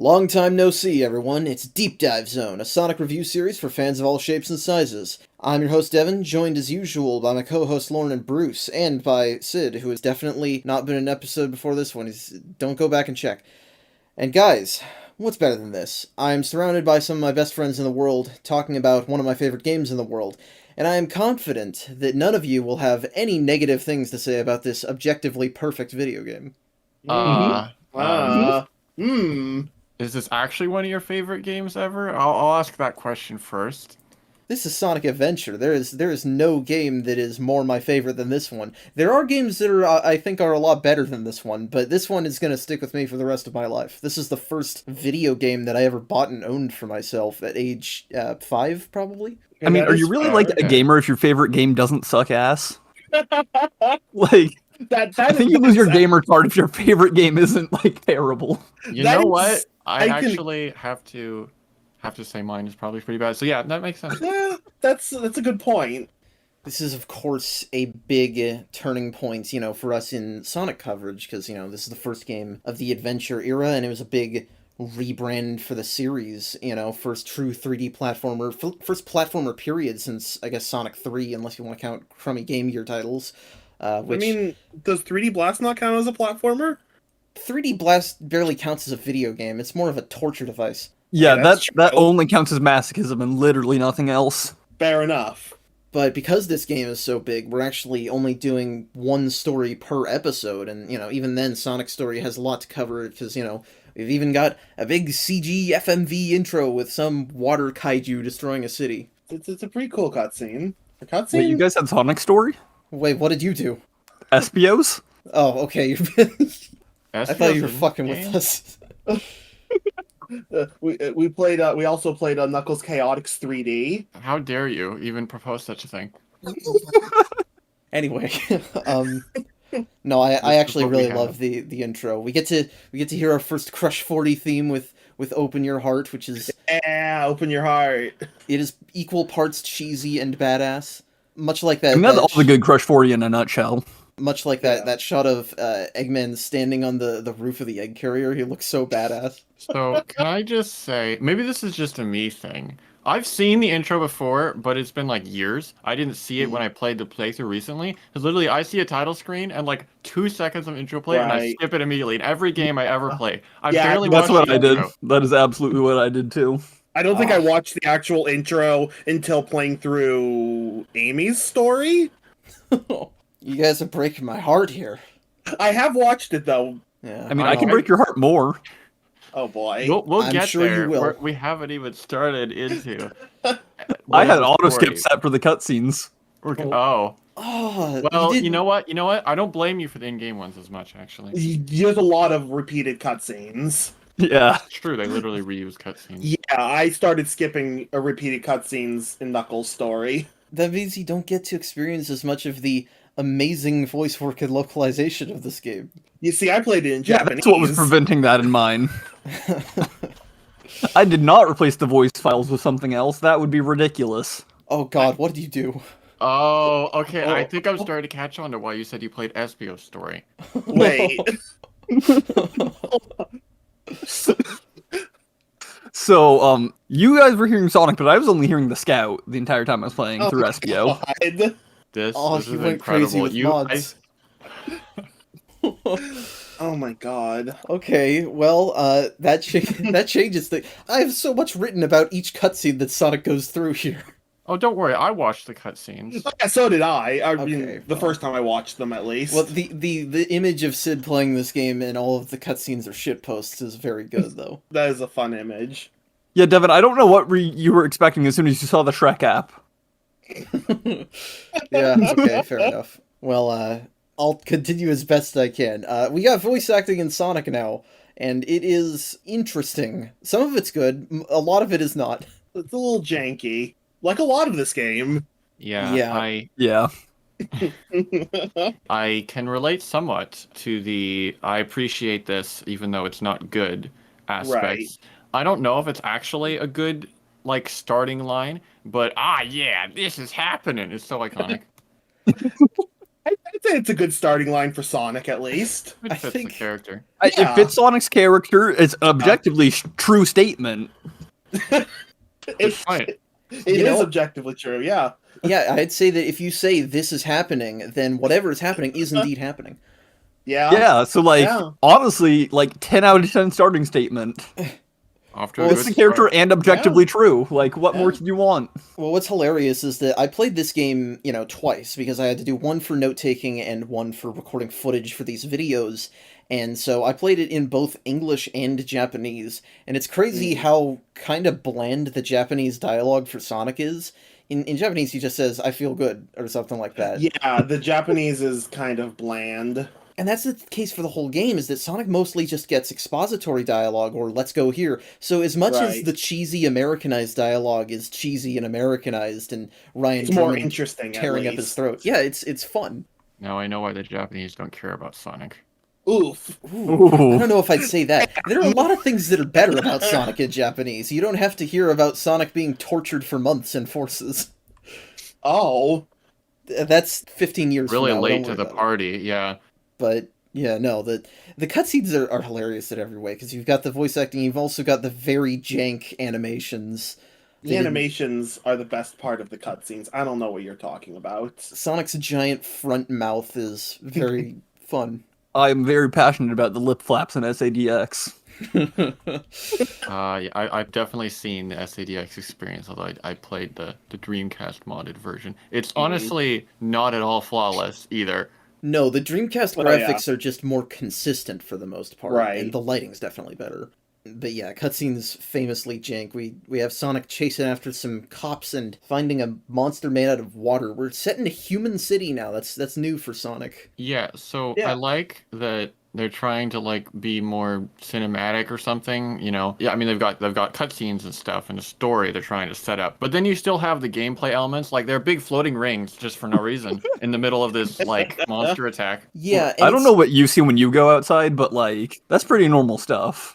Long time no see, everyone. It's Deep Dive Zone, a Sonic review series for fans of all shapes and sizes. I'm your host, Devin, joined as usual by my co-hosts Lauren and Bruce, and by Sid, who has definitely not been an episode before this one. Don't go back and check. And guys, what's better than this? I'm surrounded by some of my best friends in the world, talking about one of my favorite games in the world, and I am confident that none of you will have any negative things to say about this objectively perfect video game. Uh, um, Hmm. is this actually one of your favorite games ever? I'll ask that question first. This is Sonic Adventure. There is no game that is more my favorite than this one. There are games that are I think are a lot better than this one, but this one is going to stick with me for the rest of my life. This is the first video game that I ever bought and owned for myself at age 5, probably. Yeah, I mean, that are is you really fair. like a gamer if your favorite game doesn't suck ass? Like, I think you lose your gamer card if your favorite game isn't like terrible. You That know is- what? I I can- actually have to say mine is probably pretty bad. So yeah, that makes sense. That's a good point. This is, of course, a big turning point, for us in Sonic coverage, because, this is the first game of the Adventure era, and it was a big rebrand for the series, first true 3D platformer, first platformer period since, I guess, Sonic 3, unless you want to count crummy Game Gear titles. Which, I mean, does 3D Blast not count as a platformer? 3D Blast barely counts as a video game, it's more of a torture device. Yeah, that's that true. only counts as masochism and literally nothing else. Fair enough. But because this game is so big, we're actually only doing one story per episode, and, even then, Sonic's story has a lot to cover, because, we've even got a big CG FMV intro with some water kaiju destroying a city. It's a pretty cool cutscene. The Wait, cutscene? you guys had Sonic Story? Wait, what did you do? Espios? Oh, okay, I thought you were fucking with us. We played. We also played Knuckles Chaotix 3D. How dare you even propose such a thing? Anyway, no, I actually what we really have. love the intro. We get to hear our first Crush 40 theme with Open Your Heart, which is Yeah, open your heart. it is equal parts cheesy and badass. Much like that, I mean, that's that all the good Crush 40 in a nutshell. much like that shot of Eggman standing on the roof of the egg carrier. He looks so badass. So can I just say, maybe this is just a me thing. I've seen the intro before, but it's been like years. I didn't see it when I played the playthrough recently. Because literally, I see a title screen and like 2 seconds of intro play, and I Right. skip it immediately. In every game I ever play, I Yeah, barely That's watched what the I did. intro. That is absolutely what I did too. I don't think I Ah. watched the actual intro until playing through Amy's story. You guys are breaking my heart here. I have watched it though. Yeah, I mean, I I can know. break your heart more. Oh boy. We'll I'm get sure you there. will. We haven't even started into. I had the auto skip story. set for the cutscenes. Oh. Oh, Well, did- you know what? I don't blame you for the in-game ones as much, actually. There's a lot of repeated cutscenes. Yeah. It's true, they literally reuse cutscenes. Yeah, I started skipping repeated cutscenes in Knuckles' story. That means you don't get to experience as much of the amazing voice work and localization of this game. You see, I played it in Yeah, Japanese. that's what was preventing that in mine. I did not replace the voice files with something else. That would be ridiculous. Oh god, what did you do? Oh, okay. I Oh. think I'm starting to catch on to why you said you played Espio's story. Wait. So, you guys were hearing Sonic, but I was only hearing the Scout the entire time I was playing Oh through my Espio. God. This Oh, is you went incredible. crazy with mods. Oh my god. Okay, well, that changes things. I have so much written about each cutscene that Sonic goes through here. Oh, don't worry. I watched the cutscenes. Yeah, so did I. I mean, Okay, the well. first time I watched them, at least. Well, the image of Sid playing this game and all of the cutscenes are shitposts is very good, though. That is a fun image. Yeah, Devin, I don't know what you were expecting as soon as you saw the Shrek app. Yeah, okay, fair enough. Well, I'll continue as best I can. We got voice acting in Sonic now, and it is interesting. Some of it's good, a lot of it is not. It's a little janky. Like a lot of this game. Yeah, Yeah. Yeah. I can relate somewhat to the I appreciate this even though it's not good aspects. Right. I don't know if it's actually a good like starting line, but yeah, this is happening. It's so iconic. I I'd say it's a good starting line for Sonic, at least. It I fits think- the character. Yeah. It fits Sonic's character. It's objectively true statement. It's, Fine. it You is know- objectively true, yeah. Yeah, I'd say that if you say this is happening, then whatever is happening is indeed happening. Yeah. Yeah, so like Yeah. honestly, like 10 out of 10 starting statement. Off to Well, a It's good the character start. and objectively true. Like, what more Yeah. can you want? Well, what's hilarious is that I played this game, twice, because I had to do one for note-taking and one for recording footage for these videos, and so I played it in both English and Japanese, and it's crazy how kind of bland the Japanese dialogue for Sonic is. In Japanese, he just says, "I feel good," or something like that. Yeah, the Japanese is kind of bland. And that's the case for the whole game, is that Sonic mostly just gets expository dialogue, or let's go here. So as much as Right. the cheesy Americanized dialogue is cheesy and Americanized, and Ryan It's more Drummond interesting, at tearing up his least. throat. Yeah, it's fun. Now I know why the Japanese don't care about Sonic. Oof. Ooh, I don't know if I'd say that. There are a lot of things that are better about Sonic in Japanese. You don't have to hear about Sonic being tortured for months in forces. Oh. That's 15 years Really from now. late don't to worry the about it. party, yeah. But yeah, no, the cutscenes are hilarious in every way, because you've got the voice acting, you've also got the very jank animations. The animations are the best part of the cutscenes. I don't know what you're talking about. Sonic's giant front mouth is very fun. I'm very passionate about the lip flaps in SADX. Yeah, I've definitely seen the SADX experience, although I played the Dreamcast modded version. It's honestly not at all flawless either. No, the Dreamcast Oh, yeah. graphics are just more consistent for the most part, Right. and the lighting's definitely better. But yeah, cutscenes famously jank. We have Sonic chasing after some cops and finding a monster made out of water. We're set in a human city now. That's new for Sonic. Yeah, so Yeah. I like that they're trying to like be more cinematic or something, you know. Yeah, I mean they've got cutscenes and stuff and a story they're trying to set up. But then you still have the gameplay elements, like they're big floating rings just for no reason in the middle of this like monster attack. Yeah, and I don't it's- know what you see when you go outside, but like that's pretty normal stuff.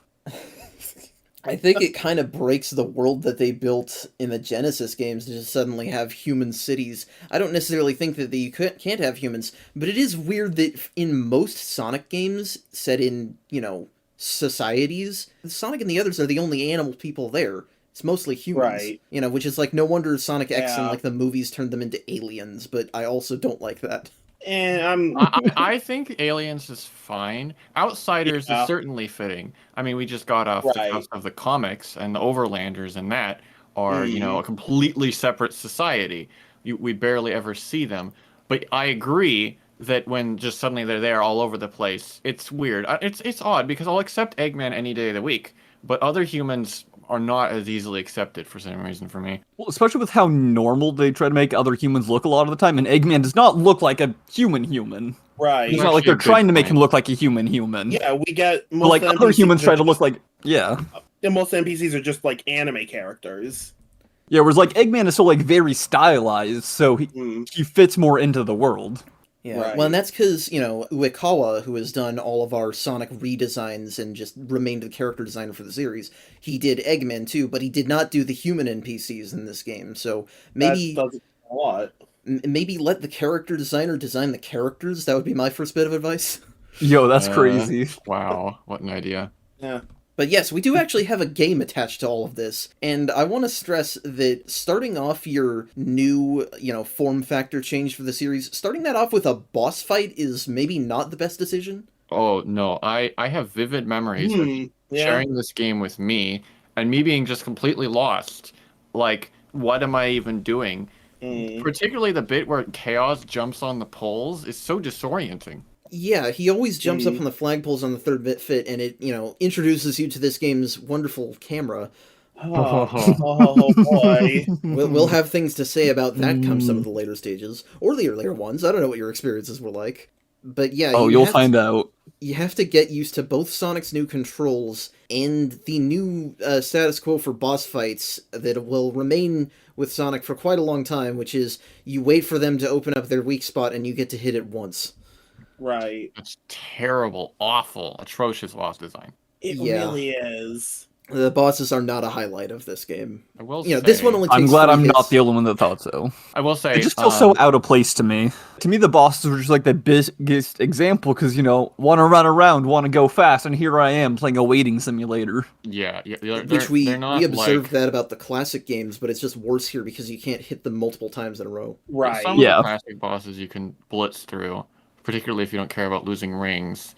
I think it kind of breaks the world that they built in the Genesis games to just suddenly have human cities. I don't necessarily think that you can't have humans, but it is weird that in most Sonic games set in, societies, Sonic and the others are the only animal people there. It's mostly humans. Right. Which is like no wonder Sonic X and Yeah. like the movies turned them into aliens, but I also don't like that. And I think Aliens is fine. Outsiders Yeah. is certainly fitting. I mean, we just got off the Right. cusp of the comics, and the Overlanders and that are, Mhm. a completely separate society. We barely ever see them. But I agree that when just suddenly they're there all over the place, it's weird. It's odd because I'll accept Eggman any day of the week, but other humans are not as easily accepted for some reason for me. Well, especially with how normal they try to make other humans look a lot of the time, and Eggman does not look like a human. right. It's That's not like actually a they're good trying to make him point. look like a human. Yeah, we get But most like of the other NPCs humans are try to just- look like and most NPCs are just like anime characters. Yeah, whereas like Eggman is so like very stylized, so Mm. he fits more into the world. Yeah, Right. well, and that's because, Uekawa, who has done all of our Sonic redesigns and just remained the character designer for the series, he did Eggman too, but he did not do the human NPCs in this game, so maybe That does a lot. maybe let the character designer design the characters. That would be my first bit of advice. Yo, that's Uh, crazy. Wow, what an idea. Yeah. But yes, we do actually have a game attached to all of this, and I want to stress that starting off your new, form factor change for the series, starting that off with a boss fight is maybe not the best decision. Oh no, I have vivid memories of Hmm. Yeah. sharing this game with me and me being just completely lost. Like, what am I even doing? Mm. Particularly the bit where Chaos jumps on the poles is so disorienting. Yeah, he always jumps up on the flagpoles on the third bit fit, and it, introduces you to this game's wonderful camera. Oh boy. We'll have things to say about that come some of the later stages, or the earlier ones. I don't know what your experiences were like. But yeah, Oh, you'll find out. You have to get used to both Sonic's new controls and the new status quo for boss fights that will remain with Sonic for quite a long time, which is you wait for them to open up their weak spot and you get to hit it once. Right. It's terrible, awful, atrocious boss design. It Yeah. really is. The bosses are not a highlight of this game. I will This say- one only takes I'm glad 3 I'm hits. not the only one that thought so. I will say It just feels so out of place to me. To me, the bosses were just like the biggest example because, want to run around, want to go fast, and here I am playing a waiting simulator. Yeah, Which we not observed like, that about the classic games, but it's just worse here because you can't hit them multiple times in a row. Right. Some of the classic bosses you can blitz through, particularly if you don't care about losing rings.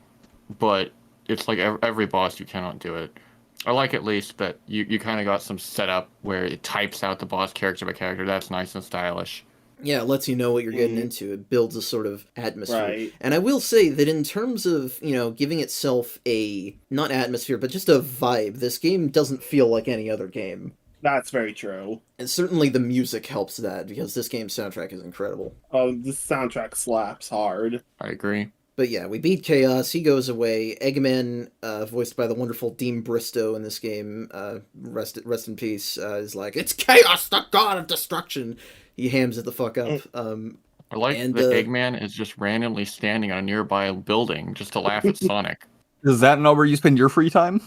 But it's like every boss you cannot do it. I like at least that you kind of got some setup where it types out the boss character by character. That's nice and stylish. Yeah, it lets you know what you're getting into. It builds a sort of atmosphere. Right. And I will say that in terms of, giving itself a, not atmosphere, but just a vibe, this game doesn't feel like any other game. That's very true. And certainly the music helps that, because this game's soundtrack is incredible. Oh, the soundtrack slaps hard. I agree. But yeah, we beat Chaos, he goes away. Eggman, voiced by the wonderful Dean Bristow in this game, rest in peace, is like, "It's Chaos, the god of destruction!" He hams it the fuck up. I like that Eggman is just randomly standing on a nearby building just to laugh at Sonic. Is that not where you spend your free time?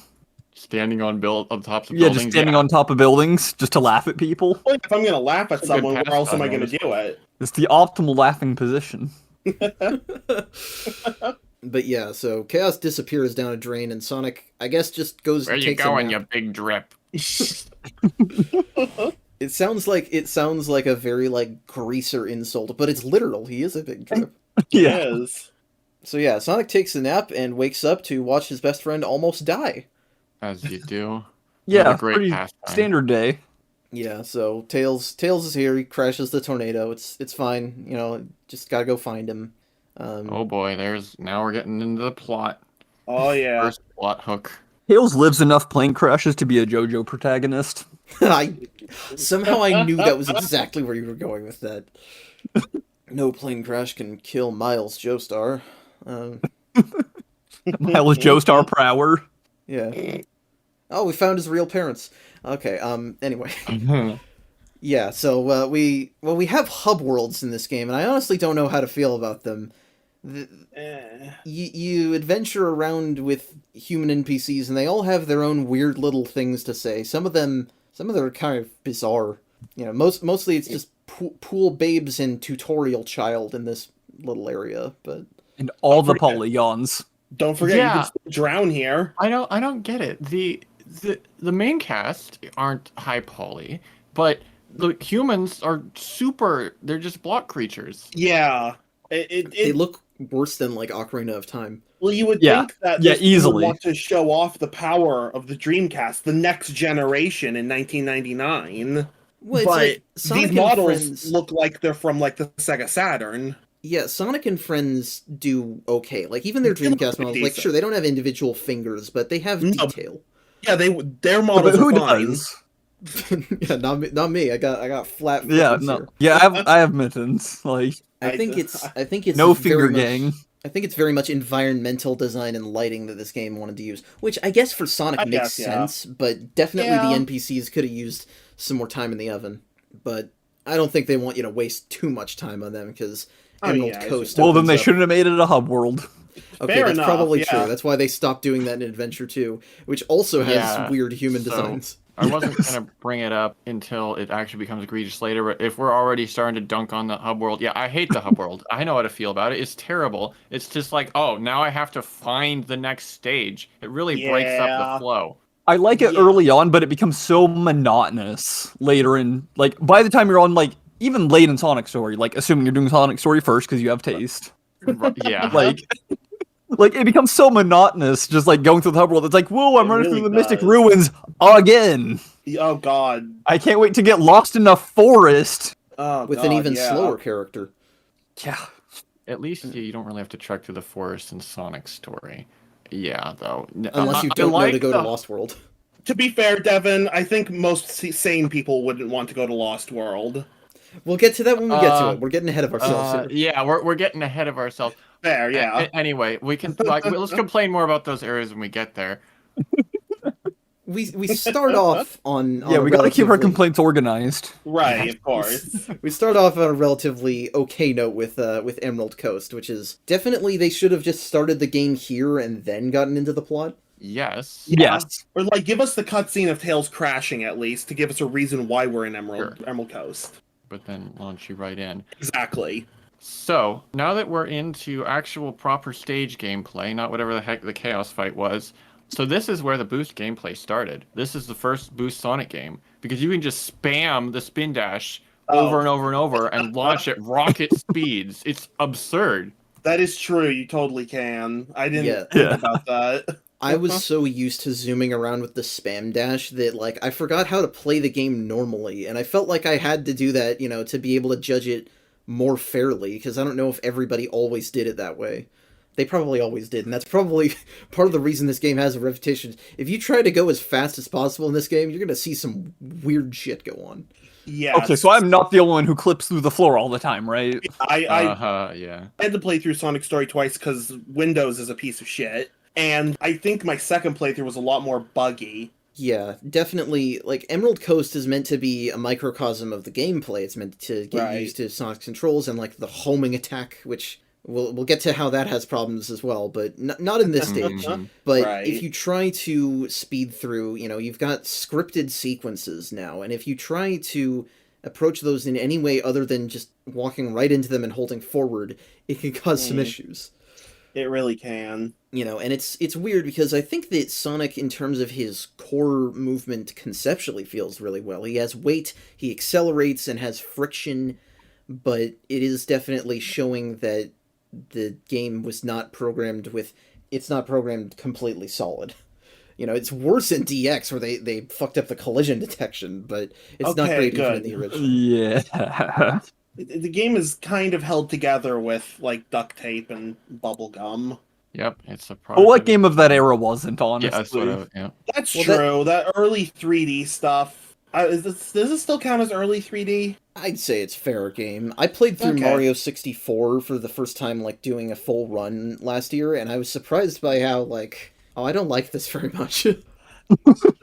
Standing on tops of Yeah, buildings? just standing on top of buildings just to laugh at people. Well, if I'm going to laugh at That's a good someone, where else am I going to pastime, do it? It's the optimal laughing position. But yeah, so Chaos disappears down a drain, and Sonic, I guess, just goes Where and you takes going, a you nap. big drip? It sounds like a very greaser insult, but it's literal. He is a big drip. Yeah. Yes. So yeah, Sonic takes a nap and wakes up to watch his best friend almost die. As you do. Yeah, What a great pretty pastime. standard day. Yeah, so Tails is here. He crashes the tornado. It's fine. Just gotta go find him. Oh boy, now we're getting into the plot. Oh, yeah. First plot hook. Tails lives enough plane crashes to be a JoJo protagonist. Somehow I knew that was exactly where you were going with that. No plane crash can kill Miles Joestar. Miles Joestar Prower. Yeah. Oh, we found his real parents. Okay. Anyway. Yeah. So we have hub worlds in this game, and I honestly don't know how to feel about them. You adventure around with human NPCs, and they all have their own weird little things to say. Some of them are kind of bizarre. Mostly it's just pool babes and tutorial child in this little area, but And all the polygons. Don't forget, you can still drown here. I don't get it. The main cast aren't high poly, but the humans are super. They're just block creatures. Yeah. they look worse than Ocarina of Time. Well, you would Yeah. think that Yeah, this easily. would want to show off the power of the Dreamcast, the next generation in 1999. Well, it's But like Sonic these and models Friends, look like they're from the Sega Saturn. yeah, Sonic and Friends do okay. Even their They look Dreamcast models, decent. sure, they don't have individual fingers, but they have No. detail. Yeah, their But models who are fine. does? Yeah, not me. I got flat. Yeah, fingers no. here. Yeah, I have mittens. I think it's No very finger much- gang. I think it's very much environmental design and lighting that this game wanted to use, which I guess for Sonic I makes guess, yeah. sense, but definitely Yeah. the NPCs could have used some more time in the oven. But I don't think they want you to waste too much time on them because Oh, Emerald yeah, Coast. Well, then opens they up- shouldn't have made it a hub world. Okay, Fair that's enough, probably yeah. true. That's why they stopped doing that in Adventure 2, which also has Yeah, weird human so- designs. I wasn't gonna bring it up until it actually becomes egregious later. But if we're already starting to dunk on the hub world, yeah, I hate the hub world. I know how to feel about it. It's terrible. It's just now I have to find the next stage. It really breaks up Yeah. the flow. I like it Yeah. early on, but it becomes so monotonous later in, by the time you're on, even late in Sonic Story, assuming you're doing Sonic Story first because you have taste. Yeah. It becomes so monotonous just going through the hub world. It's whoa, I'm It running really through the Mystic does. Ruins again. Oh, God. I can't wait to get lost in a forest. Oh, With God, an even yeah. slower character. Yeah. At least you don't really have to trek through the forest in Sonic Story. Yeah, though. Unless you don't know to go to Lost World. To be fair, Devin, I think most sane people wouldn't want to go to Lost World. We'll get to that when we get to it. We're getting ahead of ourselves here. Yeah, we're getting ahead of ourselves. Fair, yeah. Anyway, we can let's complain more about those areas when we get there. We start off on Yeah, we gotta keep our relatively- complaints organized. Right, of course. We start off on a relatively okay note with Emerald Coast, which is definitely they should have just started the game here and then gotten into the plot. Yes. Yeah. Yes. Or like give us the cutscene of Tails crashing at least to give us a reason why we're in Sure. Emerald Coast. But then launch you right in. Exactly. So, now that we're into actual proper stage gameplay, not whatever the heck the Chaos fight was, so this is where the boost gameplay started. This is the first boost Sonic game, because you can just spam the spin dash over and over and over and launch at rocket speeds. It's absurd. That is true. You totally can. I didn't Yeah. think about that. I was so used to zooming around with the spam dash that, like, I forgot how to play the game normally, and I felt like I had to do that, you know, to be able to judge it more fairly, because I don't know if everybody always did it that way. They probably always did, and that's probably part of the reason this game has a reputation. If you try to go as fast as possible in this game, you're gonna see some weird shit go on. Yeah. Okay, so I'm not the only one who clips through the floor all the time, right? Yeah. I had to play through Sonic Story twice because Windows is a piece of shit. And I think my second playthrough was a lot more buggy. Yeah, definitely. Like, Emerald Coast is meant to be a microcosm of the gameplay. It's meant to get Right. used to Sonic's controls and, like, the homing attack, which we'll get to how that has problems as well, but not in this stage. Mhm. But Right. if you try to speed through, you know, you've got scripted sequences now, and if you try to approach those in any way other than just walking right into them and holding forward, it can cause some issues. It really can. You know, and it's weird because I think that Sonic, in terms of his core movement, conceptually feels really well. He has weight, he accelerates and has friction, but it is definitely showing that the game was not programmed with... It's not programmed completely solid. You know, it's worse in DX, where they fucked up the collision detection, but it's not Okay, great even in good. the original. Yeah. The game is kind of held together with, like, duct tape and bubble gum. Yep, it's a But product. what game of that era wasn't, honestly? Yeah, that's what yeah. That's Well, true. That early 3D stuff. Does this still count as early 3D? I'd say it's fair game. I played through Okay. Mario 64 for the first time, like, doing a full run last year, and I was surprised by how, like, oh, I don't like this very much.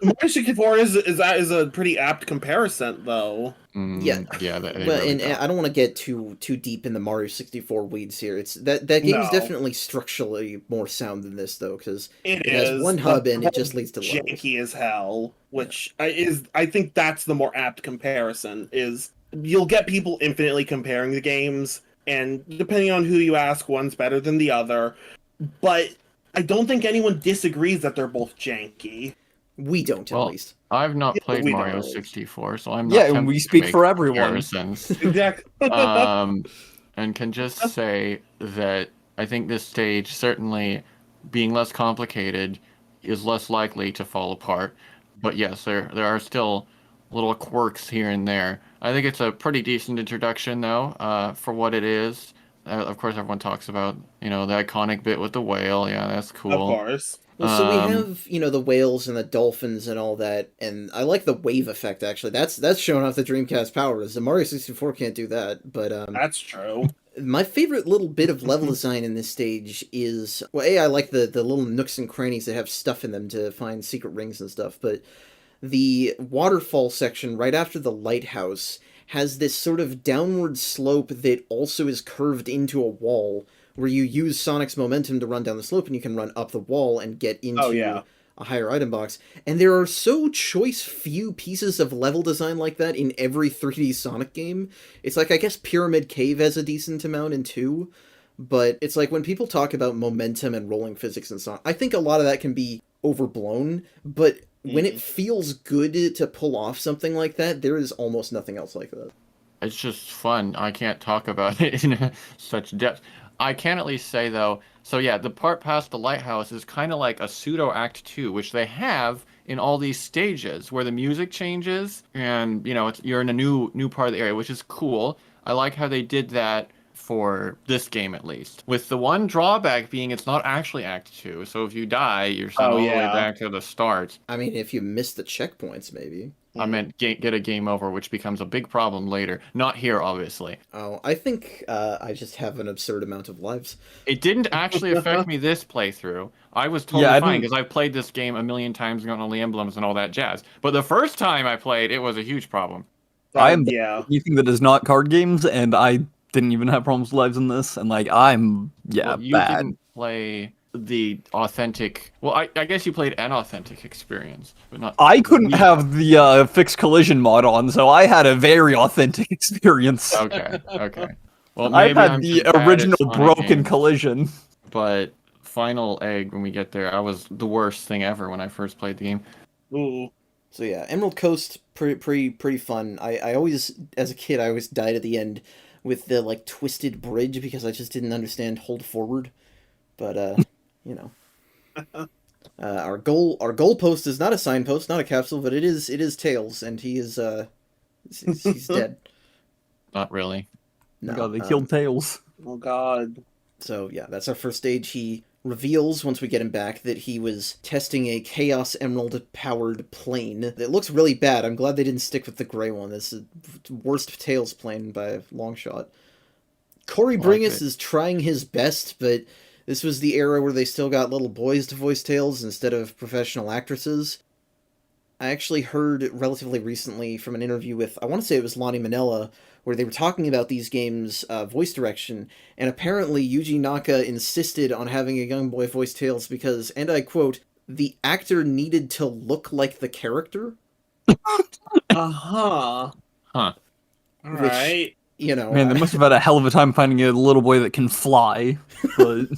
Mario 64 is a pretty apt comparison, though. Yeah. Yeah. They Well, really and don't. I don't want to get too deep in the Mario 64 weeds here. It's that game is No. definitely structurally more sound than this, though, because It has is, one but hub and it the just leads to levels. janky as hell, which I think that's the more apt comparison. Is you'll get people infinitely comparing the games, and depending on who you ask, one's better than the other. But I don't think anyone disagrees that they're both janky. We don't, at Well, least. I've not Yeah, played we don't Mario really. 64, so I'm not Yeah, and tempted we to speak make for everyone. comparisons. Exactly. And can just say that I think this stage, certainly being less complicated, is less likely to fall apart. But yes, there are still little quirks here and there. I think it's a pretty decent introduction, though, for what it is. Of course, everyone talks about, you know, the iconic bit with the whale. Yeah, that's cool. Of course. Well, so we Um, have, you know, the whales and the dolphins and all that, and I like the wave effect, actually. That's showing off the Dreamcast powers. The Mario 64 can't do that, but That's true. my favorite little bit of level design in this stage is... Well, I like the little nooks and crannies that have stuff in them to find secret rings and stuff, but the waterfall section right after the lighthouse has this sort of downward slope that also is curved into a wall, where you use Sonic's momentum to run down the slope, and you can run up the wall and get into a higher item box. And there are so choice few pieces of level design like that in every 3D Sonic game. It's like, I guess Pyramid Cave has a decent amount in 2, but it's like when people talk about momentum and rolling physics and Sonic, I think a lot of that can be overblown, but when it feels good to pull off something like that, there is almost nothing else like that. It's just fun. I can't talk about it in such depth. I can at least say, though, so yeah, the part past the lighthouse is kind of like a pseudo Act 2, which they have in all these stages where the music changes and, you know, you're in a new part of the area, which is cool. I like how they did that for this game, at least. With the one drawback being it's not actually Act 2, so if you die, you're sent all the way back to the start. I mean, if you miss the checkpoints, maybe. I meant get a game over, which becomes a big problem later. Not here, obviously. Oh, I think I just have an absurd amount of lives. It didn't actually affect me this playthrough. I was totally fine because I've played this game a million times and gotten all the emblems and all that jazz. But the first time I played, it was a huge problem. I am anything that is not card games, and I didn't even have problems with lives in this. And like, I'm Well, you bad. didn't play the authentic. Well, I guess you played an authentic experience, but not. I couldn't have the fixed collision mod on, so I had a very authentic experience. Okay. Well, I've maybe had I'm the just bad at original Sonic broken games, collision. but Final Egg, when we get there, I was the worst thing ever when I first played the game. Ooh. So yeah, Emerald Coast, pretty fun. I always, as a kid, I always died at the end with the like twisted bridge because I just didn't understand hold forward. But you know, our goalpost is not a signpost, not a capsule, but it is Tails, and he is he's dead. Not really. No, God, they killed Tails. Oh God. So yeah, that's our first stage. He reveals, once we get him back, that he was testing a Chaos Emerald-powered plane. It looks really bad. I'm glad they didn't stick with the gray one. This is the worst Tails plane by a long shot. Corey Bringus is trying his best, but this was the era where they still got little boys to voice Tails instead of professional actresses. I actually heard relatively recently from an interview with, I want to say it was Lonnie Manella, where they were talking about these games' voice direction, and apparently Yuji Naka insisted on having a young boy voice Tails because, and I quote, the actor needed to look like the character? Uh-huh. Huh. Alright. You know... Man, they must have had a hell of a time finding a little boy that can fly, but...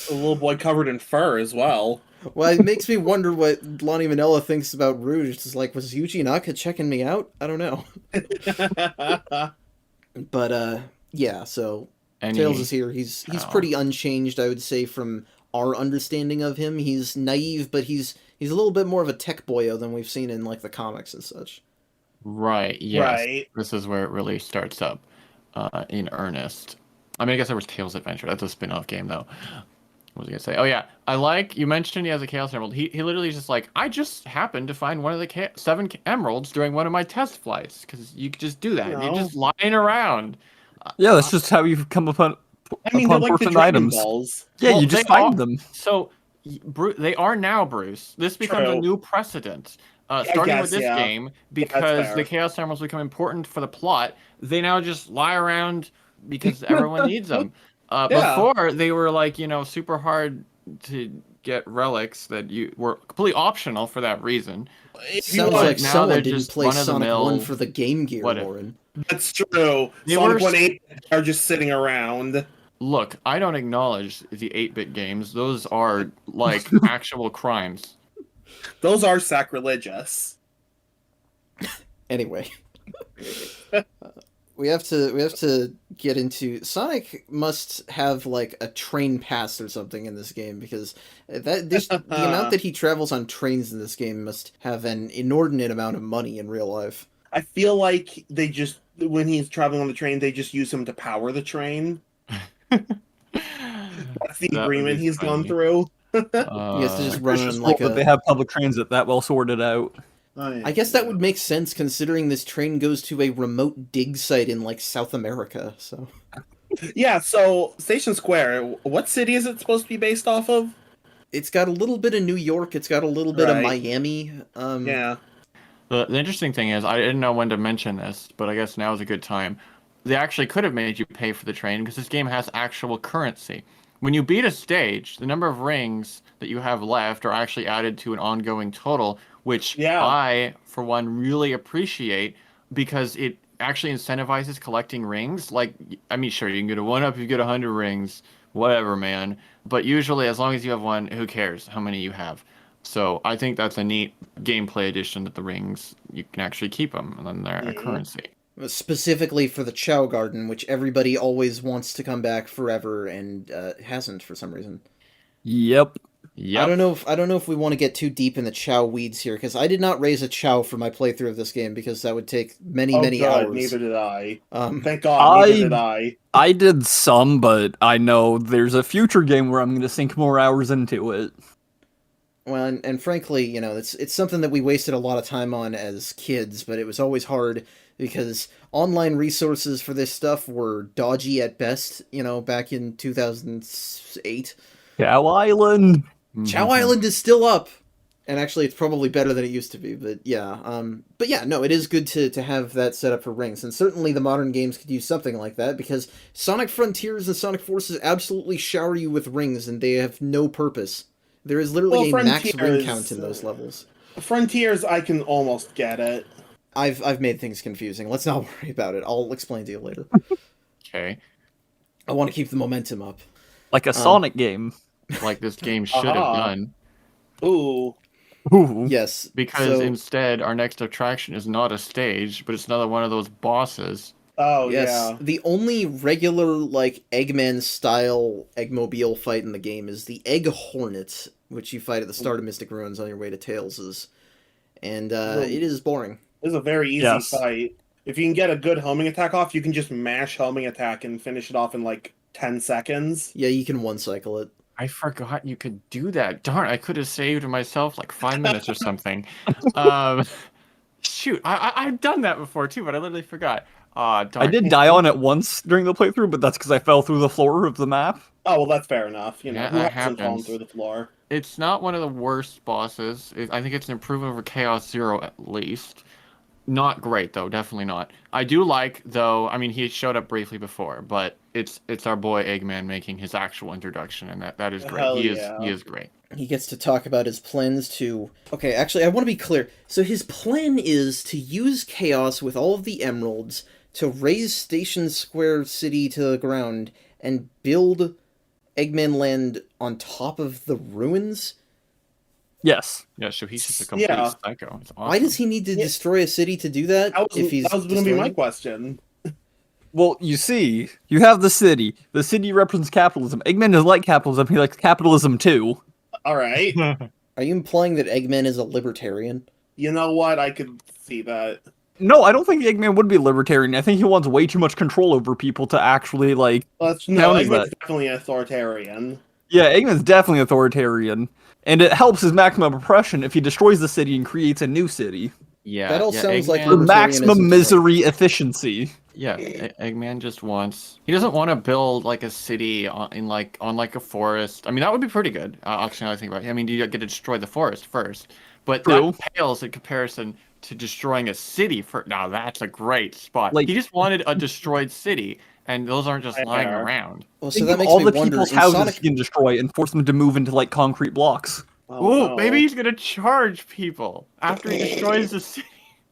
A little boy covered in fur as well. Well, it makes me wonder what Lonnie Manella thinks about Rouge. It's like, was Yuji Naka checking me out? I don't know. But, yeah, so Tails is here. He's pretty unchanged, I would say, from our understanding of him. He's naive, but he's a little bit more of a tech boyo than we've seen in, like, the comics and such. Right, yes. Right. This is where it really starts up in earnest. I mean, I guess there was Tails Adventure. That's a spin-off game, though. What was I going to say? Oh, yeah. I like, you mentioned he has a Chaos Emerald. He literally is just like, I just happened to find one of the 7 emeralds during one of my test flights. Because you could just do that. You're just lying around. Yeah, that's just how you come upon they're like the orphaned Dragon items. Balls. Yeah, Well, you just they find are- them. So, they are now, Bruce. This becomes a True. new precedent. Starting with guess, this game, because fair. the Chaos Emeralds become important for the plot, they now just lie around because everyone needs them. Before, they were like, super hard to get relics that were completely optional for that reason. Sounds like now someone they're didn't just play Sonic run-of-the-mill 1 for the Game Gear, whatever. Lauren. That's true. They Sonic were- 1 are just sitting around. Look, I don't acknowledge the 8-bit games. Those are, like, actual crimes. Those are sacrilegious. Anyway. We have to get into Sonic must have like a train pass or something in this game because the amount that he travels on trains in this game must have an inordinate amount of money in real life. I feel like they just, when he's traveling on the train, they just use him to power the train. That's the agreement he's gone through. He has to just run It's on just like cool that they have public transit that well sorted out. I guess that would make sense considering this train goes to a remote dig site in like South America. So yeah, so Station Square, what city is it supposed to be based off of? it's got a little bit of New York. It's got a little bit of Miami. Yeah. The interesting thing is, I didn't know when to mention this, but I guess now is a good time. They actually could have made you pay for the train because this game has actual currency. When you beat a stage, the number of rings that you have left are actually added to an ongoing total, which I, for one, really appreciate because it actually incentivizes collecting rings. Like, I mean, sure, you can get a 1-up if you get 100 rings, whatever, man. But usually, as long as you have one, who cares how many you have? So I think that's a neat gameplay addition that the rings, you can actually keep them, and then they're a currency. Specifically for the Chow Garden, which everybody always wants to come back forever and hasn't for some reason. Yep. Yep. I don't know if we want to get too deep in the Chow weeds here, because I did not raise a Chow for my playthrough of this game, because that would take many hours. Neither did I. Thank God, neither did I. I did some, but I know there's a future game where I'm going to sink more hours into it. Well, and frankly, it's something that we wasted a lot of time on as kids, but it was always hard because online resources for this stuff were dodgy at best, back in 2008. Chow Island! Chow Island is still up! And actually, it's probably better than it used to be, but yeah. But yeah, no, it is good to have that set up for rings, and certainly the modern games could use something like that, because Sonic Frontiers and Sonic Forces absolutely shower you with rings, and they have no purpose. There is literally a max ring count in those levels. Frontiers, I can almost get it. I've made things confusing. Let's not worry about it. I'll explain to you later. Okay. I want to keep the momentum up. Like a Sonic game. Like this game should have done. Ooh. Ooh. Yes. Because instead, our next attraction is not a stage, but it's another one of those bosses. Oh, yes, yeah. The only regular, like, Eggman-style Eggmobile fight in the game is the Egg Hornet, which you fight at the start of Mystic Ruins on your way to Tails'. And it is boring. This is a very easy fight. If you can get a good homing attack off, you can just mash homing attack and finish it off in, like, 10 seconds. Yeah, you can one-cycle it. I forgot you could do that. Darn, I could have saved myself like 5 minutes or something. Shoot, I've done that before too, but I literally forgot. Darn. I did die on it once during the playthrough, but that's because I fell through the floor of the map. Oh, well, that's fair enough. You know, Yeah, who that hasn't fallen happens. through the floor? It's not one of the worst bosses. I think it's an improvement over Chaos Zero at least. Not great though, definitely not. I do like though. I mean, he showed up briefly before, but it's our boy Eggman making his actual introduction, and that is great. Hell He yeah. is great. He gets to talk about his plans to... Okay, actually, I want to be clear. So his plan is to use Chaos with all of the emeralds to raise Station Square City to the ground and build Eggman Land on top of the ruins? Yes. Yeah, so he's just a complete psycho. It's awesome. Why does he need to destroy a city to do that? That was going to be my question. Well, you see, you have the city. The city represents capitalism. Eggman doesn't like capitalism. He likes capitalism too. All right. Are you implying that Eggman is a libertarian? You know what? I could see that. No, I don't think Eggman would be libertarian. I think he wants way too much control over people to actually, like... Eggman's definitely authoritarian. Yeah, Eggman's definitely authoritarian. And it helps his maximum oppression if he destroys the city and creates a new city. Yeah, that all sounds like for maximum misery efficiency. Yeah, Eggman just wants... He doesn't want to build, like, a city on a forest. I mean, that would be pretty good, actually, now I think about it. I mean, you get to destroy the forest first. But that pales in comparison to destroying a city. Now, that's a great spot. Like, he just wanted a destroyed city, and those aren't just lying around. Well, so that makes all me the wonder, people's houses he can destroy and force them to move into, like, concrete blocks. Oh, no. Maybe he's going to charge people after he destroys the city.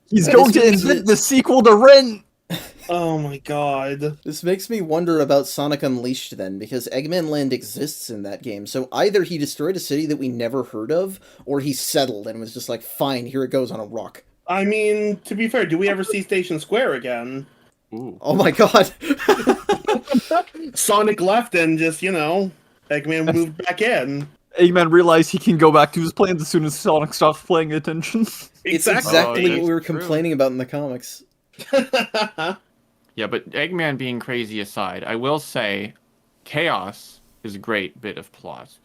He's going to invent the sequel to Rent! Oh my god. This makes me wonder about Sonic Unleashed then, because Eggman Land exists in that game, so either he destroyed a city that we never heard of, or he settled and was just like, fine, here it goes on a rock. I mean, to be fair, do we ever see Station Square again? Ooh. Oh my god. Sonic left and just, Eggman moved back in. Eggman realized he can go back to his plans as soon as Sonic stops paying attention. It's exactly what we were complaining about in the comics. Yeah, but Eggman being crazy aside, I will say Chaos is a great bit of plot.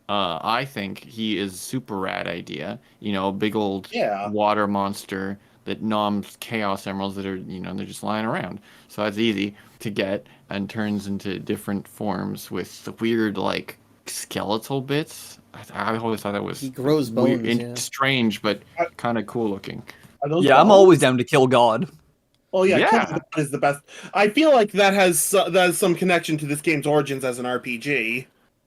I think he is super rad idea. A big old water monster that noms Chaos Emeralds that are, they're just lying around. So that's easy to get and turns into different forms with the weird, like, skeletal bits. I always thought that was he grows bones, weird, strange, but kind of cool looking. Yeah, I'm always down to kill God. Oh yeah, Kill God is the best. I feel like that has some connection to this game's origins as an RPG.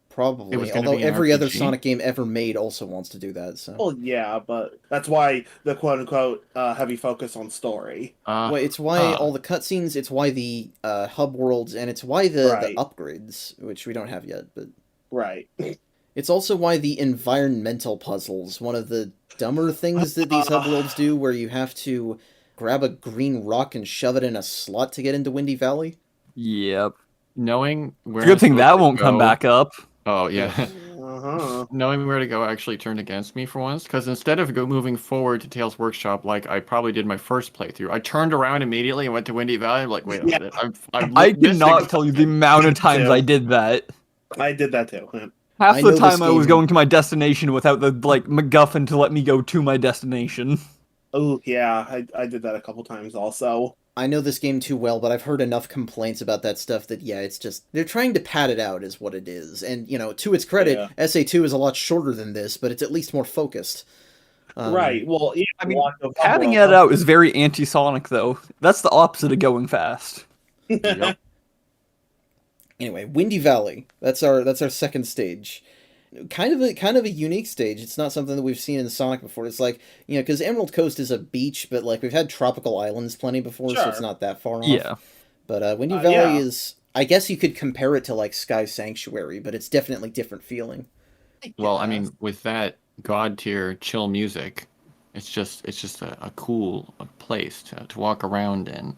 Probably, although every other Sonic game ever made also wants to do that. So. Well, yeah, but that's why the quote-unquote heavy focus on story. Well, it's why all the cutscenes, it's why the hub worlds, and it's why the upgrades, which we don't have yet, but... Right. It's also why the environmental puzzles, one of the dumber things that these hub worlds do, where you have to grab a green rock and shove it in a slot to get into Windy Valley. Yep. Knowing where... Good thing that won't come back up. Oh, yeah. Knowing where to go actually turned against me for once, because instead of moving forward to Tails' Workshop like I probably did my first playthrough, I turned around immediately and went to Windy Valley. I'm like, wait a minute. I cannot tell you the amount of times I did that. I did that too. Half the time I was going to my destination without the, like, MacGuffin to let me go to my destination. Oh, yeah, I did that a couple times also. I know this game too well, but I've heard enough complaints about that stuff that, yeah, it's just... They're trying to pad it out is what it is. And, to its credit, SA2 is a lot shorter than this, but it's at least more focused. Right. Well, yeah, I mean, want to padding fumble it out is very anti-Sonic, though. That's the opposite of going fast. Yep. Anyway, Windy Valley. That's our second stage. Kind of a unique stage. It's not something that we've seen in Sonic before. It's like, because Emerald Coast is a beach, but like we've had tropical islands plenty before, so it's Sure. not that far off. Yeah. But Windy Valley Yeah. is, I guess you could compare it to like Sky Sanctuary, but it's definitely different feeling. Well, I guess. mean, with that god tier chill music, it's just a cool place to walk around in.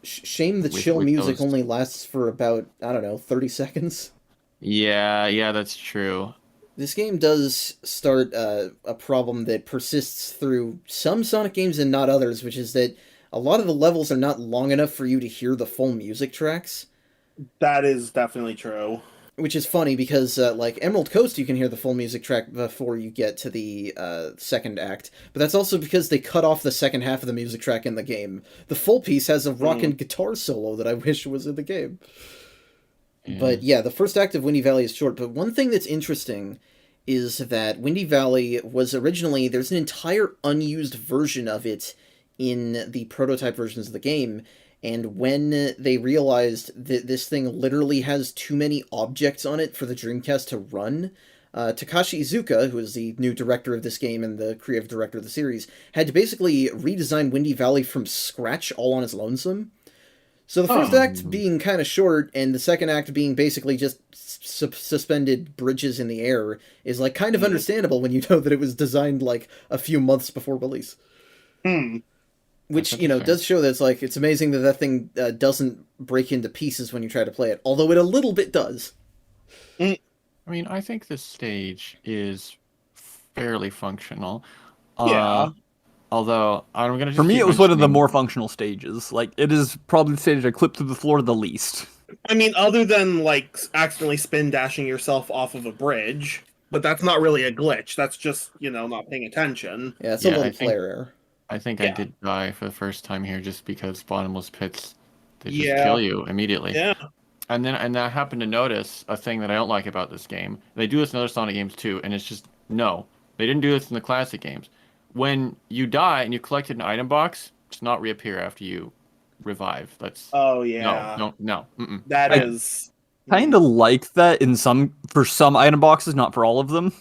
Shame the With- chill with music those- only lasts for about, I don't know, 30 seconds. Yeah, that's true. This game does start a problem that persists through some Sonic games and not others, which is that a lot of the levels are not long enough for you to hear the full music tracks. That is definitely true. Which is funny because, like, Emerald Coast, you can hear the full music track before you get to the second act. But that's also because they cut off the second half of the music track in the game. The full piece has a rockin' guitar solo that I wish was in the game. But yeah, the first act of Windy Valley is short. But one thing that's interesting is that Windy Valley was originally, there's an entire unused version of it in the prototype versions of the game. And when they realized that this thing literally has too many objects on it for the Dreamcast to run, Takashi Iizuka, who is the new director of this game and the creative director of the series, had to basically redesign Windy Valley from scratch all on his lonesome. So the first act being kind of short and the second act being basically just suspended bridges in the air is like kind of understandable when you know that it was designed like a few months before release. Which, does show that it's amazing that thing doesn't break into pieces when you try to play it, although it a little bit does. I mean, I think this stage is fairly functional. Yeah. Although, I'm going to just For me, keep it was one of the mentioning- more functional stages. Like, it is probably the stage I clipped through the floor the least. I mean, other than like accidentally spin dashing yourself off of a bridge, but that's not really a glitch. That's just not paying attention. Yeah, it's a Yeah, little I think- player error. I think I did die for the first time here just because bottomless pits, they just Yeah. kill you immediately. Yeah. And I happened to notice a thing that I don't like about this game. They do this in other Sonic games too, and it's just, no. They didn't do this in the classic games. When you die and you collected an item box, it's not reappear after you revive. That's... Oh yeah. No. Mm-mm. That I- is Kind of like that for some item boxes, not for all of them.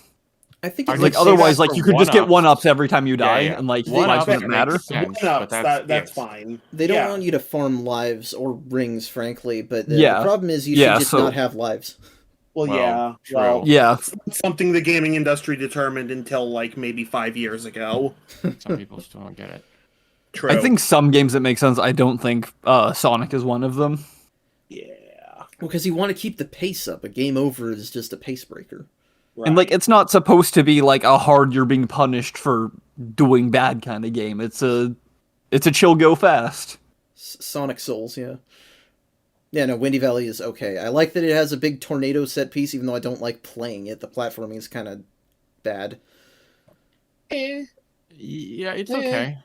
I think I it's could Like, say otherwise, that like, for you could just get one-ups. 1-ups every time you die, Yeah. and, like, One lives up wouldn't matter. makes sense, one-ups, but that's it. fine. they don't want you to farm lives or rings, frankly, but the Yeah. problem is you Yeah, should just so- not have lives. Well, Well, yeah. true. Well, Yeah. it's something the gaming industry determined until like maybe 5 years ago. Some people still don't get it. True. I think some games that make sense. I don't think Sonic is one of them. Yeah. Well, because you want to keep the pace up. A game over is just a pace breaker. Right. And, like, it's not supposed to be, like, a hard you're being punished for doing bad kind of game. It's a chill go fast. Sonic Souls, yeah. Yeah, no, Windy Valley is okay. I like that it has a big tornado set piece, even though I don't like playing it. The platforming is kind of bad. Yeah, it's okay.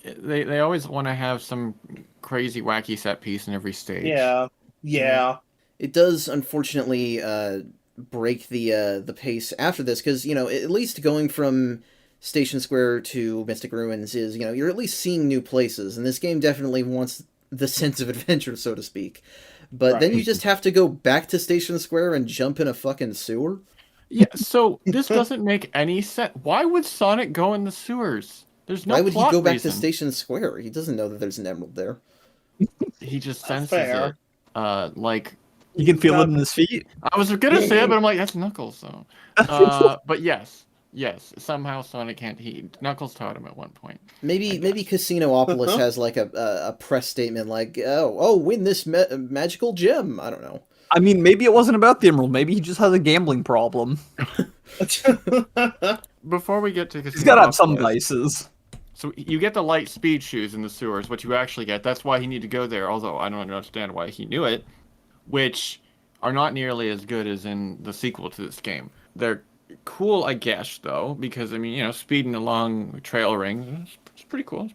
They always want to have some crazy, wacky set piece in every stage. Yeah. It does, unfortunately, break the pace after this, because, at least going from Station Square to Mystic Ruins is, you're at least seeing new places, and this game definitely wants the sense of adventure, so to speak. But then you just have to go back to Station Square and jump in a fucking sewer? Yeah, so this doesn't make any sense. Why would Sonic go in the sewers? There's no Why would he plot go back reason. to Station Square? He doesn't know that there's an emerald there. He just That's senses fair. it. Like, You can feel it in his feet. I was gonna say it, but I'm like, that's Knuckles, though. But yes, somehow Sonic can't. Knuckles taught him at one point. Maybe Casinopolis has like a press statement like, win this magical gem. I don't know. I mean, maybe it wasn't about the emerald. Maybe he just has a gambling problem. Before we get to He's got to have some Casinopolis, vices. So you get the light speed shoes in the sewers, what you actually get. That's why he needed to go there, although I don't understand why he knew it, which are not nearly as good as in the sequel to this game. They're cool, I guess, though, because, I mean, speeding along trail rings, it's pretty cool.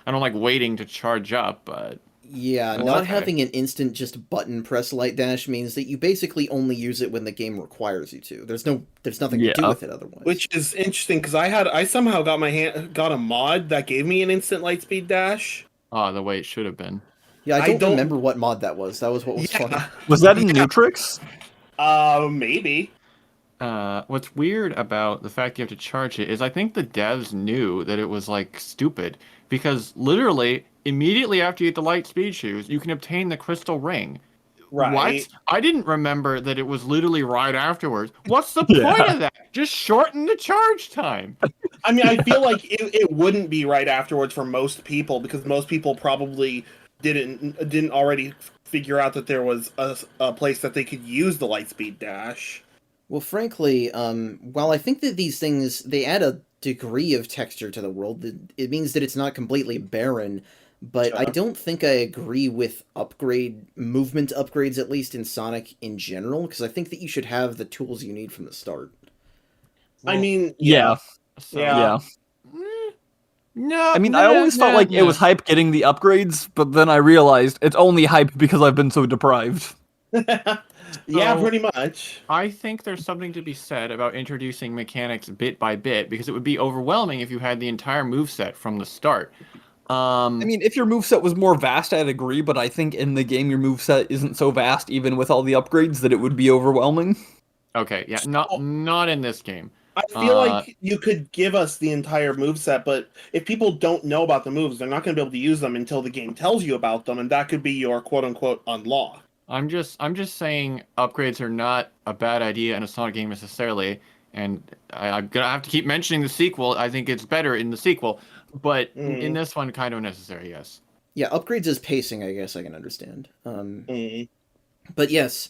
I don't like waiting to charge up, but... Yeah, Well, not okay. having an instant just button press light dash means that you basically only use it when the game requires you to. There's nothing to do Yeah. with it otherwise. Which is interesting because I somehow got a mod that gave me an instant lightspeed dash. Oh, the way it should have been. Yeah, I I don't don't- remember what mod that was. That was what was funny. Was that in Yeah. Nutrix? Maybe. What's weird about the fact you have to charge it is I think the devs knew that it was like stupid because literally immediately after you get the light speed shoes, you can obtain the crystal ring. Right. What? I didn't remember that it was literally right afterwards. What's the Yeah. point of that? Just shorten the charge time. I mean, I feel like it wouldn't be right afterwards for most people because most people probably didn't already figure out that there was a place that they could use the lightspeed dash. Well, frankly, while I think that these things, they add a degree of texture to the world, it means that it's not completely barren, but I Sure. don't think I agree with movement upgrades, at least in Sonic in general, because I think that you should have the tools you need from the start. I mean, Yeah. So, Yeah. No. I mean, I always felt like it was hype getting the upgrades, but then I realized it's only hype because I've been so deprived. Yeah, So- pretty much. I think there's something to be said about introducing mechanics bit by bit because it would be overwhelming if you had the entire moveset from the start. I mean, if your moveset was more vast, I'd agree, but I think in the game your moveset isn't so vast, even with all the upgrades, that it would be overwhelming. Okay, yeah, not in this game. I feel like you could give us the entire moveset, but if people don't know about the moves, they're not going to be able to use them until the game tells you about them, and that could be your quote-unquote unlock. I'm just saying upgrades are not a bad idea in a Sonic game necessarily, and I'm gonna have to keep mentioning the sequel. I think it's better in the sequel, but in this one, kind of necessary, yes. Yeah, upgrades as pacing, I guess I can understand. Mm. But yes,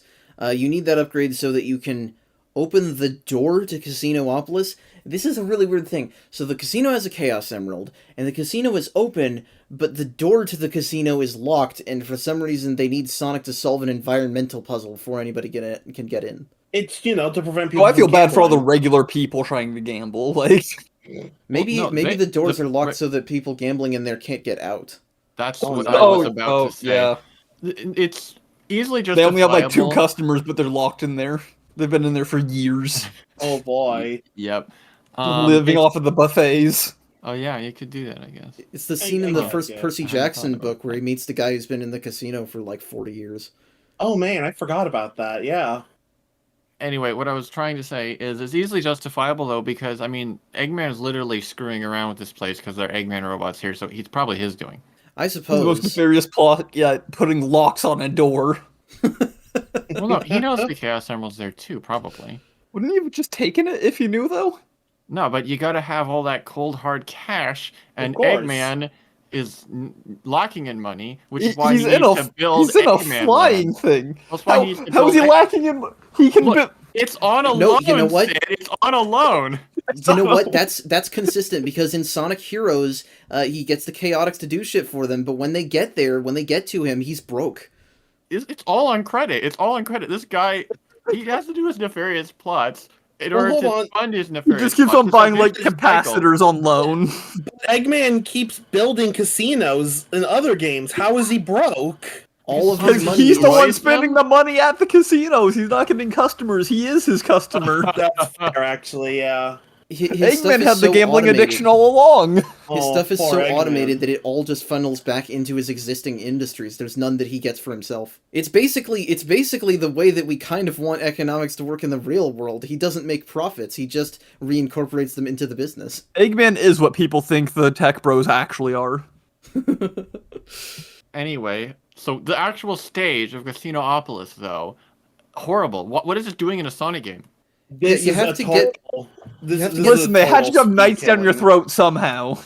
you need that upgrade so that you can open the door to Casinopolis. This is a really weird thing. So the casino has a Chaos Emerald, and the casino is open, but the door to the casino is locked, and for some reason they need Sonic to solve an environmental puzzle before anybody can get in. It's, to prevent people Oh, I feel from bad for all the gambling. regular people trying to gamble. Like, Maybe Well, no, maybe the doors the- are locked so that people gambling in there can't get out. That's Oh, what no. I was about to say. yeah. It's easily They only have like 2 justifiable. customers, but they're locked in there. They've been in there for years, Oh boy. Yep. living off of the buffets. Oh yeah, you could do that, I guess. It's the scene in the guess, first yeah. Percy I hadn't Jackson thought about book where he that. meets the guy who's been in the casino for like 40 years. Oh man, I forgot about that. Yeah. Anyway, what I was trying to say is it's easily justifiable though because I mean Eggman is literally screwing around with this place because there are Eggman robots here, so he's probably his doing. I The most suppose. nefarious plot, yeah, putting locks on a door. Well, no, he knows the Chaos Emerald's there too, probably. Wouldn't you have just taken it if you knew, though? No, but you got to have all that cold hard cash, and course. Eggman is lacking in money, which is why He's he in needs a to build he's in a Eggman flying Land. thing. That's why he needs to How is build he lacking in? He can Look, build. It's on a No, loan, you know what? Sid. It's on a loan. You know what? That's consistent because in Sonic Heroes, he gets the Chaotix to do shit for them, but when they get to him, he's broke. It's all on credit. It's all on credit. This guy, he has to do his nefarious plots in Well, order hold to on. fund his He nefarious just keeps plots. on It's a buying like vicious cycle. capacitors on loan. Eggman keeps building casinos in other games. How is he broke? All of his Because money. he's the one Raise spending them? the money at the casinos. He's not getting customers. He is his customer. That's fair, actually. Yeah. His stuff Eggman is had the so gambling automated. addiction all along. His Oh, stuff is poor so Eggman. automated that it all just funnels back into his existing industries. There's none that he gets for himself. It's basically the way that we kind of want economics to work in the real world. He doesn't make profits. He just reincorporates them into the business. Eggman is what people think the tech bros actually are. Anyway, so the actual stage of Casinopolis, though, horrible. What is it doing in a Sonic game? This you is have a to total, this, you have to this get- is Listen, a they had to total shove knights down your speed throat somehow.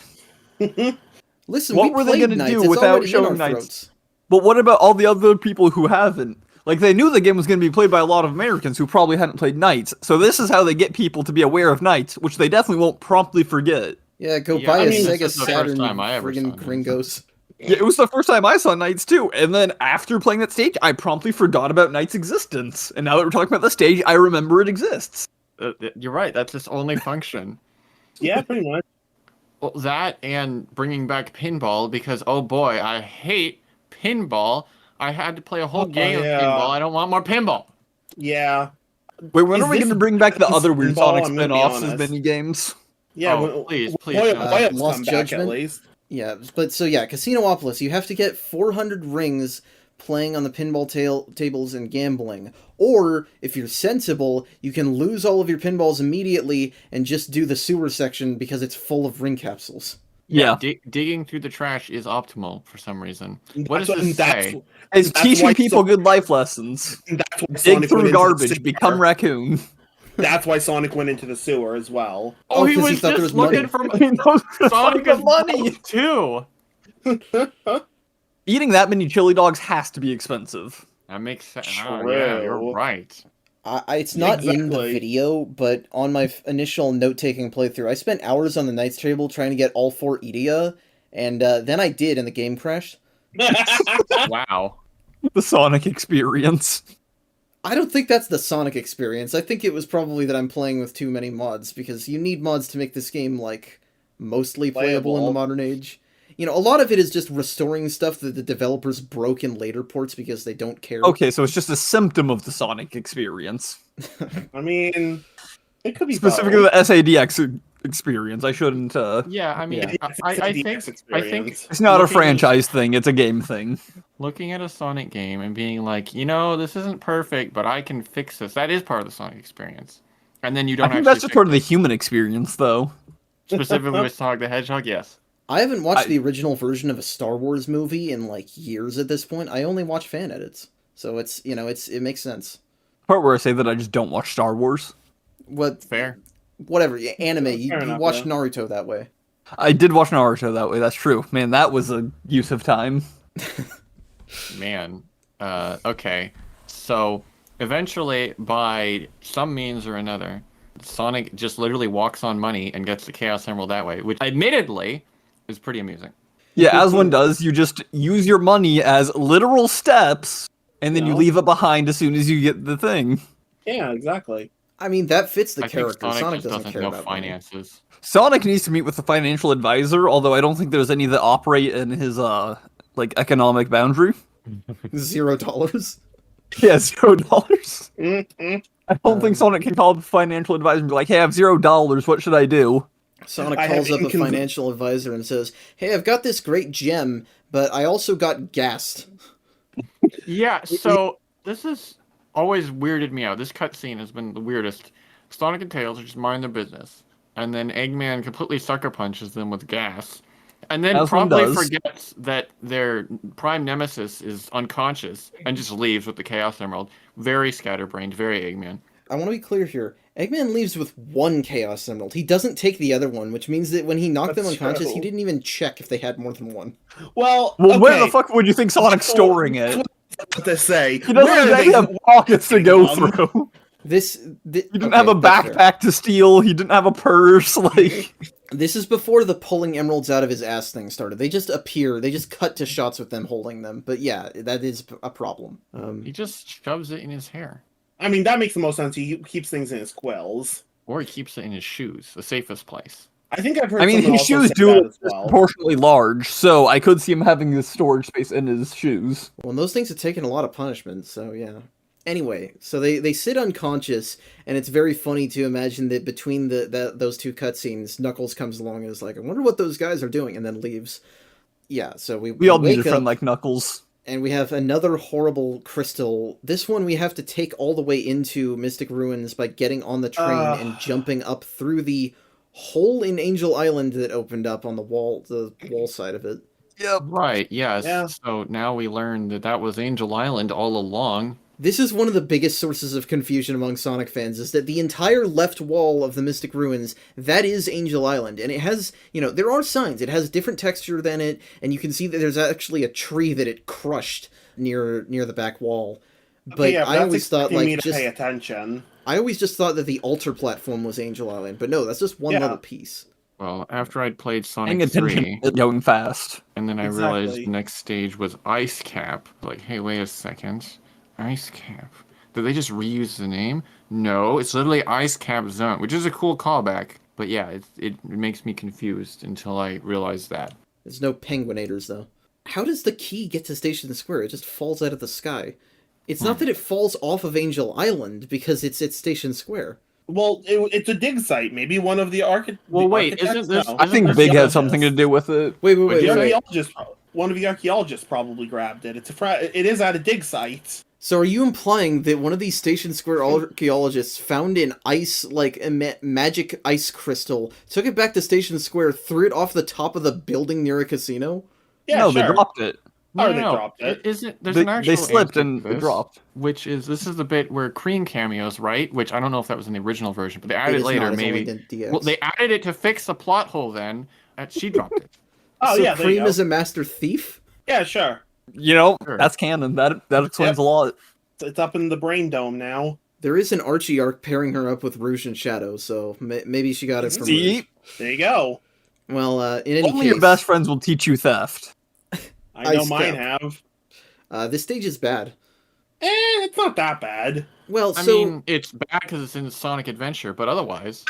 killing. Listen, What we were they played gonna Knights. do It's without already in showing our Knights? throats. But what about all the other people who haven't? Like, they knew the game was going to be played by a lot of Americans who probably hadn't played Knights, so this is how they get people to be aware of Knights, which they definitely won't promptly forget. Yeah, go Yeah, buy I a mean, this Sega is the first Saturn, time I ever saw friggin' Knights. gringos. Yeah, it was the first time I saw Knights too, and then after playing that stage, I promptly forgot about Knights' existence. And now that we're talking about the stage, I remember it exists. You're right. That's its only function. Yeah, pretty much. Well, that and bringing back pinball because oh boy, I hate pinball, I had to play a whole game of yeah. pinball. I don't want more pinball. Yeah. Wait, when Is are we this going to bring back the just other weird pinball? Sonic I'm gonna be spin-offs as honest. mini games? Yeah, Oh, please, Boy, no. Boyup's Lost come back at Judgment? least. Yeah, but so yeah, Casinopolis, you have to get 400 rings playing on the pinball tables and gambling. Or, if you're sensible, you can lose all of your pinballs immediately and just do the sewer section because it's full of ring capsules. Yeah. Digging through the trash is optimal for some reason. What does That's this say? It's That's teaching why people good life lessons. That's why Dig Sonic went through into the garbage, sewer. become raccoon. That's why Sonic went into the sewer as well. Oh, he 'cause was thought there just was money. looking for I mean, those are Sonic fucking is money. too. Eating that many chili dogs has to be expensive. That makes sense. Oh, yeah, you're True. right. It's not in the Exactly. video, but on my initial note-taking playthrough, I spent hours on the Knights table trying to get all 4 Idia, and then I did, and the game crashed. Wow. The Sonic experience. I don't think that's the Sonic experience. I think it was probably that I'm playing with too many mods, because you need mods to make this game, like, mostly playable in the Playable. modern age. You know, a lot of it is just restoring stuff that the developers broke in later ports because they don't care. Okay, so it's just a symptom of the Sonic experience. I mean, it could be Specifically both. the SADX experience. I shouldn't, Yeah, I mean, Yeah. I think Experience. It's not a looking at- franchise thing, it's a game thing. looking at a Sonic game and being like, this isn't perfect, but I can fix this. That is part of the Sonic experience. And then you I don't think actually that's just fix part of the it. human experience, though. Specifically with Sonic the Hedgehog, yes. I haven't watched the original version of a Star Wars movie in, like, years at this point. I only watch fan edits. So it's, it makes sense. Part where I say that I just don't watch Star Wars. Fair. Whatever, anime, you Fair enough, watch yeah. Naruto that way. I did watch Naruto that way, that's true. Man, that was a use of time. Man. Okay. So, eventually, by some means or another, Sonic just literally walks on money and gets the Chaos Emerald that way, which admittedly is pretty amusing. Yeah, as one does, you just use your money as literal steps, and then you No. leave it behind as soon as you get the thing. Yeah, exactly. I mean, that fits the I think character. Sonic, Sonic just doesn't doesn't care know about money. finances. Sonic needs to meet with the financial advisor, although I don't think there's any that operate in his, economic boundary. $0. Yeah, $0. Mm-mm. I don't think Sonic can call up a financial advisor and be like, hey, I have $0, what should I do? Sonic I have calls up a inconven- financial advisor and says, "Hey, I've got this great gem, but I also got gassed." Yeah, so this is always weirded me out. This cutscene has been the weirdest. Sonic and Tails are just minding their business, and then Eggman completely sucker punches them with gas, and then As one promptly does. forgets that their prime nemesis is unconscious and just leaves with the Chaos Emerald. Very scatterbrained, very Eggman. I want to be clear here. Eggman leaves with 1 Chaos Emerald. He doesn't take the other one, which means that when he knocked them That's unconscious, true. he didn't even check if they had more than 1. Well, Well, okay. where the fuck would you think Sonic's storing it? What to say? He doesn't Where are exactly they- have pockets to go He through. He He didn't have a backpack to steal. He didn't have a purse. Like, This is before the pulling emeralds out of his ass thing started. They just appear. They just cut to shots with them holding them. But yeah, that is a problem. He just shoves it in his hair. I mean, that makes the most sense. He keeps things in his quills. Or he keeps it in his shoes, the safest place. I think I've heard. I mean, someone his also shoes say do that look as well. disproportionately large, so I could see him having this storage space in his shoes. Well, and those things have taken a lot of punishment, so yeah. Anyway, so they sit unconscious, and it's very funny to imagine that between those two cutscenes, Knuckles comes along and is like, "I wonder what those guys are doing," and then leaves. Yeah, so We all need a wake friend up, like Knuckles. and we have another horrible crystal. This one we have to take all the way into Mystic Ruins by getting on the train and jumping up through the hole in Angel Island that opened up on the wall side of it. Yep. Right, yes. Yeah. So now we learned that was Angel Island all along. This is one of the biggest sources of confusion among Sonic fans, is that the entire left wall of the Mystic Ruins, that is Angel Island. And it has, there are signs. It has different texture than it, and you can see that there's actually a tree that it crushed near the back wall. But Yeah, I that's always thought, expecting me like, to pay attention. I always just thought that the altar platform was Angel Island. But no, that's just one Yeah. little piece. Well, after I'd played Paying Sonic attention 3, is going fast. and then I realized Exactly. the next stage was Ice Cap. Like, hey, wait a second. Ice Cap. Did they just reuse the name? No, it's literally Ice Cap Zone, which is a cool callback. But yeah, it makes me confused until I realized that. There's no penguinators, though. how does the key get to Station Square? It just falls out of the sky. It's not that it falls off of Angel Island, because it's at Station Square. Well, it's a dig site. Maybe one of the Well, wait, architects isn't this- know. I think There's Big the had something to do with it. Wait, What'd you say? One of the archaeologists probably grabbed it. It is at a dig site. So are you implying that one of these Station Square archaeologists found an ice, like a magic ice crystal, took it back to Station Square, threw it off the top of the building near a casino? Yeah, No, sure. they dropped it. Or they dropped it. Isn't there's They, an actual they slipped answer and to it this, dropped. Which is this is the bit where Cream cameos, right? Which I don't know if that was in the original version, but they added It it is later, not, it's only maybe. in DX. Well, they added it to fix the plot hole. Then she dropped it. Oh so yeah, there you Cream go. is a master thief? Yeah, sure. You know, Sure. that's canon. That explains a lot. It's up in the brain dome now. There is an Archie arc pairing her up with Rouge and Shadow, so maybe she got it from Rouge. See, There you go. Well, in any only case, your best friends will teach you theft. I know Ice mine Cap. have. this stage is bad. It's not that bad. Well, I so mean, it's bad because it's in Sonic Adventure, but otherwise,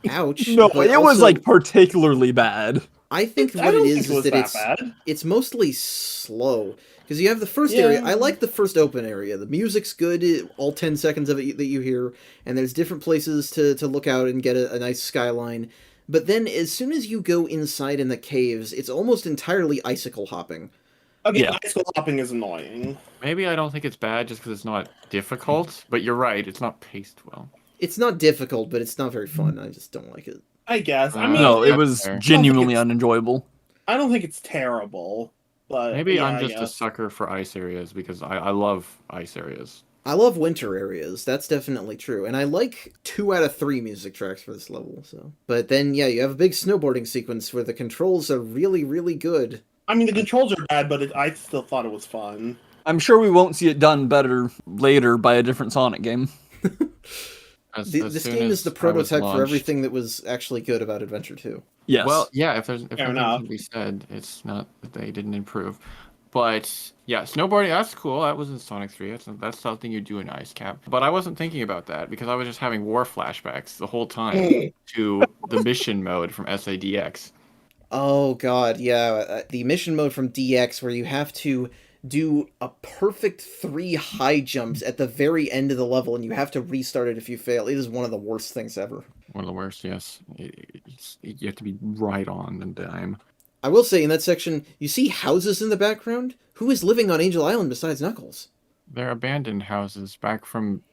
ouch. No, but it was also, like particularly bad. I think I what don't it think is it was that that bad. it's mostly slow. Because you have the first Yeah. area. I like the first open area. The music's good, all 10 seconds of it that you hear, and there's different places to look out and get a nice skyline. But then as soon as you go inside in the caves, it's almost entirely icicle hopping. Okay, Yeah. ice cream hopping is annoying. maybe I don't think it's bad just because it's not difficult. But you're right, it's not paced well. It's not difficult, but it's not very fun. I just don't like it. I guess. I mean, No, it that's was fair. genuinely it's- unenjoyable. I don't think it's terrible. But Maybe yeah, I'm I just a guess. sucker for ice areas because I love ice areas. I love winter areas. That's definitely true. And I like 2 out of 3 music tracks for this level. So, but then, yeah, you have a big snowboarding sequence where the controls are really, really good. I mean, the controls are bad, but I still thought it was fun. I'm sure we won't see it done better later by a different Sonic game. As This soon game as is the I was prototype for launched. everything that was actually good about Adventure 2. Yes. Well, yeah, if there's Fair nothing enough. to be said, it's not that they didn't improve. But yeah, snowboarding, that's cool. That was in Sonic 3. That's something you do in Ice Cap. But I wasn't thinking about that because I was just having war flashbacks the whole time to the mission mode from SADX. Oh god, yeah, the mission mode from DX where you have to do a perfect 3 high jumps at the very end of the level and you have to restart it if you fail. It is one of the worst things ever. One of the worst, yes. You have to be right on the dime. I will say in that section, you see houses in the background? Who is living on Angel Island besides Knuckles? They're abandoned houses back from.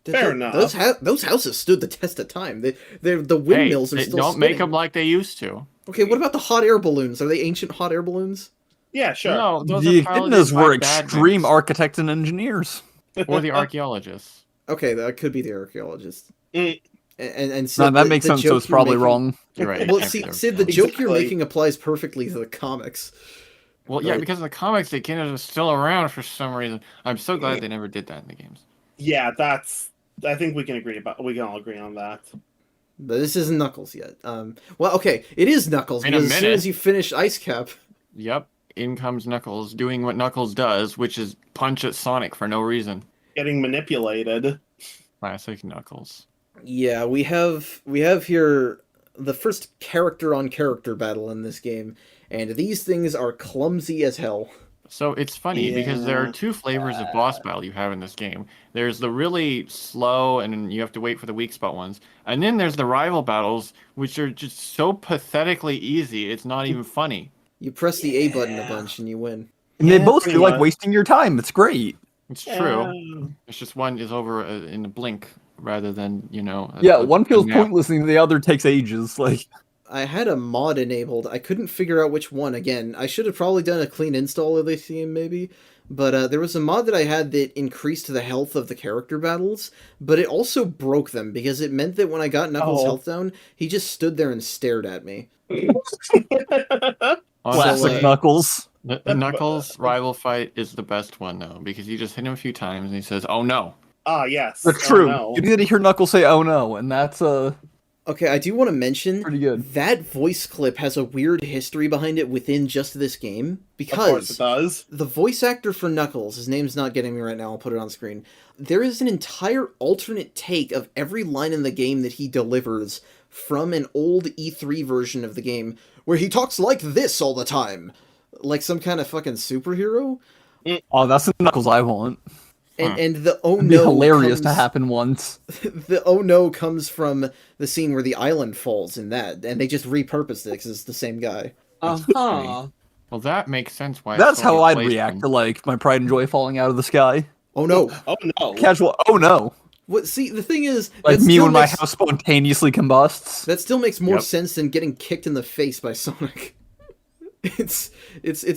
Fair enough. Those houses stood the test of time. The windmills Hey, are they still don't make spinning. them like they used to. Okay, what about the hot air balloons? Are they ancient hot air balloons? Yeah, sure. No, those the are piloted Echidnas by were bad extreme men. architects and engineers. Or the archaeologists. Okay, that could be the archaeologists. Mm. And No, that makes sense, so joke it's you're probably making- wrong. You're right. it Well, can't be see, the Sid, the archaeologists. joke you're Exactly. making applies perfectly to the comics. Well, yeah, Right. because in the comics, the Echidnas are still around for some reason. I'm so glad they never did that in the games. Yeah, I think we can all agree on that. But this isn't Knuckles yet. Well, okay, it is Knuckles, In a because as soon minute. as you finish Ice Cap... Yep, in comes Knuckles doing what Knuckles does, which is punch at Sonic for no reason. Getting manipulated. Classic Knuckles. Yeah, we have here the first character-on-character battle in this game, and these things are clumsy as hell. So it's funny because there are Yeah. 2 flavors of boss battle you have in this game. There's the really slow and you have to wait for the weak spot ones. And then there's the rival battles, which are just so pathetically easy, it's not even funny. You press the A button a Yeah. bunch and you win. And they Yeah, both pretty feel like much. wasting your time. It's great. It's true. It's just one is over in a blink rather than, Yeah, one feels nap. pointless and the other takes ages. Like, I had a mod enabled. I couldn't figure out which one. Again, I should have probably done a clean install of this game, maybe. But there was a mod that I had that increased the health of the character battles, but it also broke them, because it meant that when I got Knuckles' Oh. health down, he just stood there and stared at me. classic Honestly, Knuckles. the Knuckles rival fight is the best one, though, because you just hit him a few times and he says, oh no. Ah, yes. That's Oh, true. no. You need to hear Knuckles say, "Oh no," and that's Okay, I do want to mention pretty good. that voice clip has a weird history behind it within just this game, Of course it because does. the voice actor for Knuckles, his name's not getting me right now, I'll put it on screen. There is an entire alternate take of every line in the game that he delivers from an old E3 version of the game, where he talks like this all the time. like some kind of fucking superhero. Oh, that's the Knuckles I want. And the oh It'd be no hilarious to comes- happen once. The oh no comes from the scene where the island falls in that, and they just repurposed it because it's the same guy. Uh-huh. Well, that makes sense. Why That's it's so how I'd replaced react then. to like my pride and joy falling out of the sky. Oh no! Oh no. Casual. Oh no! What? See, the thing is, Like that me still when my makes- house spontaneously combusts. That still makes more Yep. sense than getting kicked in the face by Sonic. It's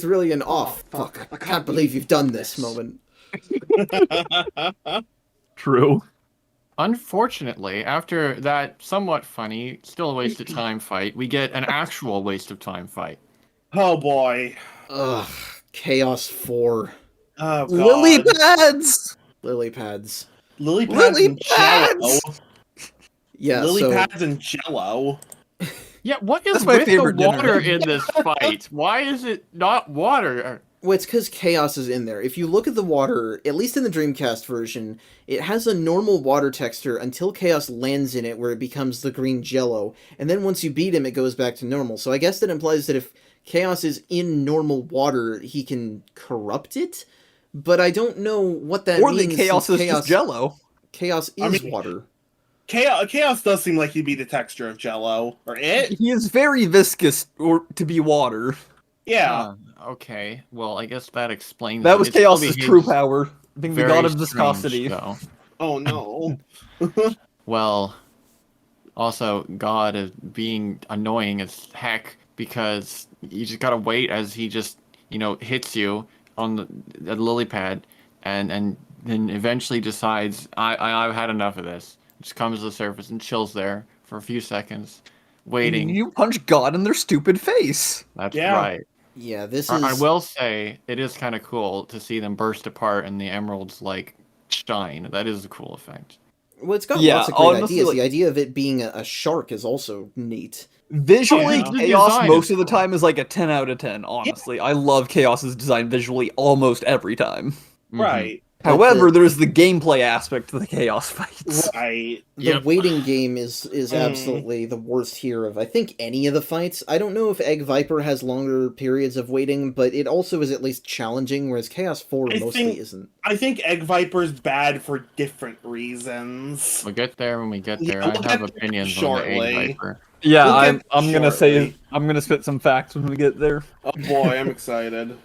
really an off. Fuck! I can't believe you've done this moment. True. Unfortunately, after that somewhat funny, still a waste of time fight, we get an actual waste of time fight. Oh boy. Ugh. Chaos 4. Oh god. Lily pads. Lily pads. Lily pads Lily and Jello. pads! Yeah. Lily so pads and Jello. Yeah, what is That's my with the favorite dinner. water in this fight? Why is it not water? well, it's because Chaos is in there. If you look at the water, at least in the Dreamcast version, it has a normal water texture until Chaos lands in it, where it becomes the green Jello, and then once you beat him, it goes back to normal. So I guess that implies that if Chaos is in normal water, he can corrupt it. But I don't know what that Or means. the chaos since is just Jello. Chaos is I mean- water. Chaos does seem like he'd be the texture of Jello. Or it? He is very viscous or to be water. Yeah. Okay, well, I guess that explains That it. was It still Chaos's behaves true power, being the very god of strange, viscosity. though. Oh no. Well, also, God is being annoying as heck because you just gotta wait as he just, hits you on the lily pad and then eventually decides, I've had enough of this. Just comes to the surface and chills there for a few seconds, waiting. You punch God in their stupid face. That's Yeah. right. Yeah, this I is. will say, it is kind of cool to see them burst apart and the emeralds, shine. That is a cool effect. Well, it's got Yeah, lots of great honestly, ideas. like- The idea of it being a shark is also neat. Visually, Yeah. The Chaos design most is of the cool. time is like a 10 out of 10, honestly. I love Chaos's design visually almost every time. Mhm. Right. However, there's the gameplay aspect to the Chaos fights. Right. The Yep. waiting game is absolutely the worst here of I think any of the fights. I don't know if Egg Viper has longer periods of waiting, but it also is at least challenging, whereas Chaos 4 I mostly think- isn't. I think Egg Viper's bad for different reasons. We'll get there when we get there. Yeah, we'll I have get there opinions on the shortly. Egg Viper. Yeah, We'll get I'm gonna shortly. say I'm gonna spit some facts when we get there. Oh boy, I'm excited.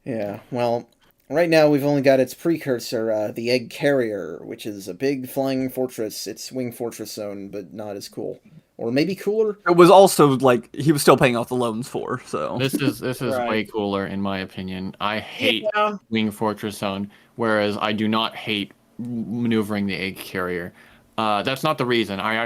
Yeah, well, right now we've only got its precursor, the Egg Carrier, which is a big flying fortress. It's Wing Fortress Zone, but not as cool. Or maybe cooler? It was also like he was still paying off the loans for, so This is Right. way cooler in my opinion. I hate Yeah. Wing Fortress Zone, whereas I do not hate maneuvering the egg carrier. That's not the reason. I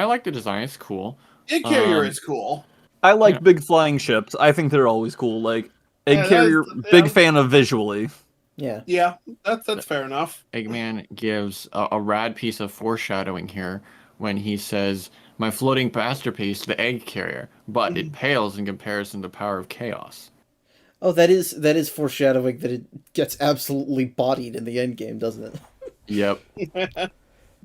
like the design. It's cool. Egg Carrier Um, is cool. I like Yeah. big flying ships. I think they're always cool. Like Egg Yeah, Carrier, that's- big yeah. fan of visually. Yeah. Yeah, that's fair enough. Eggman gives a rad piece of foreshadowing here when he says, "My floating masterpiece, the egg carrier, but it pales in comparison to the power of chaos." Oh, that is foreshadowing that it gets absolutely bodied in the end game, doesn't it? Yep.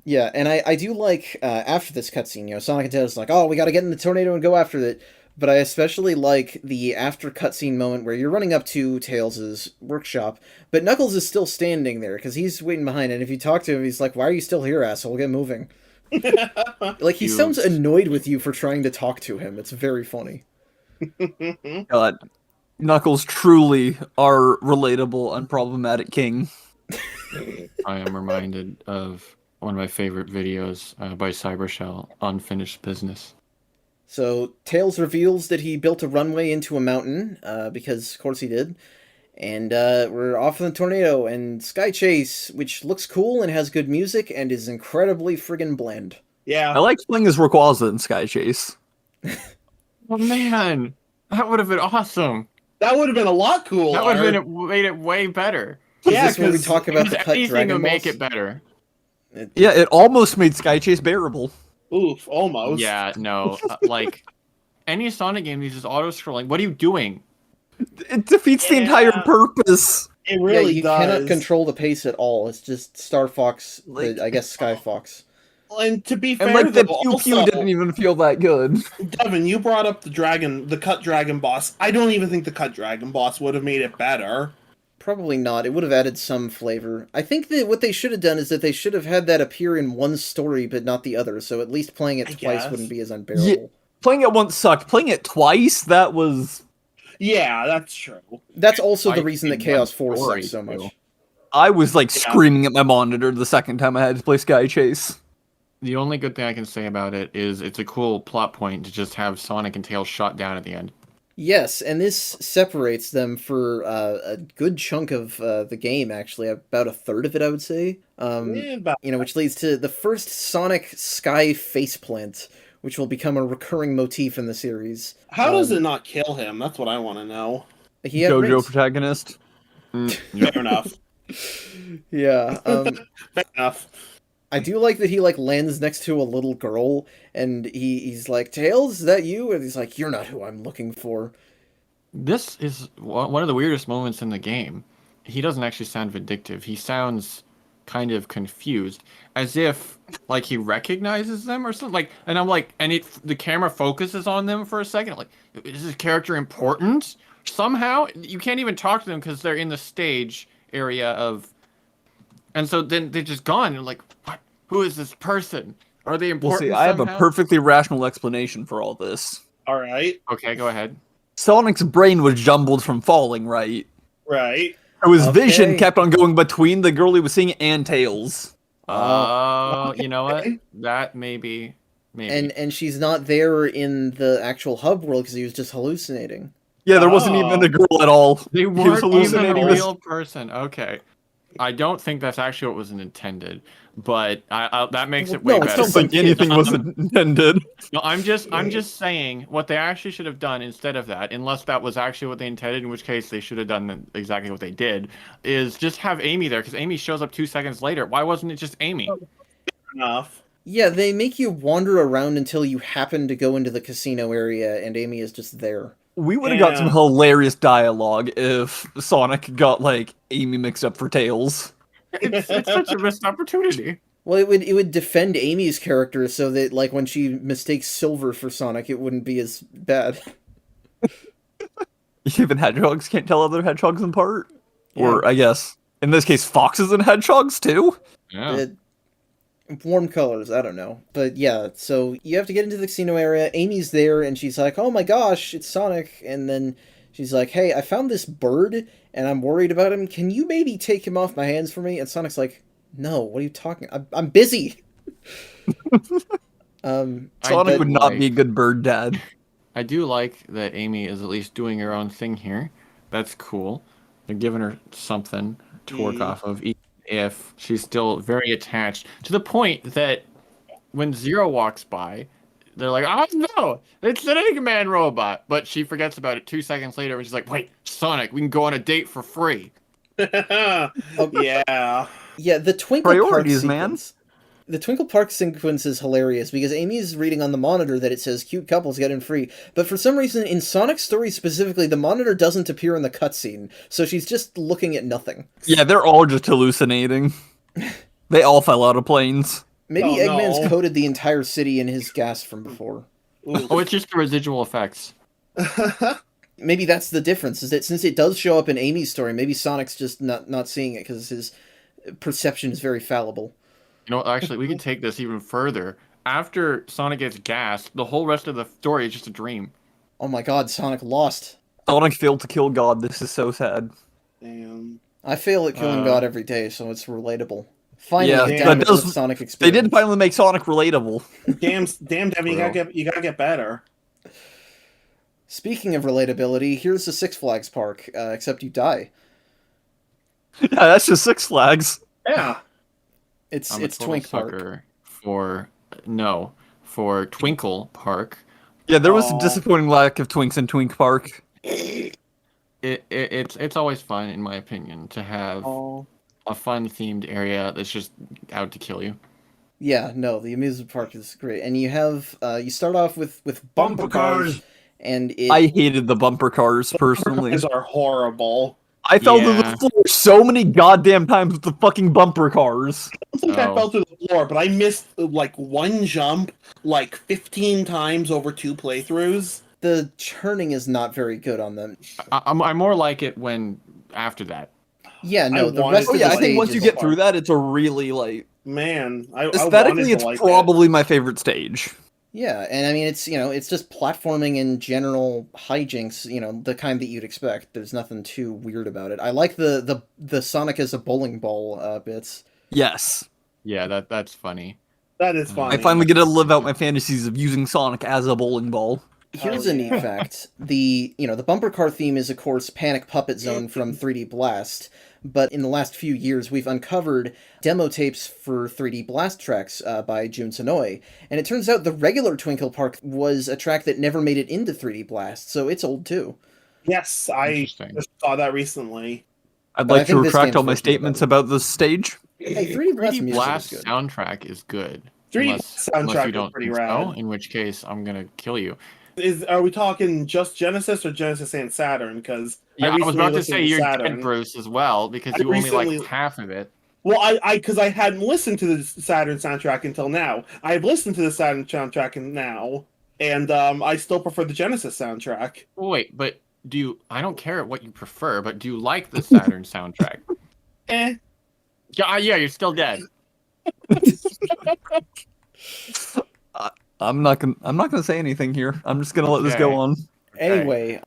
Yeah, and I do like, after this cutscene, Sonic and Tails like, oh, we gotta get in the tornado and go after it. But I especially like the after cutscene moment where you're running up to Tails' workshop, but Knuckles is still standing there, because he's waiting behind, and if you talk to him, he's like, why are you still here, asshole? Get moving. Like, he Cute. sounds annoyed with you for trying to talk to him. It's very funny. God, Knuckles truly our relatable, unproblematic king. I am reminded of one of my favorite videos by Cybershell, Unfinished Business. So, Tails reveals that he built a runway into a mountain, because of course he did. And we're off in the tornado, and Sky Chase, which looks cool and has good music and is incredibly friggin' bland. Yeah. I like playing as Rayquaza in Sky Chase. Oh man, that would have been awesome. That would have been a lot cooler. That would have made it way better. Is Yeah, this where we 'cause- talk about the Because cut anything Dragon would make Balls? it better. Yeah, it almost made Sky Chase bearable. Oof, almost. Yeah, no, any Sonic game uses auto-scrolling. What are you doing? It defeats the entire Yeah. purpose. It really you does. cannot control the pace at all. It's just Star Fox, Like- I guess Sky Fox. And to be fair, And like the though, pew pew also, didn't even feel that good. Devin, you brought up the cut dragon boss. I don't even think the cut dragon boss would have made it better. Probably not. It would have added some flavor. I think that what they should have done is that they should have had that appear in one story but not the other, so at least playing it I twice guess. wouldn't be as unbearable. Playing it once sucked. Playing it twice, that was... Yeah, that's true. That's also the I reason that think Chaos one 4 story, sucks so much. too. I was like Yeah. screaming at my monitor the second time I had to play Sky Chase. The only good thing I can say about it is it's a cool plot point to just have Sonic and Tails shot down at the end. Yes, and this separates them for a good chunk of the game, actually. About a third of it, I would say. Which leads to the first Sonic Sky faceplant, which will become a recurring motif in the series. How does it not kill him? That's what I want to know. He had JoJo rings. protagonist. Yep. Fair enough. Yeah, Fair enough. I do like that he lands next to a little girl, and he's like, "Tails, is that you?" And he's like, "You're not who I'm looking for." This is one of the weirdest moments in the game. He doesn't actually sound vindictive. He sounds kind of confused, as if like he recognizes them or something. And I'm like, the camera focuses on them for a second. Like, is this character important? Somehow, you can't even talk to them because they're in the stage area of. And so then they're just gone. You're like, what? Who is this person? Are they Well, important? see, I have a somehow? perfectly rational explanation for all this. All right. Okay, go ahead. Sonic's brain was jumbled from falling, right? Right. So his vision Okay. kept on going between the girl he was seeing and Tails. Oh, you know what? Okay. That maybe. And she's not there in the actual hub world because he was just hallucinating. Yeah, there wasn't even a girl at all. They He was weren't even hallucinating a this- real person. Okay. I don't think that's actually what was intended, but that makes it way No, it's I better. don't think anything was intended. No, I'm just saying what they actually should have done instead of that, unless that was actually what they intended, in which case they should have done exactly what they did, is just have Amy there, because Amy shows up 2 seconds later. Why wasn't it just Amy? Fair enough. Yeah, they make you wander around until you happen to go into the casino area, and Amy is just there. We would have got some Yeah. hilarious dialogue if Sonic got like Amy mixed up for Tails. It's such a missed opportunity. Well, it would defend Amy's character so that when she mistakes Silver for Sonic, it wouldn't be as bad. Even hedgehogs can't tell other hedgehogs apart. Yeah. Or I guess in this case, foxes and hedgehogs too. Yeah. Warm colors, I don't know. But yeah, so you have to get into the casino area. Amy's there, and she's like, "Oh my gosh, it's Sonic." And then she's like, "Hey, I found this bird, and I'm worried about him. Can you maybe take him off my hands for me?" And Sonic's like, "No, what are you talking? I'm busy." Sonic would not be a good bird dad. I do like that Amy is at least doing her own thing here. That's cool. They're giving her something to work off of, even if she's still very attached, to the point that when Zero walks by, they're like, "Oh no, it's an Eggman robot." But she forgets about it 2 seconds later, and she's like, "Wait, Sonic, we can go on a date for free." Yeah. Yeah, the Twinkle Park Priorities, man. sequence. The Twinkle Park sequence is hilarious because Amy's reading on the monitor that it says cute couples get in free, but for some reason in Sonic's story specifically, the monitor doesn't appear in the cutscene, so she's just looking at nothing. Yeah, they're all just hallucinating. They all fell out of planes. Maybe Oh, Eggman's no. coded the entire city in his gas from before. Oh, it's just the residual effects. Maybe that's the difference, is that since it does show up in Amy's story, maybe Sonic's just not seeing it because his perception is very fallible. You know, actually, we can take this even further. After Sonic gets gassed, the whole rest of the story is just a dream. Oh my god, Sonic lost. Sonic failed to kill God. This is so sad. Damn. I fail at killing God every day, so it's relatable. Finally, Yeah, a that downward does- Sonic They experience. did finally make Sonic relatable. Damn, Devin, you gotta get better. Speaking of relatability, here's the Six Flags park, except you die. Yeah, that's just Six Flags. Yeah. It's I'm a total Twink Park. sucker for Twinkle Park. Yeah, there was a Aw. disappointing lack of Twinks in Twink Park. It's always fun, in my opinion, to have Oh. a fun themed area that's just out to kill you. Yeah, no, the amusement park is great, and you have you start off with bumper cars, and it I hated the bumper cars personally. These are horrible. I fell to Yeah. the floor so many goddamn times with the fucking bumper cars. I don't think I Oh. fell through the lore, but I missed like one jump like 15 times over 2 playthroughs. The churning is not very good on them. I more like it when after that. Yeah, no, the wanted rest to Oh of yeah, the I think once you stages- get through that, it's a really like Man, I aesthetically, wanted it's to like probably my favorite stage. Yeah, and I mean it's it's just platforming and general hijinks, the kind that you'd expect. There's nothing too weird about it. I like the Sonic as a bowling ball bits. Yes, Yeah, that's funny. That is funny. I finally get to live out my fantasies of using Sonic as a bowling ball. Here's Hell a neat yeah. fact. The bumper car theme is of course Panic Puppet Zone from 3D Blast, but in the last few years we've uncovered demo tapes for 3D Blast tracks by Jun Sonoe, and it turns out the regular Twinkle Park was a track that never made it into 3D Blast, so it's old too. Yes, I Interesting. just saw that recently. I'd But I like to think this retract game's all my fortunate about statements it. about this stage. Hey, 3D Blast 3D music Blast is good. soundtrack is good. 3D Unless soundtrack you is don't pretty think rad. so, in which case I'm gonna kill you. Are we talking just Genesis or Genesis and Saturn? Because Yeah, I was recently about to listened say you're Saturn. dead, Bruce, as well, because I you only recently- like half of it. Well, because I hadn't listened to the Saturn soundtrack until now. I've listened to the Saturn soundtrack now, and I still prefer the Genesis soundtrack. Wait, but do you? I don't care what you prefer, but do you like the Saturn soundtrack? Eh. Yeah, you're still dead. I'm not gonna say anything here. I'm just gonna let this go Okay. on. Anyway,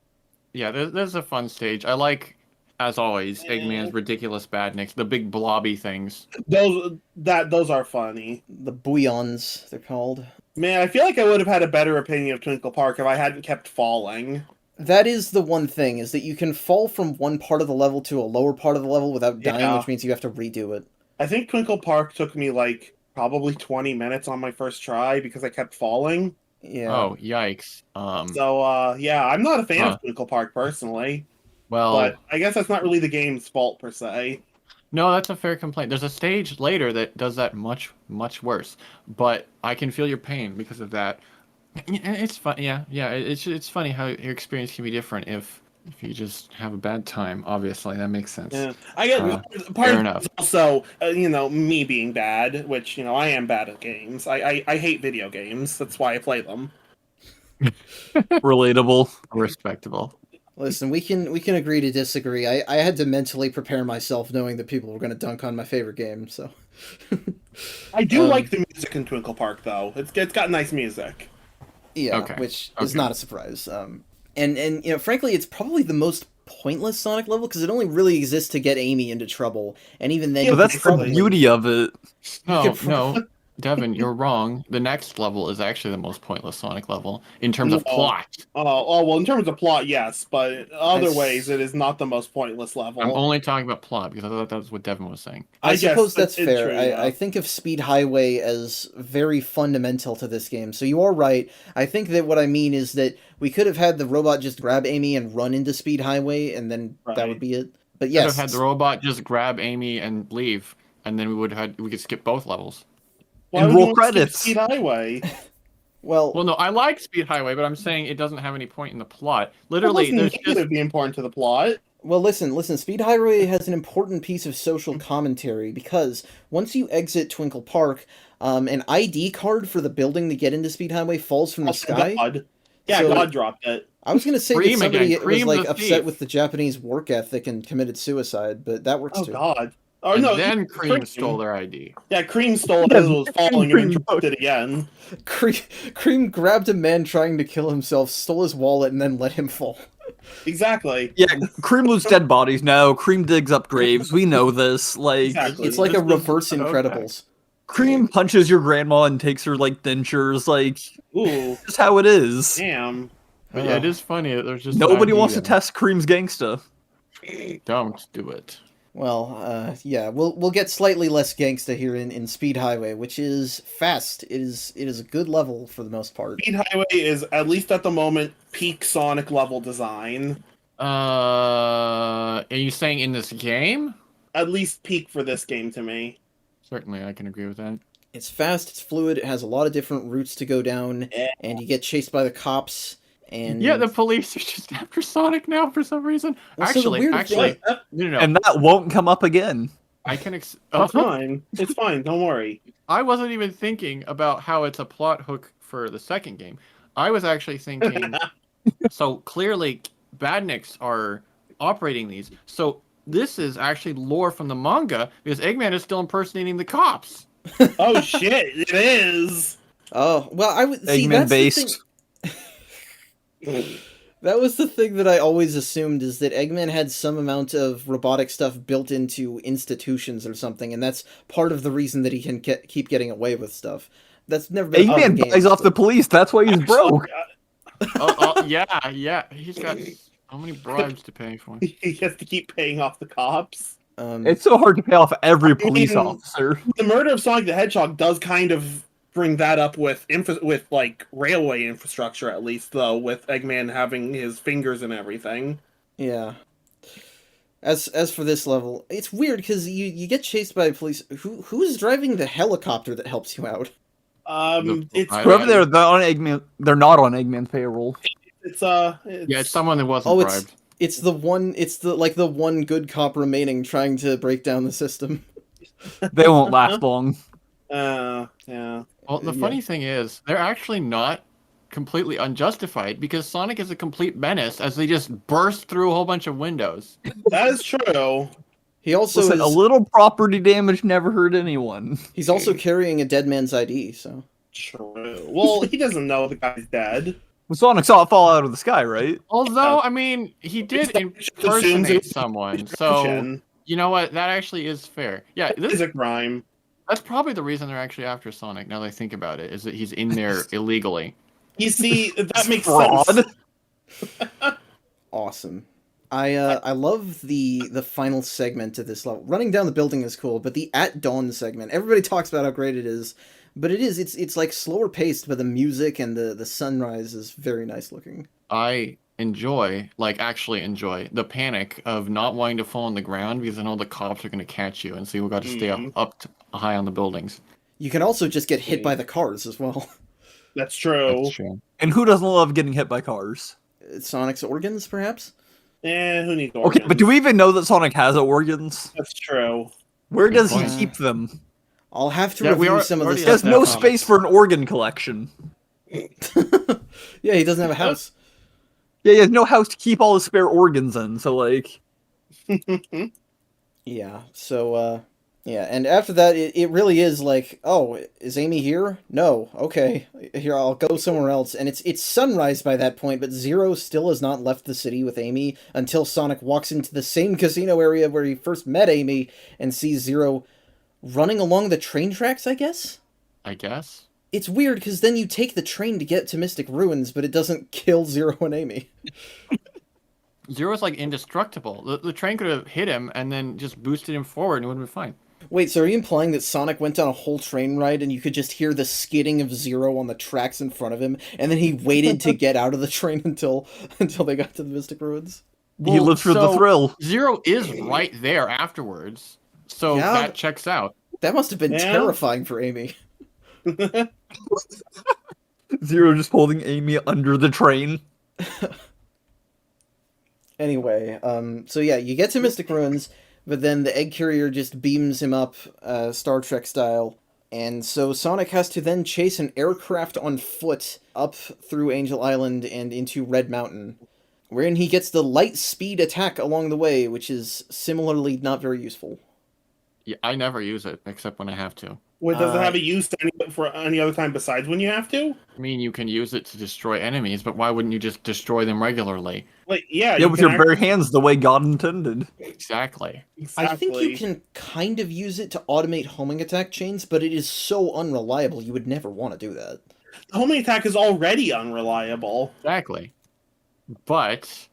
Yeah, there's a fun stage. I like, as always, Eggman's ridiculous badniks, the big blobby things. Those are funny. the bouillons, they're called. Man, I feel like I would have had a better opinion of Twinkle Park if I hadn't kept falling. That is the one thing, is that you can fall from one part of the level to a lower part of the level without dying, Yeah. which means you have to redo it. I think Twinkle Park took me like probably 20 minutes on my first try because I kept falling. Yeah. Oh, yikes. So yeah, I'm not a fan Huh. of Twinkle Park personally, Well, but I guess that's not really the game's fault per se. no, that's a fair complaint. There's a stage later that does that much, much worse. But I can feel your pain because of that. It's fun. Yeah. It's funny how your experience can be different if you just have a bad time. Obviously, that makes sense. Yeah, I get part fair of enough. it is also me being bad, which I am bad at games. I hate video games. That's why I play them. Relatable. Respectable. Listen, we can agree to disagree. I had to mentally prepare myself knowing that people were going to dunk on my favorite game, so. I do like the music in Twinkle Park though. It's got nice music. Yeah, Okay, which is okay. not a surprise. And frankly, it's probably the most pointless Sonic level because it only really exists to get Amy into trouble, and even then, Yeah, you But could that's probably- the beauty of it. No, could no, Devin, you're wrong. The next level is actually the most pointless Sonic level in terms of No. plot. Oh well, in terms of plot, yes, but in other s- ways, it is not the most pointless level. I'm only talking about plot because I thought that was what Devin was saying. I I guess suppose that's it's fair. true, yeah. I think of Speed Highway as very fundamental to this game. So you are right. I think that what I mean is that we could have had the robot just grab Amy and run into Speed Highway, and then that Right. would be it. But Could yes, have had the robot just grab Amy and leave, and then we could skip both levels. Why And would you roll want to skip credits. Speed Highway. well, Well, no, I like Speed Highway, but I'm saying it doesn't have any point in the plot. That Literally, wasn't there's negative just be important to the plot. listen. Speed Highway has an important piece of social commentary because once you exit Twinkle Park, an ID card for the building to get into Speed Highway falls from the Also, sky. God. Yeah, So- God dropped it. I was gonna say Cream that somebody again. was Cream like the upset thief. with the Japanese work ethic and committed suicide, but that works Oh too. God. Oh and no. then Cream stole their ID. Yeah, Cream stole it as it was falling and Cream then dropped it again. Cream grabbed a man trying to kill himself, stole his wallet, and then let him fall. Exactly. Yeah, Cream loses dead bodies now. Cream digs up graves. We know this. Like, Exactly. It's like a This was- reverse okay. Incredibles. Cream punches your grandma and takes her like dentures. Like, Ooh, just how it is. damn. But yeah, it is funny that there's just Nobody an wants to ID test Cream's gangsta. there. Don't do it. Well, yeah, we'll get slightly less gangsta here in Speed Highway, which is fast. It is a good level for the most part. Speed Highway is, at least at the moment, peak Sonic level design. Are you saying in this game? At least peak for this game to me. Certainly, I can agree with that. It's fast, it's fluid, it has a lot of different routes to go down, Yeah. and you get chased by the cops. And Yeah, the police are just after Sonic now for some reason. Well, so the weird Actually, thing- no. And that won't come up again. I can. It's fine. It's fine. Don't worry. I wasn't even thinking about how it's a plot hook for the second game. I was actually thinking. So clearly, Badniks are operating these. So this is actually lore from the manga because Eggman is still impersonating the cops. Oh shit! It is. Oh, well, I would see Eggman that's based. the thing. That was the thing that I always assumed, is that Eggman had some amount of robotic stuff built into institutions or something, and that's part of the reason that he can keep getting away with stuff. That's never been a part of Eggman the game, buys off but- the police. That's why he's broke. Yeah. He's got so many bribes to pay for. He has to keep paying off the cops. It's so hard to pay off every police mean- officer. The murder of Sonic the Hedgehog does kind of bring that up with like railway infrastructure, at least, though, with Eggman having his fingers and everything. Yeah. As for this level, it's weird because you get chased by police. Who's driving the helicopter that helps you out? It's Whoever they're on Eggman, they're not on Eggman's payroll. it's It's someone that wasn't Oh, bribed. it's the one good cop remaining trying to break down the system. They won't last long. Yeah. Well, the Yeah. funny thing is, they're actually not completely unjustified because Sonic is a complete menace as they just burst through a whole bunch of windows. That is true. He also Listen, a little property damage never hurt anyone. he's also carrying a dead man's ID, so True. Well, he doesn't know the guy's dead. Well, Sonic saw it fall out of the sky, right? Although, I mean, he did assumes impersonate it's someone, so Detention you know what? That actually is fair. Yeah, is a crime. that's probably the reason they're actually after Sonic. Now that I think about it, is that he's in there illegally. You see, that makes Fraud. sense. awesome. I love the final segment of this level. Running down the building is cool, but the at dawn segment, everybody talks about how great it is, but it's like slower paced, but the music and the sunrise is very nice looking. I actually enjoy the panic of not wanting to fall on the ground because I know the cops are going to catch you, and so you got to stay up high on the buildings. You can also just get hit by the cars as well. That's true. That's true. And who doesn't love getting hit by cars? Sonic's organs, perhaps? Who needs organs? Okay, but do we even know that Sonic has organs? That's true. Where does he point. keep them? I'll have to Yeah, we review are- some of already this He has stuff. no now. space for an organ collection. Yeah, he doesn't have a house. Yeah, he has no house to keep all his spare organs in, so like... Yeah, so, yeah, and after that, it really is like, oh, is Amy here? No, okay, here, I'll go somewhere else, and it's sunrise by that point, but Zero still has not left the city with Amy until Sonic walks into the same casino area where he first met Amy and sees Zero running along the train tracks, I guess? I guess. It's weird, because then you take the train to get to Mystic Ruins, but it doesn't kill Zero and Amy. Zero's like indestructible. The train could have hit him and then just boosted him forward and it would have been fine. Wait, so are you implying that Sonic went on a whole train ride and you could just hear the skidding of Zero on the tracks in front of him, and then he waited to get out of the train until they got to the Mystic Ruins? He lives for the thrill. Zero is right there afterwards, so Yeah. that checks out. That must have been Yeah. terrifying for Amy. Zero just holding Amy under the train. Anyway, so yeah, you get to Mystic Ruins, but then the egg carrier just beams him up, Star Trek style, and so Sonic has to then chase an aircraft on foot up through Angel Island and into Red Mountain, wherein he gets the light speed attack along the way, which is similarly not very useful. Yeah, I never use it except when I have to. Wait, does it Uh, have a use for any other time besides when you have to? I mean, you can use it to destroy enemies, but why wouldn't you just destroy them regularly? Like, yeah, Yeah, you with can your bare hands the way God intended. Exactly. I think you Exactly. can kind of use it to automate homing attack chains, but it is so unreliable you would never want to do that. The homing attack is already unreliable. Exactly. But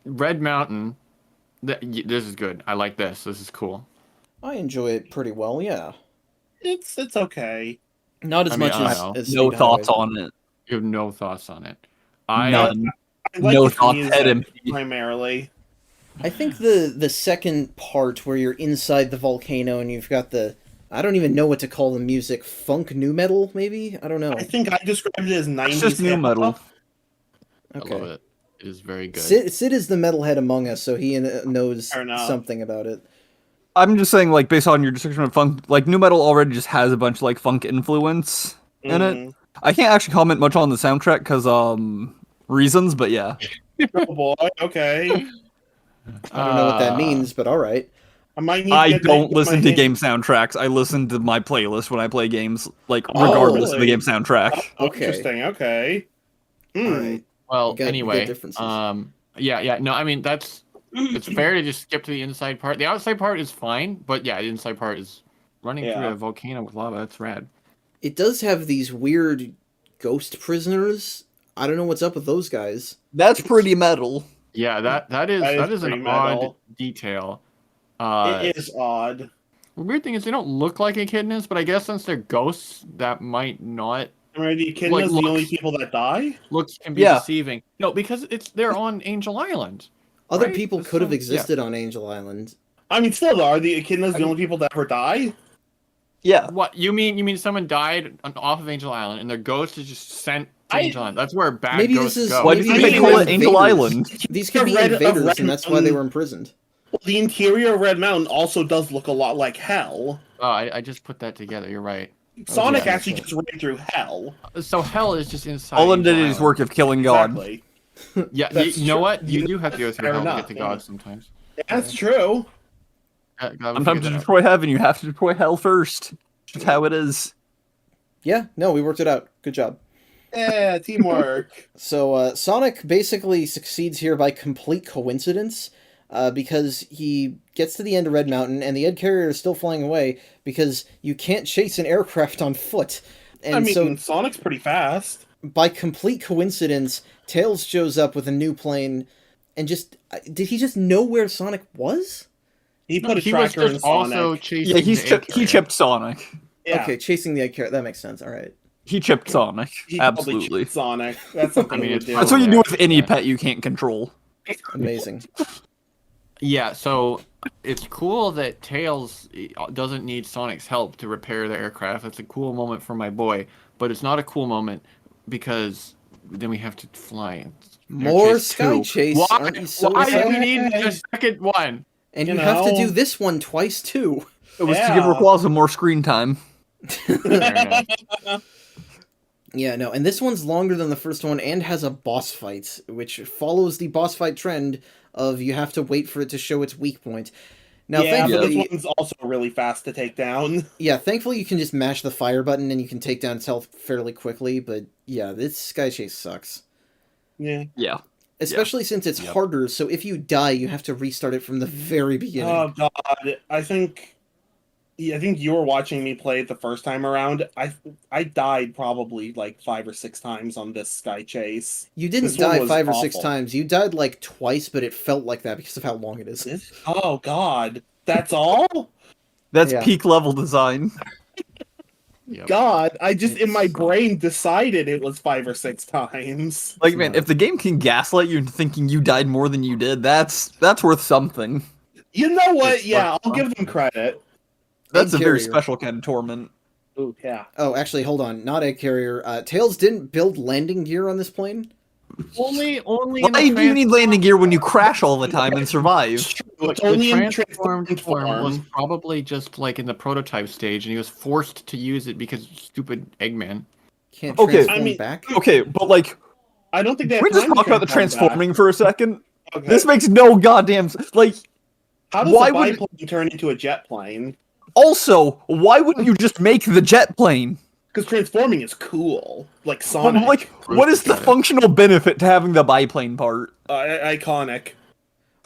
Red Mountain, this is good. I like this. This is cool. I enjoy it pretty well, yeah. It's okay. Not as I mean, much I as, don't know. as No State thoughts Highway. on it. You have no thoughts on it. I None. I like No the thoughts, music head empty. primarily. I think the second part where you're inside the volcano and you've got the, I don't even know what to call the music, funk new metal maybe? I don't know. I think I described it as 90s It's just new hip-hop. metal. I love it. It is very good. Sid is the metalhead among us, so he knows Fair enough. something about it. I'm just saying, like, based on your description of funk, like, new metal already just has a bunch of, like, funk influence in it. I can't actually comment much on the soundtrack because, reasons, but yeah. Oh boy, okay. I don't know what that means, but all right. I might need to I get don't my listen to hand- game soundtracks. I listen to my playlist when I play games, like, regardless of the really? game soundtrack. Oh, Okay. interesting. Okay. All right. Well, You got anyway, differences. yeah. No, I mean it's fair to just skip to the inside part. The outside part is fine, but yeah, the inside part is running through Yeah. a volcano with lava. That's rad. It does have these weird ghost prisoners. I don't know what's up with those guys. That's pretty metal. Yeah, that That is is an pretty odd metal. detail. It is odd. The weird thing is they don't look like echidnas, but I guess since they're ghosts, that might not I mean, are the echidnas Like, the only looks- people that die? looks can be Yeah. deceiving. No, because they're on Angel Island. Other Right? people That's could have so- existed on Angel Island. I mean, still, though, are the echidnas the only people that ever die? Yeah. What you mean? Someone died off of Angel Island, and their ghost is just sent to Angel Island. That's where bad Maybe ghosts this is- go. Why Maybe did they they were call it Angel invaders. Island? These could be Red- invaders, Red and that's why they Mountain- were imprisoned. Well, the interior of Red Mountain also does look a lot like hell. Oh, I just put that together. You're right. Sonic yeah, actually so- just ran through hell. So hell is just inside. All it Angel did is Island. work of killing God. Exactly. Yeah, That's you know true. what? You do have to go through Fair hell to enough, get to yeah. God sometimes. That's true. Sometimes to destroy heaven, you have to destroy hell first. That's how it is. Yeah, no, we worked it out. Good job. Yeah, teamwork. So Sonic basically succeeds here by complete coincidence, because he gets to the end of Red Mountain and the Ed Carrier is still flying away because you can't chase an aircraft on foot. And I mean, so Sonic's pretty fast. by complete coincidence, Tails shows up with a new plane and just did he just know where Sonic was? He put a he was tracker in just also Sonic. chasing. Yeah, the Ed he Carrier. chipped Sonic. Yeah, Okay, chasing the Ed Carrier. That makes sense. All right. He chipped Sonic. he probably Absolutely. cheated Sonic. That's something I mean, he would it's do. That's what you do Yeah. with any pet you can't control. Amazing. Yeah, so it's cool that Tails doesn't need Sonic's help to repair the aircraft. That's a cool moment for my boy, but it's not a cool moment because then we have to fly. More Chase Sky 2. Chase. Why? Aren't you so Why do excited? we need a second one? And You you have to know. do this one twice too. It was to Yeah. give Rayquaza more screen time. Fair enough. Yeah, no, and this one's longer than the first one and has a boss fight, which follows the boss fight trend of you have to wait for it to show its weak point. Now, yeah, but thankfully, this one's also really fast to take down. thankfully you can just mash the fire button and you can take down its health fairly quickly, but yeah, this Sky Chase sucks. Yeah. Yeah. Especially since it's Yep. harder, so if you die, you have to restart it from the very beginning. Oh god, I think you were watching me play it the first time around. I died probably like 5 or 6 times on this Sky Chase. You didn't this one die was 5 or 6 awful. times. You died like twice, but it felt like that because of how long it is. Oh god, that's all? That's Yeah. peak level design. Yep. God, I just in my It's- brain decided it was 5 or 6 times. Like, man, if the game can gaslight you into thinking you died more than you did, that's worth something. You know what? It's Yeah, like I'll give them credit. That's a very Carrier. special kind of torment. Ooh, yeah. Oh, actually, hold on. Not Egg Carrier. Tails didn't build landing gear on this plane. Only. Why do you need landing gear when you crash all the time and survive? It's only the in transformed transformed form was form. probably just like in the prototype stage, and he was forced to use it because stupid Eggman. Can't Okay. transform I mean- back. Okay, but like, I don't think they can have we just time to talk about the transform transforming for a second? back. Okay. This makes no goddamn like. How does why a would- biplane turn into a jet plane? Also, why wouldn't you just make the jet plane? Because transforming is cool, like But, Sonic. like, what is the functional benefit to having the biplane part? Iconic.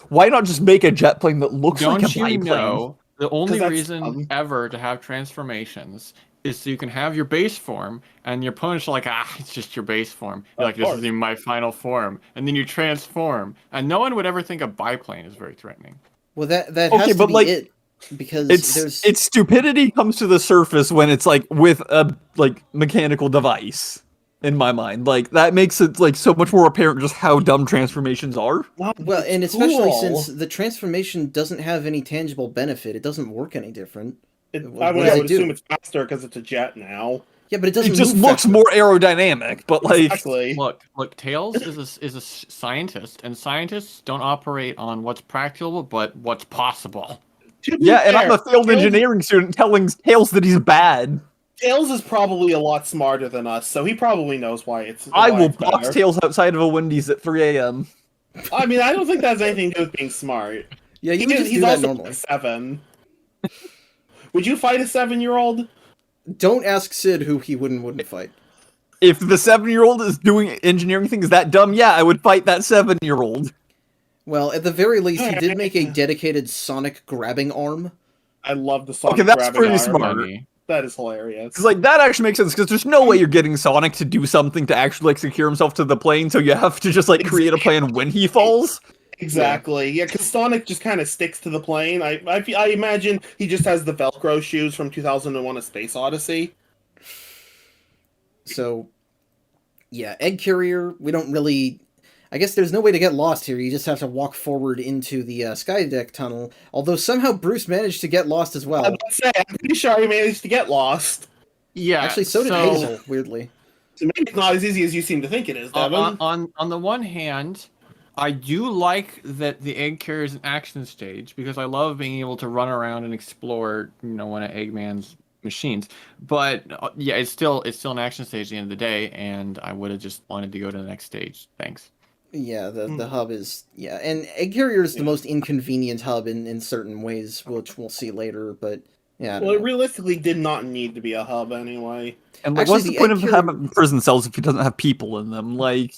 Why not just make a jet plane that looks Don't like a you biplane? know the only that's reason dumb. ever to have transformations is so you can have your base form, and your opponent's like, it's just your base form. You're Of like, this course. isn't my final form, and then you transform, and no one would ever think a biplane is very threatening. Well, that has Okay, to but, be like, it. Because there's Its stupidity comes to the surface when it's like with a like mechanical device. In my mind, like that makes it like so much more apparent just how dumb transformations are. No, well, it's and especially cool. since the transformation doesn't have any tangible benefit. It doesn't work any different. I what would, does I it would do? assume it's faster because it's a jet now. Yeah, but it doesn't. It just move looks faster. more aerodynamic, but like Exactly. Look, Tails is a scientist, and scientists don't operate on what's practical, but what's possible. To be Yeah, and I'm fair, a failed Tails- engineering student telling Tails that he's bad. Tails is probably a lot smarter than us, so he probably knows why it's. I why will it's box better. Tails outside of a Wendy's at 3 a.m. I mean, I don't think that has anything to do with being smart. Yeah, you would just He's do that also normally. 7. Would you fight a 7-year-old? Don't ask Sid who he wouldn't fight. If the 7-year-old is doing engineering things that dumb, yeah, I would fight that 7-year-old. Well, at the very least, he did make a dedicated Sonic grabbing arm. I love the Sonic Okay, that's grabbing pretty arm. smart. Funny. That is hilarious. Because, like, that actually makes sense, because there's no way you're getting Sonic to do something to actually, like, secure himself to the plane, so you have to just, like, create a plan when he falls. Exactly. Yeah, because Sonic just kind of sticks to the plane. I imagine he just has the Velcro shoes from 2001: A Space Odyssey. So, yeah, Egg Carrier, we don't really... I guess there's no way to get lost here. You just have to walk forward into the Skydeck tunnel. Although somehow Bruce managed to get lost as well. I'm pretty sure he managed to get lost. Yeah. Actually, so did Hazel, weirdly. So maybe it's not as easy as you seem to think it is, Devin. On the one hand, I do like that the egg carrier is an action stage because I love being able to run around and explore, one of Eggman's machines. But yeah, it's still an action stage at the end of the day, and I would have just wanted to go to the next stage. Thanks. Yeah, the hub is... Yeah, and Egg Carrier is the most inconvenient hub in certain ways, which we'll see later, but... Yeah, I don't Well, it know. realistically did not need to be a hub anyway. And, like, Actually, what's the the point Egg of Carrier- having prison cells if he doesn't have people in them? Like,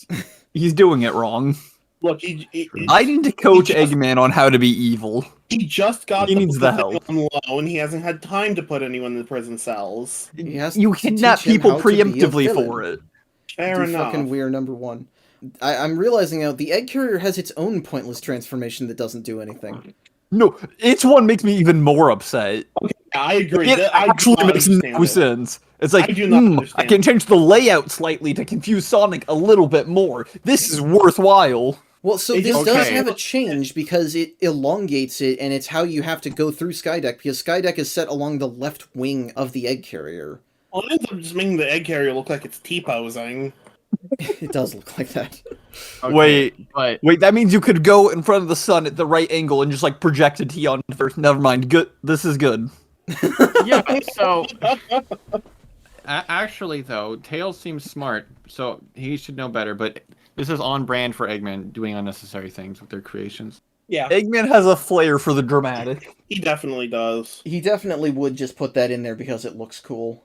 he's doing it wrong. Look, I need to coach He just- Eggman on how to be evil. he just got He needs the thing help. on loan. He hasn't had time to put anyone in the prison cells. He has You to kidnap teach him people how to be a preemptively villain. for it. Fair enough. Fucking we're number one. I'm realizing now the Egg Carrier has its own pointless transformation that doesn't do anything. No, its one makes me even more upset. I agree. It I do actually not makes understand no it. sense. It's like, I do not I understand can it. change the layout slightly to confuse Sonic a little bit more. This is worthwhile. Well, so It this just- does Okay. have a change because it elongates it, and it's how you have to go through Skydeck, because Skydeck is set along the left wing of the Egg Carrier. Well, it ends up just making the egg carrier look like it's T-posing. It does look like that. Okay, Wait. but Wait, that means you could go in front of the sun at the right angle and just, like, project a T on first. Never mind. Good. This is good. yeah, so actually though, Tails seems smart, so he should know better. But this is on brand for Eggman doing unnecessary things with their creations. Yeah, Eggman has a flair for the dramatic. he definitely does. He definitely would just put that in there because it looks cool.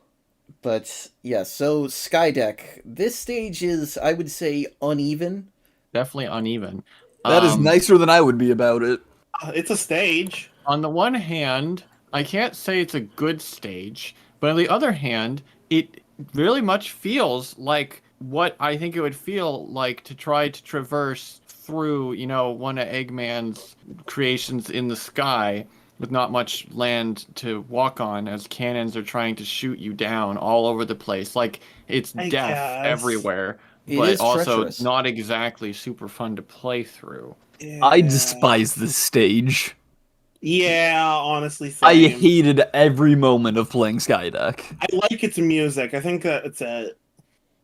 But, yeah, so Skydeck. This stage is, I would say, uneven. Definitely uneven. That is nicer than I would be about it. It's a stage. On the one hand, I can't say it's a good stage, but on the other hand, it really much feels like what I think it would feel like to try to traverse through, one of Eggman's creations in the sky with not much land to walk on as cannons are trying to shoot you down all over the place. Like, it's I death guess. everywhere, It but is also treacherous. not exactly super fun to play through. I despise this stage. Yeah, honestly, I same. hated every moment of playing Skydeck. I like its music. I think that it's a.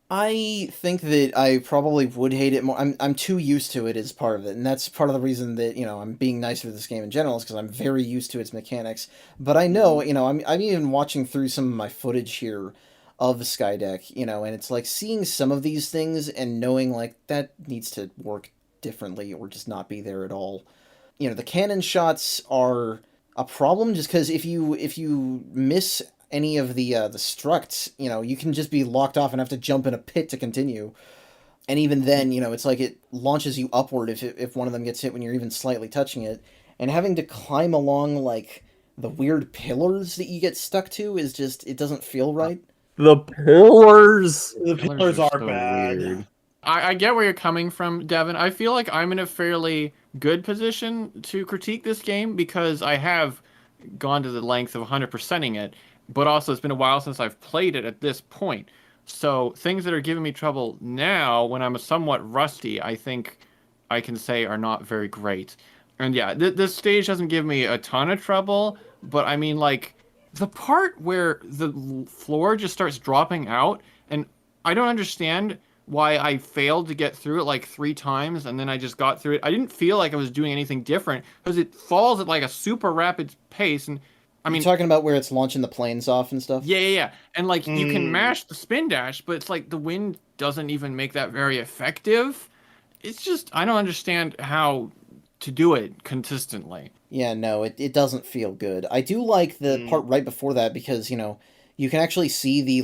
I think that I probably would hate it more. I'm too used to it as part of it, and that's part of the reason that I'm being nicer to this game in general is because I'm very used to its mechanics. But I know I'm even watching through some of my footage here of Skydeck, and it's like seeing some of these things and knowing like that needs to work differently or just not be there at all. The cannon shots are a problem just because if you miss any of the structs, you can just be locked off and have to jump in a pit to continue. And even then, it's like it launches you upward if one of them gets hit when you're even slightly touching it. And having to climb along, like, the weird pillars that you get stuck to is just, it doesn't feel right. The pillars! The pillars are so bad. weird. I get where you're coming from, Devin. I feel like I'm in a fairly good position to critique this game because I have gone to the length of 100%ing it, but also it's been a while since I've played it at this point. So things that are giving me trouble now when I'm somewhat rusty, I think I can say are not very great. And yeah, this stage doesn't give me a ton of trouble, but I mean, like, the part where the floor just starts dropping out, and I don't understand why I failed to get through it like 3 times, and then I just got through it. I didn't feel like I was doing anything different because it falls at like a super rapid pace, and I You're mean, talking about where it's launching the planes off and stuff? yeah. And like you can Mm. mash the spin dash, but it's like the wind doesn't even make that very effective. It's just I don't understand how to do it consistently. Yeah, no, it doesn't feel good. I do like the Mm. part right before that because, you can actually see the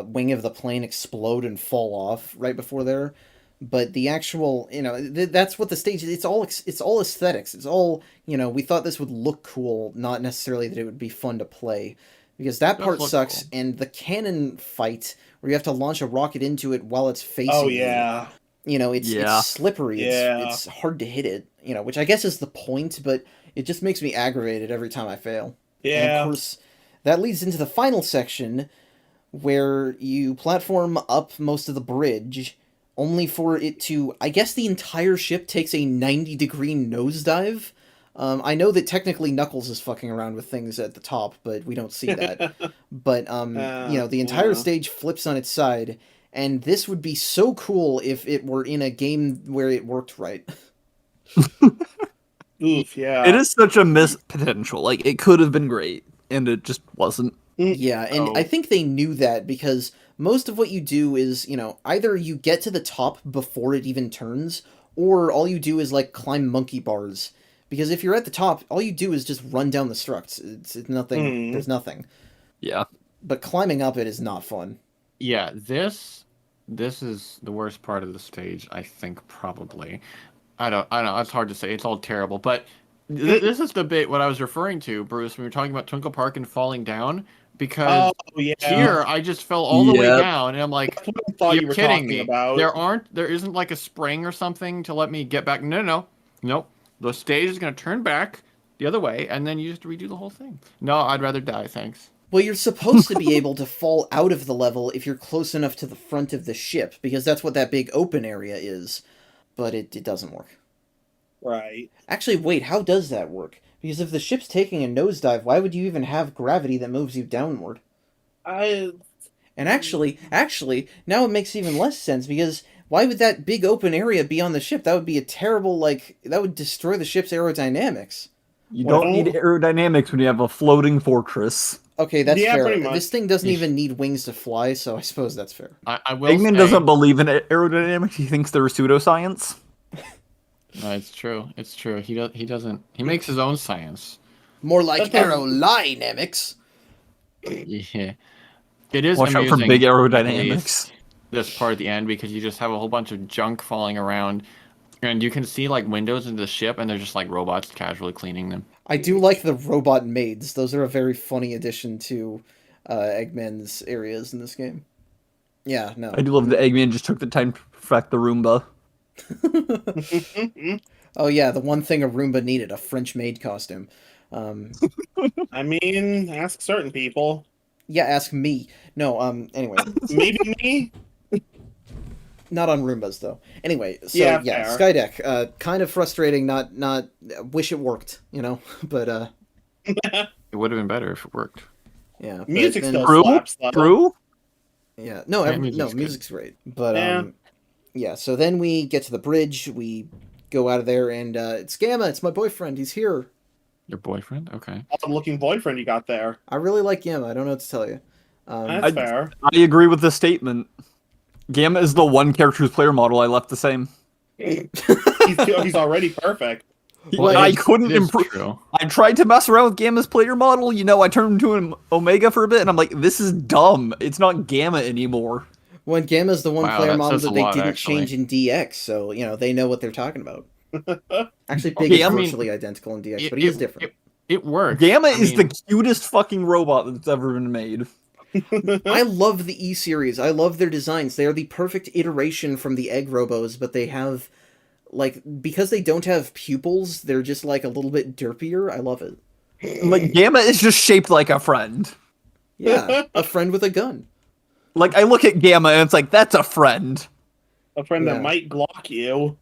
wing of the plane explode and fall off right before there. But the actual, that's what the stage is. It's all aesthetics. It's all, we thought this would look cool, not necessarily that it would be fun to play. Because that Does part look sucks, cool. and the cannon fight where you have to launch a rocket into it while it's facing Oh you. yeah. It's Yeah. slippery. Yeah. It's hard to hit it. Which I guess is the point, but it just makes me aggravated every time I fail. And of Yeah. course, that leads into the final section where you platform up most of the bridge, only for it to. I guess the entire ship takes a 90-degree nosedive. I know that technically Knuckles is fucking around with things at the top, but we don't see that. But the entire Yeah. stage flips on its side, and this would be so cool if it were in a game where it worked right. Oof, yeah. It is such a missed potential. Like, it could have been great, and it just wasn't. Yeah, and Oh. I think they knew that because most of what you do is, either you get to the top before it even turns, or all you do is like climb monkey bars. Because if you're at the top, all you do is just run down the structs. It's nothing. Mhm. There's nothing. Yeah. But climbing up it is not fun. Yeah, this is the worst part of the stage, I think probably. I don't know. It's hard to say. It's all terrible. But this is the bit what I was referring to, Bruce, when we were talking about Twinkle Park and falling down. Because Oh yeah. here I just fell all the way Yep. down, and I'm like, That's what I thought you're you were kidding talking me. about. There isn't like a spring or something to let me get back. No. Nope. The stage is gonna turn back the other way, and then you just redo the whole thing. No, I'd rather die, thanks. Well, you're supposed to be able to fall out of the level if you're close enough to the front of the ship, because that's what that big open area is. But it doesn't work. Right. Actually, wait, how does that work? Because if the ship's taking a nosedive, why would you even have gravity that moves you downward? I And actually, now it makes even less sense because why would that big open area be on the ship? That would be a terrible, that would destroy the ship's aerodynamics. You Well- don't need aerodynamics when you have a floating fortress. Okay, that's Yeah, fair. pretty much. This thing doesn't Yeah. even need wings to fly, so I suppose that's fair. I will Eggman say, doesn't believe in aerodynamics. He thinks they're pseudoscience. No, it's true. It's true. He doesn't. He makes his own science. More like That's aerodynamics. Yeah. It is Watch out for amusing, big at aerodynamics. least, this part at the end because you just have a whole bunch of junk falling around, and you can see like windows in the ship, and they're just like robots casually cleaning them. I do like the robot maids. Those are a very funny addition to Eggman's areas in this game. Yeah, no. I do love that Eggman just took the time to perfect the Roomba. Oh yeah, the one thing a Roomba needed, a French maid costume. Um, I mean, ask certain people. yeah, ask me. No, anyway, Maybe me. not on Roombas though. Anyway, so Yeah, yeah, fair. Skydeck, kind of frustrating, not wish it worked, but It would have been better if it worked. yeah. but Music then- still True? slaps though. True? Yeah, no, Yeah, music's good. music's great. But Yeah. yeah, so then we get to the bridge, we go out of there, and it's Gamma, it's my boyfriend, he's here. Your boyfriend? Okay. Awesome looking boyfriend you got there. I really like Gamma, I don't know what to tell you. That's fair. I agree with the statement. Gamma is the one character whose player model I left the same. He's already perfect. Well, I it couldn't is improve. true. I tried to mess around with Gamma's player model. I turned into an Omega for a bit, and I'm like, this is dumb. It's not Gamma anymore. When Gamma's the one Wow, player that model says that a they lot, didn't actually. change in DX, so they know what they're talking about. Actually, Big Okay, is I mean, virtually identical in DX, but he is different. It works. Gamma I is mean, the cutest fucking robot that's ever been made. I love the E series. I love their designs. They are the perfect iteration from the Egg Robos, but they have because they don't have pupils, they're just like a little bit derpier. I love it. Like, Gamma is just shaped like a friend. Yeah, a friend with a gun. Like, I look at Gamma and it's like, that's a friend. A friend Yeah. that might Glock you.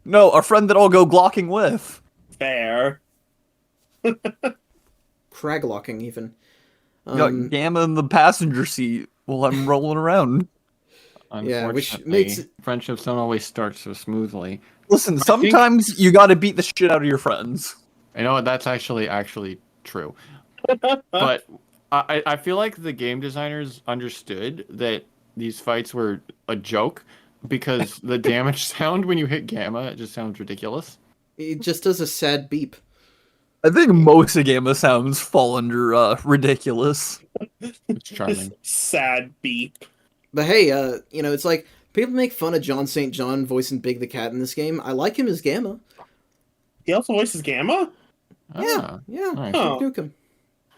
No, a friend that I'll go glocking with. Fair. Craglocking, even. Got Gamma in the passenger seat while I'm rolling around. Yeah, which Unfortunately, makes friendships don't always start so smoothly. Listen, think- sometimes you gotta beat the shit out of your friends. You know what? That's actually true. But I feel like the game designers understood that these fights were a joke because the damage sound when you hit gamma, it just sounds ridiculous. it just does a sad beep. I think most of Gamma sounds fall under ridiculous. It's charming. Sad beep. But hey, it's like people make fun of John St. John voicing Big the Cat in this game. I like him as Gamma. He also voices Gamma? Yeah, yeah. nice. Oh. Duke Nukem.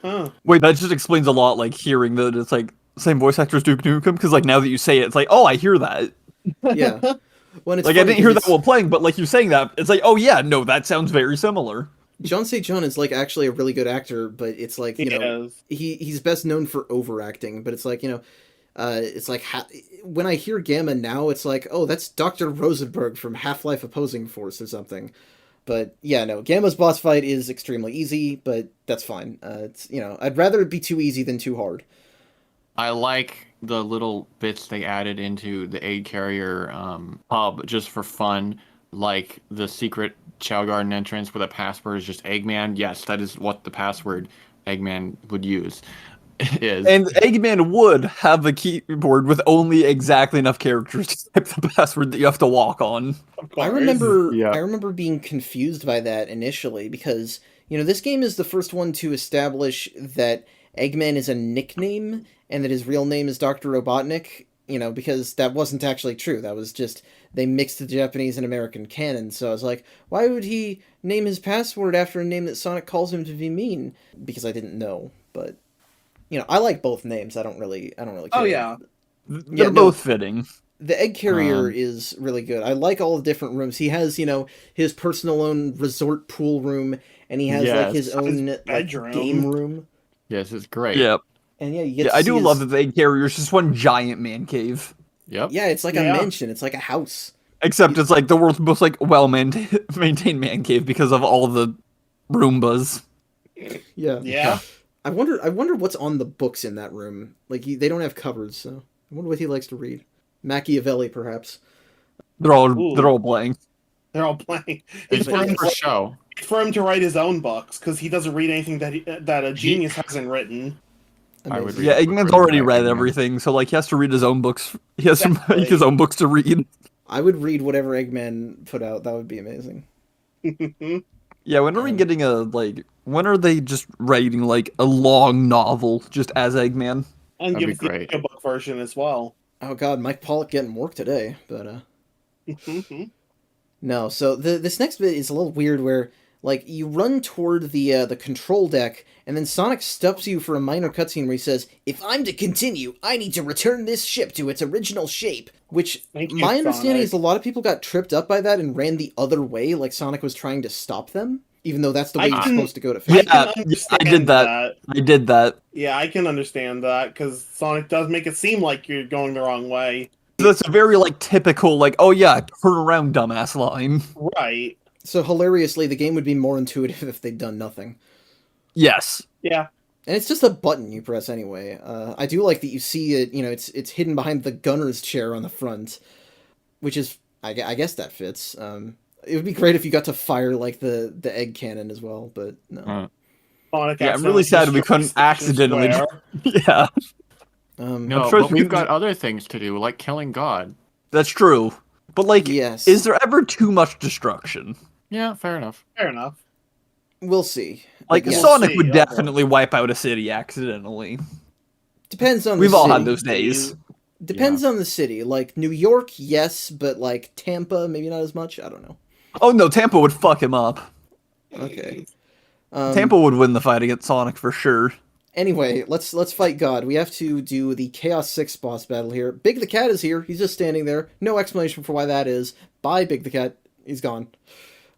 Huh. Wait, that just explains a lot, like, hearing that it's, like, same voice actor as Duke Nukem, because, like, now that you say it, it's like, oh, I hear that. Yeah. When it's Like, I funny didn't hear 'cause that while playing, but, like, you saying that, it's like, oh, yeah, no, that sounds very similar. John St. John is like actually a really good actor, but it's like He is. he's best known for overacting. But it's like it's like when I hear Gamma now, it's like, oh, that's Dr. Rosenberg from Half-Life Opposing Force or something. But yeah, no, Gamma's boss fight is extremely easy, but that's fine. It's I'd rather it be too easy than too hard. I like the little bits they added into the aid carrier hub just for fun, like the secret Chow Garden entrance where the password is just Eggman. Yes, that is what the password Eggman would use. Is. And Eggman would have the keyboard with only exactly enough characters to type the password that you have to walk on. Of course. I remember Yeah. I remember being confused by that initially because, this game is the first one to establish that Eggman is a nickname and that his real name is Dr. Robotnik, because that wasn't actually true. That was just they mixed the Japanese and American canon. So I was like, why would he name his password after a name that Sonic calls him to be mean? Because I didn't know, but I like both names. I don't really care. Oh, yeah. They're no. both fitting. The egg carrier is really good. I like all the different rooms. He has, his personal own resort pool room, and he has like his Yes. own His like, bedroom. game room. Yes, it's great. Yep. And yeah, you get Yeah, to I see do his- love that the egg carrier is just one giant man cave. Yep. Yeah, it's like a Yeah. mansion. It's like a house. Except it's like the world's most like maintained man cave because of all the Roombas. Yeah. Yeah. I wonder what's on the books in that room. Like they don't have covers, so I wonder what he likes to read. Machiavelli, perhaps. They're all Ooh. blank. They're all playing. It's It's for him, for show. for him to write his own books because he doesn't read anything that a genius hasn't written. I would Amazing. read Yeah, it. Eggman's already Eggman. read everything, so like he has to read his own books. He has to Exactly. make his own books to read. I would read whatever Eggman put out. That would be amazing. Yeah, when are we getting when are they just writing like a long novel just as Eggman? And That'd give be us the great. book version as well. Oh God, Mike Pollock getting work today, but no. So this next bit is a little weird, where like you run toward the control deck, and then Sonic stops you for a minor cutscene where he says, "If I'm to continue, I need to return this ship to its original shape." Which Thank you, my understanding Sonic. is a lot of people got tripped up by that and ran the other way, like Sonic was trying to stop them, even though that's the way I you're can- supposed to go to. I Fate. can I understand did that. I did that. Yeah, I can understand that because Sonic does make it seem like you're going the wrong way. That's a very like typical like, oh yeah, turn around, dumbass line. Right. So hilariously, the game would be more intuitive if they'd done nothing. Yes. Yeah. And it's just a button you press anyway. I do like that you see it, it's hidden behind the gunner's chair on the front, which is, I guess that fits. It would be great if you got to fire, like, the egg cannon as well, but no. Sonic Yeah, I'm really accidentally sad we couldn't destroys Station accidentally. Square. Yeah, No, I'm sure but we we've could- got other things to do, like killing God. that's true. But like, Yes. is there ever too much destruction? Yeah, fair enough. Fair enough. We'll see. Like But yes, Sonic see, would yeah. definitely wipe out a city accidentally. depends on We've the all city. had those days. Depends on the city. Like, New York, yes, but, like, Tampa, maybe not as much? I don't know. Oh no, Tampa would fuck him up. Okay. Tampa would win the fight against Sonic for sure. Anyway, let's fight God. We have to do the Chaos 6 boss battle here. Big the Cat is here. He's just standing there. No explanation for why that is. Bye, Big the Cat. He's gone.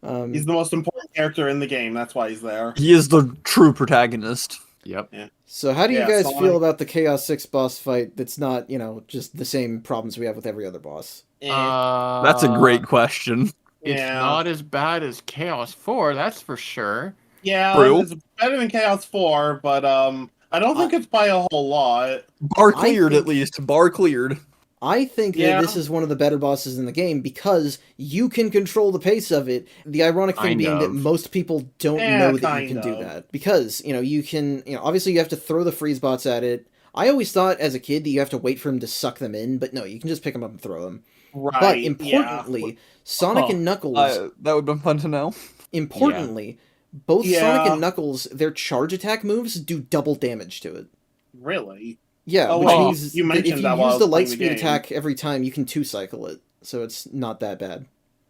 He's the most important character in the game. That's why he's there. He is the true protagonist. Yep. So how do you Yeah, guys Sonic. feel about the Chaos 6 boss fight that's not, just the same problems we have with every other boss? That's a great question. It's Yeah. not as bad as Chaos 4, that's for sure. Yeah, True. it's better than Chaos 4, but I don't think it's by a whole lot. Bar I cleared think- at least. Bar cleared. I think that this is one of the better bosses in the game because you can control the pace of it. The ironic thing Kind being that of. most people don't know that you can do that. Because, you can, obviously you have to throw the freeze bots at it. I always thought as a kid that you have to wait for him to suck them in, but no, you can just pick them up and throw them. Right. But importantly, Sonic and Knuckles... that would have been fun to know. Importantly, both Sonic and Knuckles, their charge attack moves do double damage to it. Really? Yeah, which means you that if you that use the light speed attack every time, you can 2-cycle it. So it's not that bad.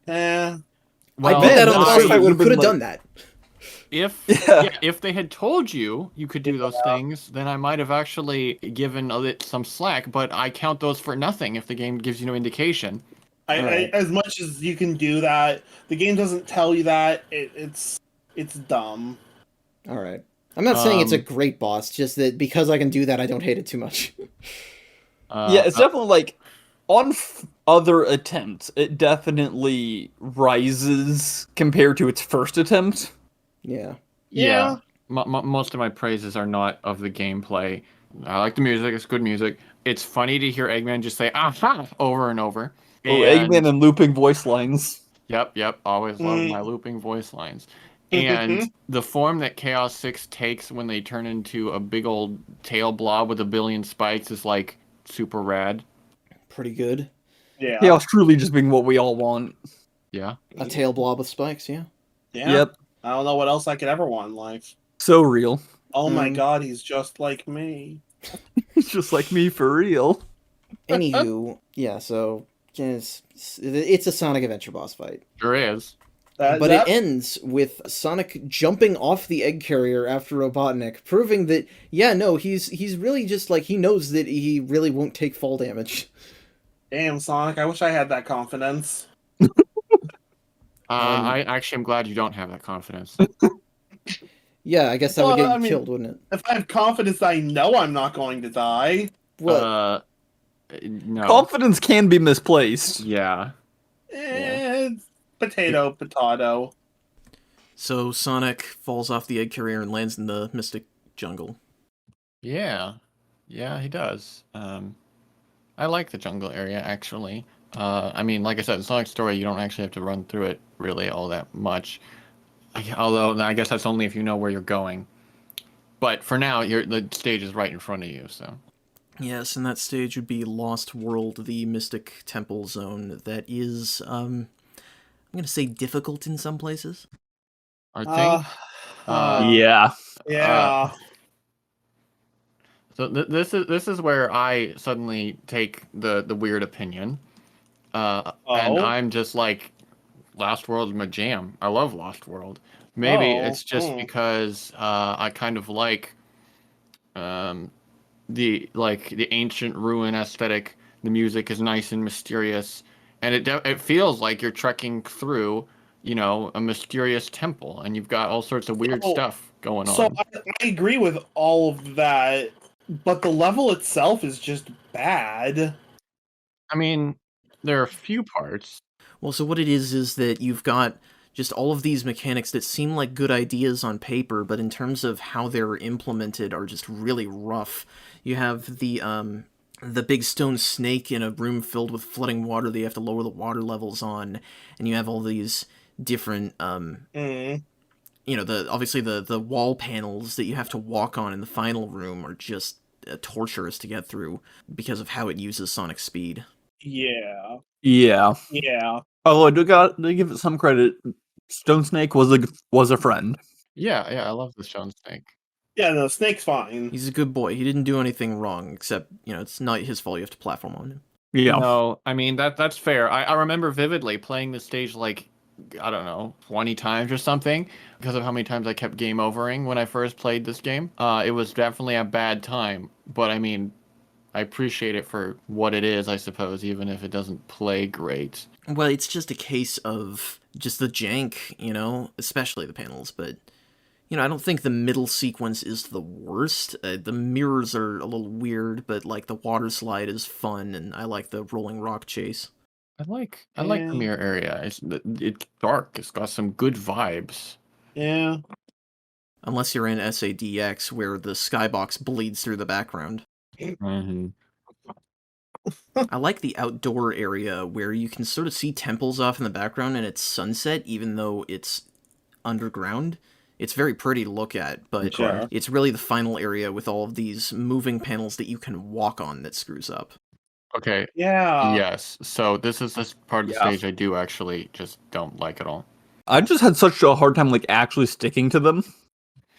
Well, I put that on the I you could have done that. If they had told you could do those things, then I might have actually given it some slack, but I count those for nothing if the game gives you no indication. As much as you can do that, the game doesn't tell you that. It's dumb. All right. I'm not saying it's a great boss, just that because I can do that, I don't hate it too much. It's definitely like on other attempts, it definitely rises compared to its first attempt. Yeah. Most of my praises are not of the gameplay. I like the music; it's good music. It's funny to hear Eggman just say "aha" over and over. Eggman and looping voice lines. Yep. Always love my looping voice lines. And the form that Chaos 6 takes when they turn into a big old tail blob with a billion spikes is like super rad. Pretty good. Yeah. Chaos truly just being what we all want. Yeah. A tail blob with spikes, yeah. Yep. I don't know what else I could ever want in life. So real. Oh my god, he's just like me. He's just like me for real. Anywho, yeah, so it's a Sonic Adventure boss fight. Sure is. It ends with Sonic jumping off the egg carrier after Robotnik, proving that, he's really just like, he knows that he really won't take fall damage. Damn, Sonic, I wish I had that confidence. I actually am glad you don't have that confidence. Yeah, I guess that would get killed, wouldn't it? If I have confidence, I know I'm not going to die. No. Confidence can be misplaced. Yeah. Potato. So Sonic falls off the egg carrier and lands in the Mystic Jungle. Yeah, he does. I like the jungle area, actually. I mean, like I said, in Sonic's story, you don't actually have to run through it really all that much. Although, I guess that's only if you know where you're going. But for now, the stage is right in front of you, so... Yes, and that stage would be Lost World, the Mystic Temple Zone that is, I'm going to say difficult in some places. Yeah. So this is where I suddenly take the weird opinion, and I'm just like, Lost World is my jam. I love Lost World. Maybe it's just because I kind of like the ancient ruin aesthetic. The music is nice and mysterious, and it feels like you're trekking through, a mysterious temple, and you've got all sorts of weird stuff going on. So I agree with all of that, but the level itself is just bad. I mean, there are a few parts. Well, so what it is that you've got just all of these mechanics that seem like good ideas on paper, but in terms of how they're implemented are just really rough. You have the big stone snake in a room filled with flooding water that you have to lower the water levels on, and you have all these different obviously the wall panels that you have to walk on in the final room are just torturous to get through because of how it uses Sonic speed. Yeah. Although I got to give it some credit, Stone Snake was a friend. Yeah, I love the Stone Snake. Yeah, no, Snake's fine. He's a good boy. He didn't do anything wrong, except, it's not his fault you have to platform on him. Yeah. No, I mean, that's fair. I remember vividly playing this stage, like, I don't know, 20 times or something, because of how many times I kept game overing when I first played this game. It was definitely a bad time, but I mean, I appreciate it for what it is, I suppose, even if it doesn't play great. Well, it's just a case of just the jank, especially the panels, but, I don't think the middle sequence is the worst. The mirrors are a little weird, but, the water slide is fun, and I like the rolling rock chase. I like the mirror area. It's dark. It's got some good vibes. Yeah. Unless you're in SADX, where the skybox bleeds through the background. Mm-hmm. I like the outdoor area where you can sort of see temples off in the background and it's sunset, even though it's underground. It's very pretty to look at, but Sure. it's really the final area with all of these moving panels that you can walk on that screws up. Okay. Yeah. Yes. So this is this part of the Yeah. stage I do actually just don't like at all. I just had such a hard time like actually sticking to them.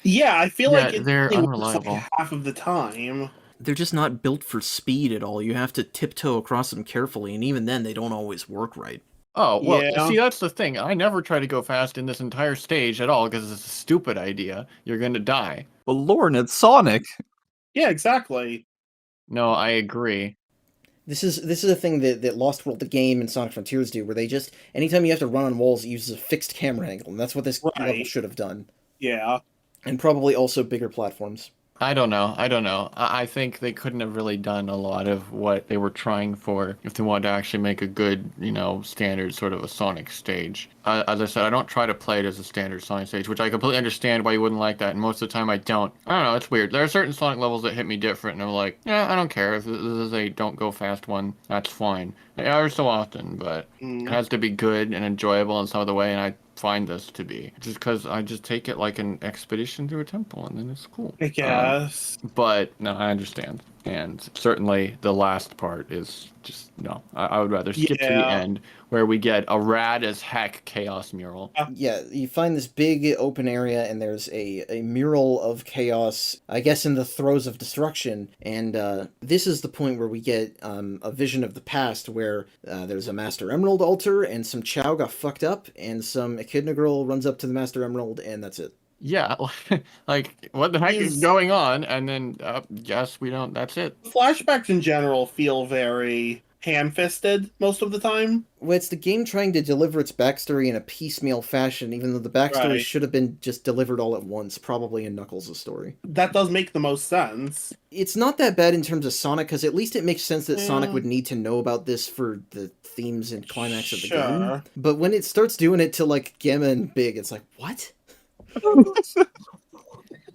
Yeah, I feel Yeah, like it they're only works, unreliable. half of the time. They're just not built for speed at all. You have to tiptoe across them carefully, and even then, they don't always work right. Oh, well, Yeah. see, that's the thing. I never try to go fast in this entire stage at all because it's a stupid idea. You're gonna die. But Lauren, it's Sonic. Yeah, exactly. No, I agree. This is a thing that Lost World, the game, and Sonic Frontiers do, where they just, anytime you have to run on walls, it uses a fixed camera angle, and that's what this level Right. should have done. Yeah. And probably also bigger platforms. I don't know. I think they couldn't have really done a lot of what they were trying for if they wanted to actually make a good, standard sort of a Sonic stage. As I said, I don't try to play it as a standard Sonic stage, which I completely understand why you wouldn't like that, and most of the time I don't. I don't know, it's weird. There are certain Sonic levels that hit me different, and I'm like, yeah, I don't care. If this is a don't go fast one, that's fine. They are so often, but it has to be good and enjoyable in some other way, and I find this to be just because I just take it like an expedition through a temple and then it's cool. I guess. But no, I understand, and certainly the last part is just no. I would rather skip to the Yeah. end where we get a rad as heck chaos mural. Yeah, you find this big open area, and there's a mural of chaos, I guess in the throes of destruction, and this is the point where we get a vision of the past, where there's a Master Emerald altar, and some Chow got fucked up, and some Echidna girl runs up to the Master Emerald, and that's it. Yeah, like what the heck is going on? And then yes, we don't. That's it. Flashbacks in general feel very ham-fisted most of the time. Well, it's the game trying to deliver its backstory in a piecemeal fashion, even though the backstory Right. should have been just delivered all at once, probably in Knuckles' story. That does make the most sense. It's not that bad in terms of Sonic, because at least it makes sense that Sonic Yeah. would need to know about this for the themes and climax of the game. Sure. But when it starts doing it to, like, Gamma and Big, it's like, what?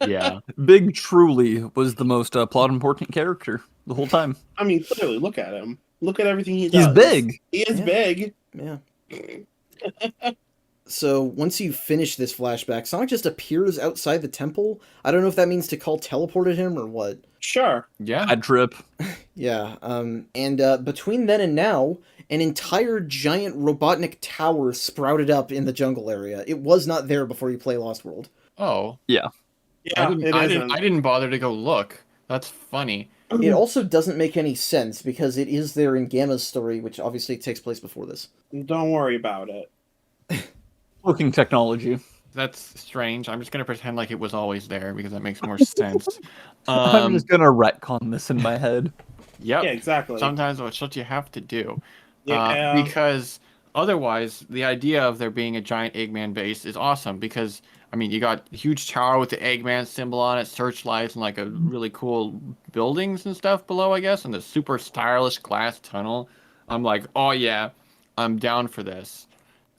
Yeah. Big truly was the most plot important character the whole time. I mean, clearly, look at him. Look at everything he does. He's big. He is Yeah. big. Yeah. So, once you finish this flashback, Sonic just appears outside the temple. I don't know if that means to call teleported him or what. Sure. Yeah. Bad trip. Yeah, and between then and now, an entire giant Robotnik tower sprouted up in the jungle area. It was not there before you play Lost World. Oh. Yeah, I it isn't. didn't bother to go look. That's funny. It also doesn't make any sense because it is there in Gamma's story, which obviously takes place before this. Don't worry about it. Looking technology. That's strange. I'm just gonna pretend like it was always there because that makes more sense. I'm just gonna retcon this in my head. Yep. Yeah, exactly. Sometimes that's what you have to do. Yeah. Because otherwise, the idea of there being a giant Eggman base is awesome because, I mean, you got a huge tower with the Eggman symbol on it, searchlights, and like a really cool buildings and stuff below, I guess, and the super stylish glass tunnel. I'm like, oh yeah, I'm down for this.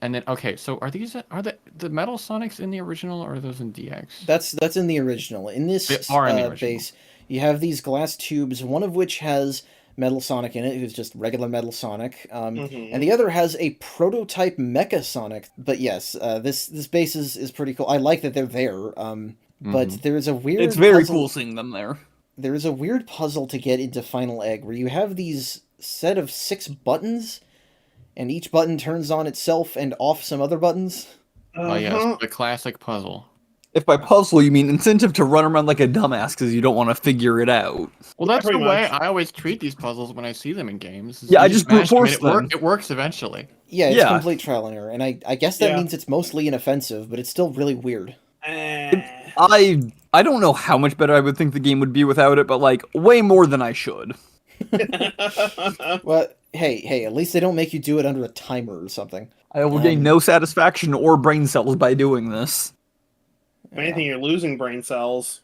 And then, okay, so are the Metal Sonics in the original or are those in DX? That's in the original. In this They are in the original. base, you have these glass tubes, one of which has Metal Sonic in it, who's just regular Metal Sonic, Mhm. and the other has a prototype Mecha Sonic. But yes, this base is pretty cool. I like that they're there, but Mhm. there is a weird It's very puzzle. cool seeing them there. There is a weird puzzle to get into Final Egg where you have these set of 6 buttons, and each button turns on itself and off some other buttons. Oh yes, the classic puzzle. If by puzzle you mean incentive to run around like a dumbass because you don't want to figure it out. Well, that's the pretty way much. I always treat these puzzles when I see them in games. Yeah, You I just brute smash them and force them. It works eventually. Yeah, it's Yeah. complete trial and error, and I guess that Yeah. means it's mostly inoffensive, but it's still really weird. I don't know how much better I would think the game would be without it, but like way more than I should. Well, hey, at least they don't make you do it under a timer or something. I will gain no satisfaction or brain cells by doing this. If anything, you're losing brain cells.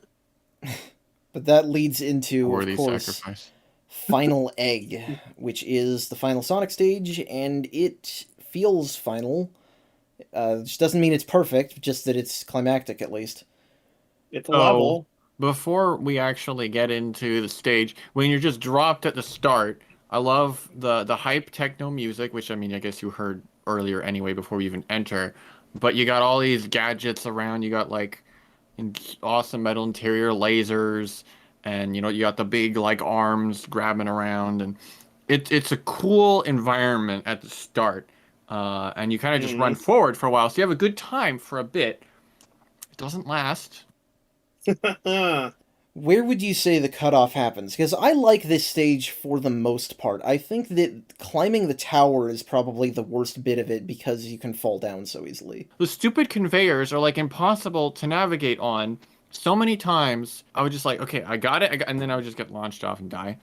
But that leads into, Worthy of course, sacrifice. Final Egg, which is the final Sonic stage, and it feels final. Which doesn't mean it's perfect, just that it's climactic at least. It's a level. Before we actually get into the stage, when you're just dropped at the start, I love the hype techno music, which I mean, I guess you heard earlier anyway before we even enter. But you got all these gadgets around. You got like awesome metal interior, lasers, and you got the big like arms grabbing around, and it's a cool environment at the start. And you kind of just run forward for a while, so you have a good time for a bit. It doesn't last. Where would you say the cutoff happens? Because I like this stage for the most part. I think that climbing the tower is probably the worst bit of it because you can fall down so easily. The stupid conveyors are like impossible to navigate on. So many times I would just like, okay, I got it, and then I would just get launched off and die.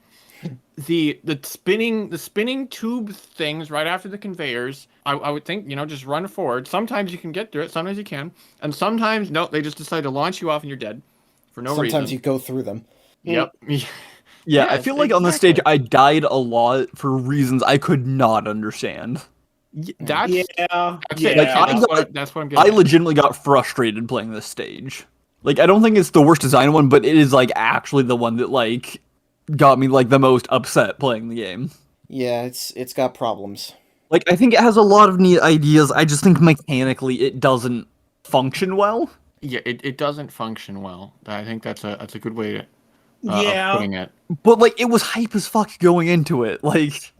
The spinning tube things right after the conveyors, I would think, just run forward. Sometimes you can get through it, sometimes you can, and sometimes no, they just decide to launch you off and you're dead for no reason. Sometimes you go through them. Yep. Yeah, I feel like on this stage I died a lot for reasons I could not understand. That's it. Like, that's what I'm getting I legitimately got frustrated playing this stage. Like, I don't think it's the worst design one, but it is like actually the one that like got me like the most upset playing the game. Yeah, it's got problems. Like, I think it has a lot of neat ideas. I just think mechanically it doesn't function well. Yeah, it doesn't function well. I think that's a good way to of Yeah. putting it. But like, it was hype as fuck going into it. Like,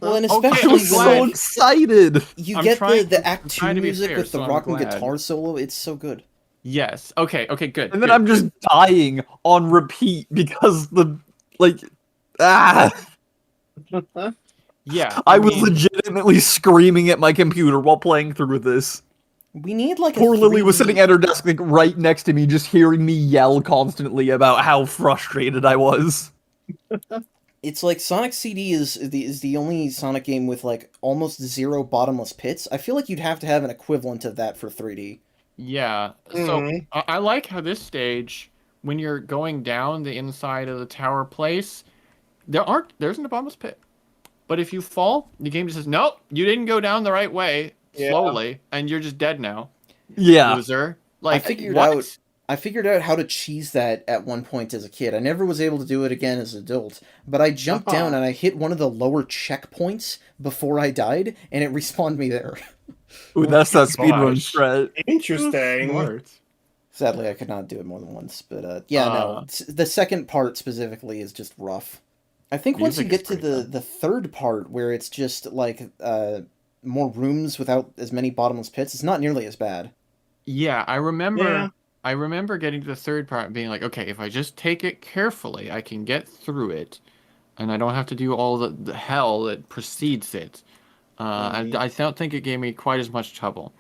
Well, and Okay, especially I was when so excited. you I'm get trying- the I'm Act 2 trying to be music fair, with the so I'm rock and glad. guitar solo, it's so good. Yes. Okay, good. And then good. I'm just dying on repeat because Yeah. I was mean, legitimately screaming at my computer while playing through this. We need like Poor a Lily was 3D sitting at her desk like, right next to me, just hearing me yell constantly about how frustrated I was. It's like Sonic CD is the only Sonic game with like almost zero bottomless pits. I feel like you'd have to have an equivalent of that for 3D. Yeah. So I like how this stage, when you're going down the inside of the tower place, there isn't a bottomless pit. But if you fall, the game just says, nope, you didn't go down the right way slowly, and you're just dead now. Yeah. Loser. Like, I figured out how to cheese that at one point as a kid. I never was able to do it again as an adult, but I jumped down and I hit one of the lower checkpoints before I died, and it respawned me there. Ooh, that's that speedrun gosh. threat. Interesting. Smart. Sadly, I could not do it more than once, but no. The second part specifically is just rough. I think once you Music get is to great, the third part, where it's just like more rooms without as many bottomless pits, it's not nearly as bad. Yeah, I remember. Yeah. I remember getting to the third part and being like, okay, if I just take it carefully, I can get through it, and I don't have to do all the hell that precedes it. And I don't think it gave me quite as much trouble.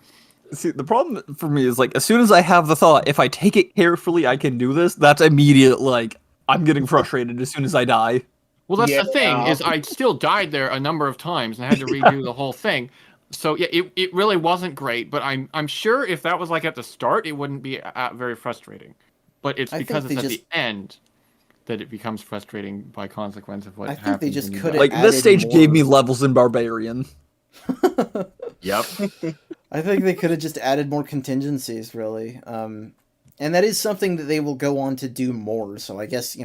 See, the problem for me is like, as soon as I have the thought, if I take it carefully, I can do this, that's immediate, like, I'm getting frustrated as soon as I die. Well, that's the thing, Yeah. is I still died there a number of times and had to redo the whole thing. So yeah, it really wasn't great, but I'm sure if that was like at the start, it wouldn't be very frustrating. But it's I because think it's they at the end that it becomes frustrating by consequence of what I think happens. they just when you could die. have Like, this added stage more. gave me levels in Barbarian. Yep. I think they could have just added more contingencies, really. And that is something that they will go on to do more, so I guess,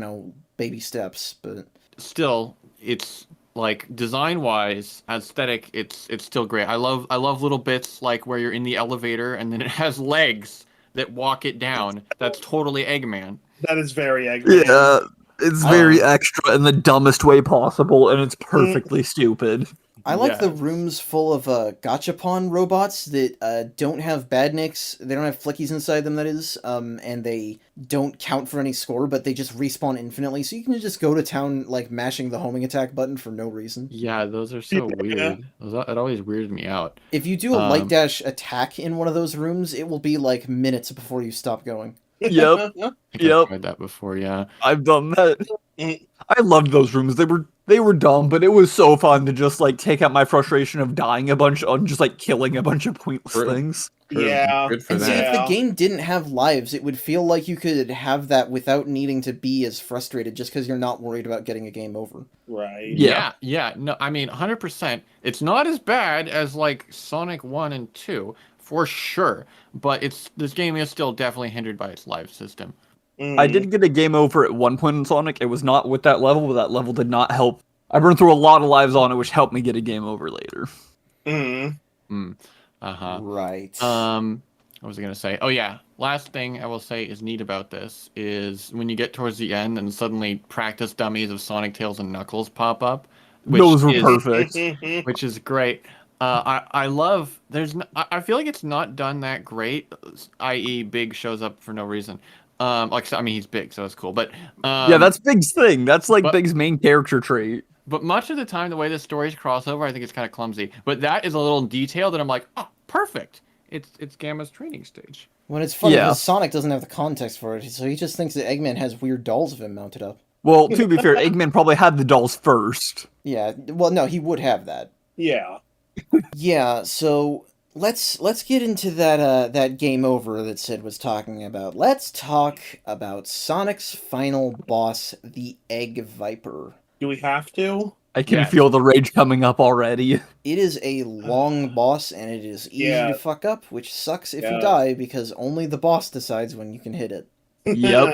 baby steps, but... Still, it's like design-wise, aesthetic, it's still great. I love little bits like where you're in the elevator and then it has legs that walk it down. That's totally Eggman. That is very aggravating. Yeah, it's very extra in the dumbest way possible, and it's perfectly stupid. I like the Yes. rooms full of gachapon robots that don't have badniks, they don't have flickies inside them, that is, and they don't count for any score, but they just respawn infinitely, so you can just go to town, like, mashing the homing attack button for no reason. Yeah, those are so weird. It always weirded me out. If you do a light dash attack in one of those rooms, it will be, like, minutes before you stop going. Yep, I think Yep. I've tried that before, yeah. I've done that. I loved those rooms. They were dumb, but it was so fun to just like take out my frustration of dying a bunch on just like killing a bunch of pointless True. things. Yeah. Good for And see, that. if the game didn't have lives, it would feel like you could have that without needing to be as frustrated just because you're not worried about getting a game over. Right. Yeah. No, I mean, 100%. It's not as bad as like Sonic 1 and 2, for sure, but this game is still definitely hindered by its live system. I did get a game over at one point in Sonic. It was not with that level, but that level did not help I burned through a lot of lives on it, which helped me get a game over later. Right. What was I gonna say? Oh yeah, last thing I will say is neat about this is when you get towards the end and suddenly practice dummies of Sonic, Tails, and Knuckles pop up, Those were perfect. which is great. I love. I feel like it's not done that great. I.e., Big shows up for no reason. I mean, he's big, so it's cool. But Yeah, that's Big's thing. That's like but- Big's main character trait. But much of the time, the way the stories cross over, I think it's kind of clumsy. But that is a little detail that I'm like, oh, perfect. It's Gamma's training stage. When it's funny, Yeah. because Sonic doesn't have the context for it, so he just thinks that Eggman has weird dolls of him mounted up. Well, to be fair, Eggman probably had the dolls first. Yeah, well, no, he would have that. Yeah. Yeah, so let's get into that game over that Sid was talking about. Let's talk about Sonic's final boss, the Egg Viper. Do we have to? I can Yes. feel the rage coming up already. It is a long boss, and it is easy Yeah. to fuck up, which sucks if Yeah. you die, because only the boss decides when you can hit it. Yep.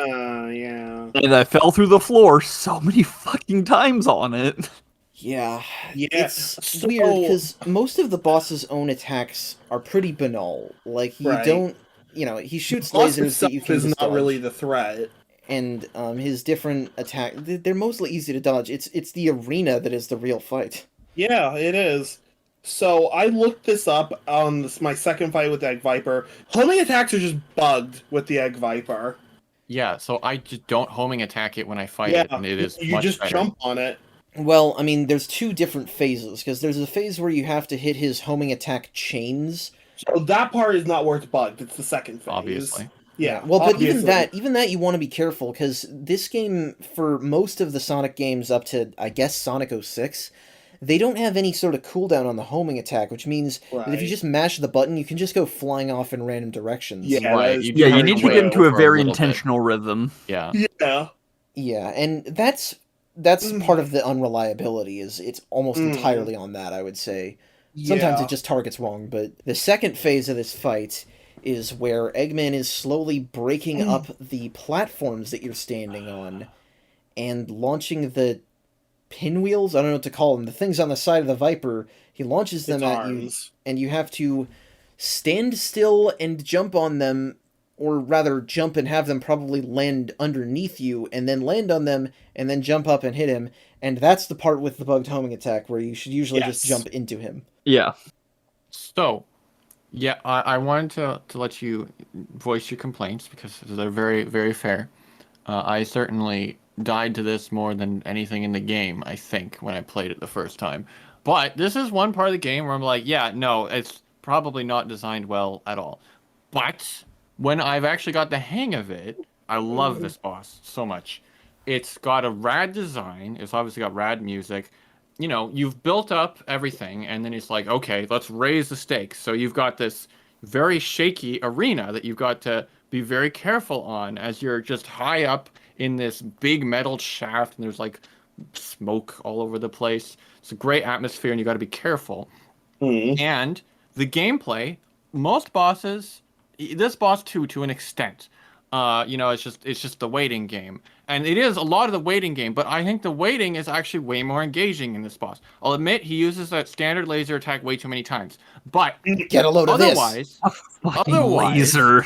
Yeah. And I fell through the floor so many fucking times on it. Yeah, Yeah. it's So- weird, because most of the boss's own attacks are pretty banal. Like, you Right. don't, he shoots Boss lasers that you itself can is just not dodge. really the threat. And his different attack, they're mostly easy to dodge. It's the arena that is the real fight. Yeah, it is. So I looked this up on my second fight with the Egg Viper. Homing attacks are just bugged with the Egg Viper. Yeah, so I just don't homing attack it when I fight Yeah, it, and it is you much just better. jump on it. Well, I mean, there's two different phases, because there's a phase where you have to hit his homing attack chains. So that part is not where it's bugged. It's the second phase. Obviously. Yeah. Well, but obviously. even that you want to be careful, because this game, for most of the Sonic games up to, I guess, Sonic 06, they don't have any sort of cooldown on the homing attack, which means that if you Right. just mash the button, you can just go flying off in random directions. Yeah, Right, that is- you Yeah, you have need to to wait get into a for a very little bit. intentional rhythm. Yeah. Yeah. Yeah, and that's part of the unreliability, is it's almost entirely on that, I would say. Sometimes Yeah. it just targets wrong, but the second phase of this fight is where Eggman is slowly breaking up the platforms that you're standing on and launching the pinwheels, I don't know what to call them, the things on the side of the Viper. He launches them Its at arms. you, and you have to stand still and jump on them, or rather jump and have them probably land underneath you, and then land on them, and then jump up and hit him. And that's the part with the bugged homing attack, where you should usually just Yes. jump into him. Yeah. So, yeah, I wanted to let you voice your complaints because they're very, very fair. I certainly died to this more than anything in the game, I think, when I played it the first time. But this is one part of the game where I'm like, yeah, no, it's probably not designed well at all. But when I've actually got the hang of it, I love this boss so much. It's got a rad design. It's obviously got rad music. You know, you've built up everything, and then it's like, okay, let's raise the stakes. So you've got this very shaky arena that you've got to be very careful on as you're just high up in this big metal shaft, and there's like smoke all over the place. It's a great atmosphere, and you got to be careful. And the gameplay, most bosses, this boss too, to an extent, it's just the waiting game, and it is a lot of the waiting game. But I think the waiting is actually way more engaging in this boss. I'll admit he uses that standard laser attack way too many times, but Get a load of this! otherwise, Fucking Otherwise- laser.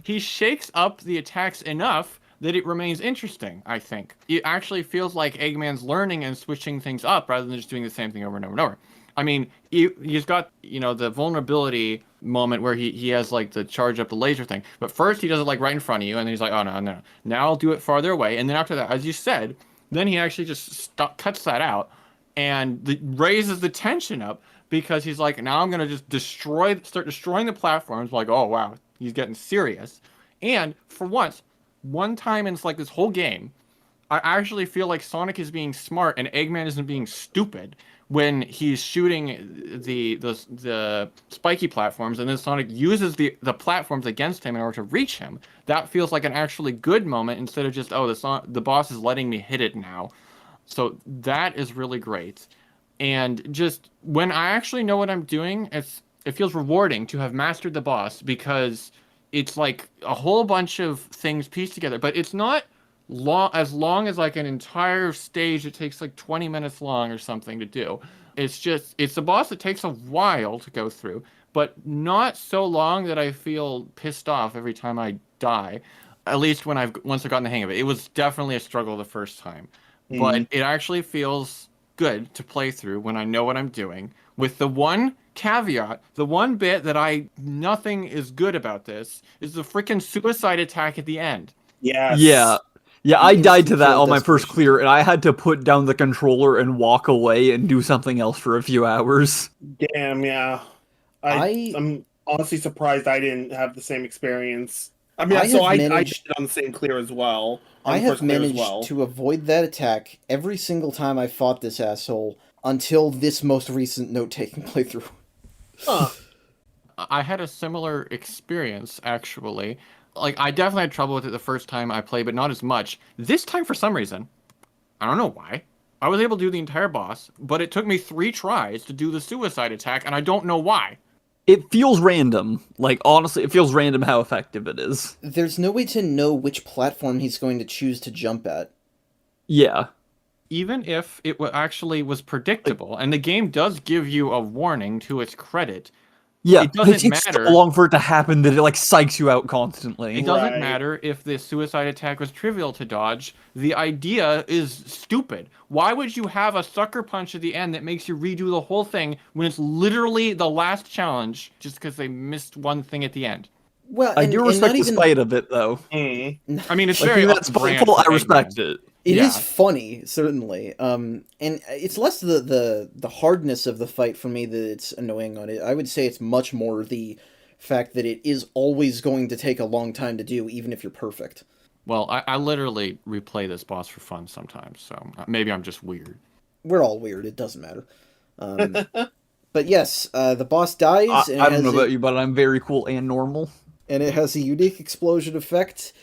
he shakes up the attacks enough that it remains interesting, I think. It actually feels like Eggman's learning and switching things up rather than just doing the same thing over and over and over. I mean, he's got, the vulnerability moment where he has, like, the charge up the laser thing. But first he does it, like, right in front of you, and then he's like, oh, no. Now I'll do it farther away. And then after that, as you said, then he actually just cuts that out and raises the tension up because he's like, now I'm going to just start destroying the platforms. Like, oh, wow, he's getting serious. And for once, one time in like this whole game, I actually feel like Sonic is being smart and Eggman isn't being stupid when he's shooting the spiky platforms, and then Sonic uses the platforms against him in order to reach him. That feels like an actually good moment instead of just, oh, the boss is letting me hit it now. So that is really great. And just when I actually know what I'm doing, it feels rewarding to have mastered the boss because it's like a whole bunch of things pieced together, but it's not as long as like an entire stage that takes like 20 minutes long or something to do. It's a boss that takes a while to go through, but not so long that I feel pissed off every time I die. At least once I've gotten the hang of it. It was definitely a struggle the first time, but it actually feels good to play through when I know what I'm doing. With the one caveat, the one bit that nothing is good about this is the freaking suicide attack at the end. Yes. Yeah. Yeah, The I died to instant that kill on my first desperation. clear, and I had to put down the controller and walk away and do something else for a few hours. Damn, yeah. I I'm honestly surprised I didn't have the same experience. I mean, I so have I managed did it on the same clear as well. On I the have first clear as managed well. to avoid that attack every single time I fought this asshole until this most recent note-taking playthrough. Huh. I had a similar experience, actually. Like, I definitely had trouble with it the first time I played, but not as much. This time, for some reason, I don't know why, I was able to do the entire boss, but it took me 3 tries to do the suicide attack, and I don't know why. It feels random. Like, honestly, it feels random how effective it is. There's no way to know which platform he's going to choose to jump at. Yeah. Even if it actually was predictable, and the game does give you a warning to its credit, Yeah, it but it doesn't takes matter. so long for it to happen that it, like, psychs you out constantly. It doesn't Right. matter if the suicide attack was trivial to dodge. The idea is stupid. Why would you have a sucker punch at the end that makes you redo the whole thing when it's literally the last challenge just because they missed one thing at the end? Well, I and, do and respect not the even spite of it, though. Mm. I mean, it's Like, very being that on-brand spiteful, for I respect Eggman. it. It is Yeah. funny, certainly. And it's less the hardness of the fight for me that it's annoying on it. I would say it's much more the fact that it is always going to take a long time to do, even if you're perfect. Well, I literally replay this boss for fun sometimes, so maybe I'm just weird. We're all weird. It doesn't matter. But yes, the boss dies, and I don't know about you, but I'm very cool and normal. and it has a unique explosion effect.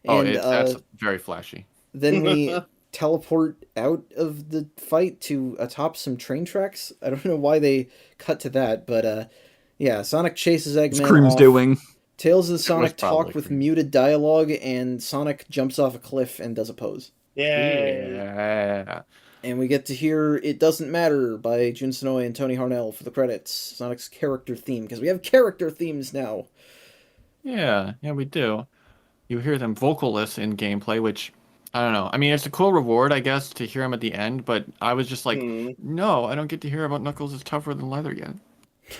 Oh, And that's very flashy. then we teleport out of the fight to atop some train tracks. I don't know why they cut to that, but yeah, Sonic chases It's Eggman Cream's off. doing. Tails and Sonic probably talk with Cream. muted dialogue, and Sonic jumps off a cliff and does a pose. Yay. Yeah. And we get to hear It Doesn't Matter by Jun Sonoe and Tony Harnell for the credits. Sonic's character theme, because we have character themes now. Yeah, we do. You hear them vocalists in gameplay, which, I don't know. I mean, it's a cool reward, I guess, to hear them at the end, but I was just like, no, I don't get to hear about Knuckles is tougher than leather yet.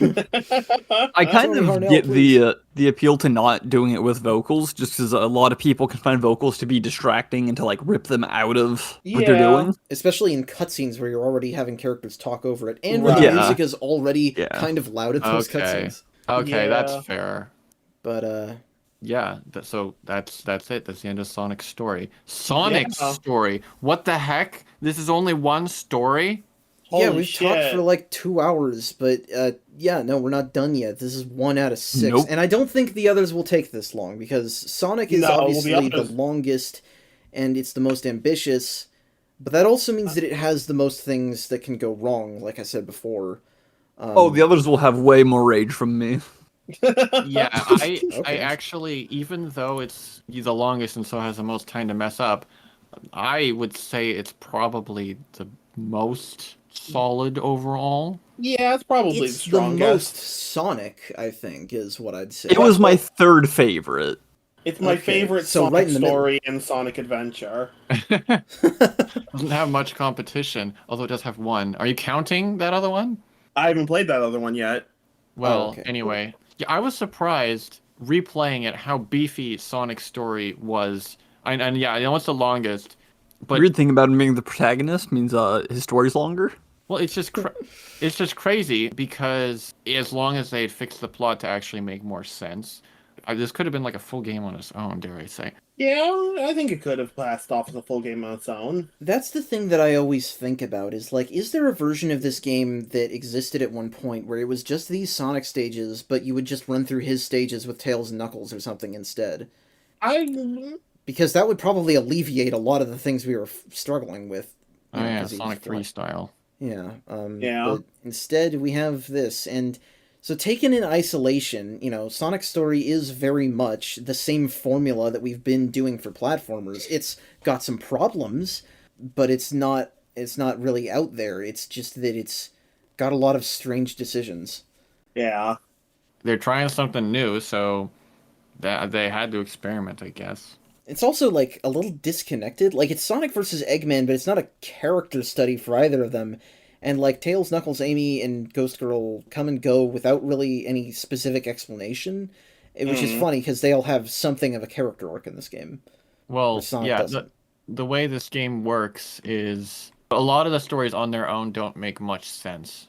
I kind Tony of Harnell, get please. the appeal to not doing it with vocals, just because a lot of people can find vocals to be distracting and to like rip them out of what they're Yeah. doing. Especially in cutscenes where you're already having characters talk over it, and when Right. the Yeah. music is already Yeah. kind of loud at those Okay. cutscenes. Okay, Yeah. that's fair. But Yeah, so that's it. That's the end of Sonic's story. Sonic's Yeah. story. What the heck? This is only one story? yeah, Holy we've talked shit. for like 2 hours, but yeah, no, we're not done yet. This is 1 out of 6, Nope. and I don't think the others will take this long because Sonic is No, the obviously the others- longest and it's the most ambitious, but that also means that it has the most things that can go wrong, like I said before. Oh, the others will have way more rage from me. Yeah, I Okay. actually, even though it's the longest and so has the most time to mess up, I would say it's probably the most solid overall. Yeah, it's probably It's the the strongest. most Sonic, I think, is what I'd say. It was my third favorite. It's my Okay, favorite so Sonic right in the middle. story and Sonic Adventure. Doesn't have much competition, although it does have one. Are you counting that other one? I haven't played that other one yet. Well, okay. anyway, yeah, I was surprised replaying it how beefy Sonic's story was. And yeah, I know it's the longest, but Weird thing about him being the protagonist means his story's longer. well, it's just crazy because as long as they had fixed the plot to actually make more sense, this could have been like a full game on its own, dare I say. Yeah, I think it could have passed off as a full game on its own. That's the thing that I always think about is like, is there a version of this game that existed at one point where it was just these Sonic stages, but you would just run through his stages with Tails and Knuckles or something instead? Because that would probably alleviate a lot of the things we were struggling with. Oh you know, yeah, 'cause he Sonic was 3 style. Yeah. Yeah. But instead, we have this, and So taken in isolation, Sonic's story is very much the same formula that we've been doing for platformers. It's got some problems, but it's not really out there. It's just that it's got a lot of strange decisions. Yeah. They're trying something new, so that they had to experiment, I guess. It's also like a little disconnected. Like it's Sonic versus Eggman, but it's not a character study for either of them. And like Tails, Knuckles, Amy, and Ghost Girl come and go without really any specific explanation, which is funny because they all have something of a character arc in this game. Where Well, Sonic yeah, doesn't. the way this game works is a lot of the stories on their own don't make much sense.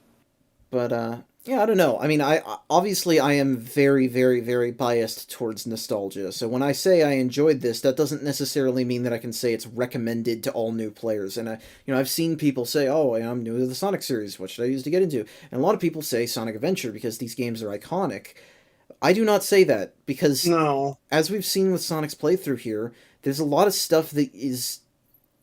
But yeah, I don't know. I mean, I obviously I am very, very, very biased towards nostalgia. So when I say I enjoyed this, that doesn't necessarily mean that I can say it's recommended to all new players. And I've seen people say, "Oh, I'm new to the Sonic series. What should I use to get into?" And a lot of people say Sonic Adventure because these games are iconic. I do not say that because No. as we've seen with Sonic's playthrough here, there's a lot of stuff that is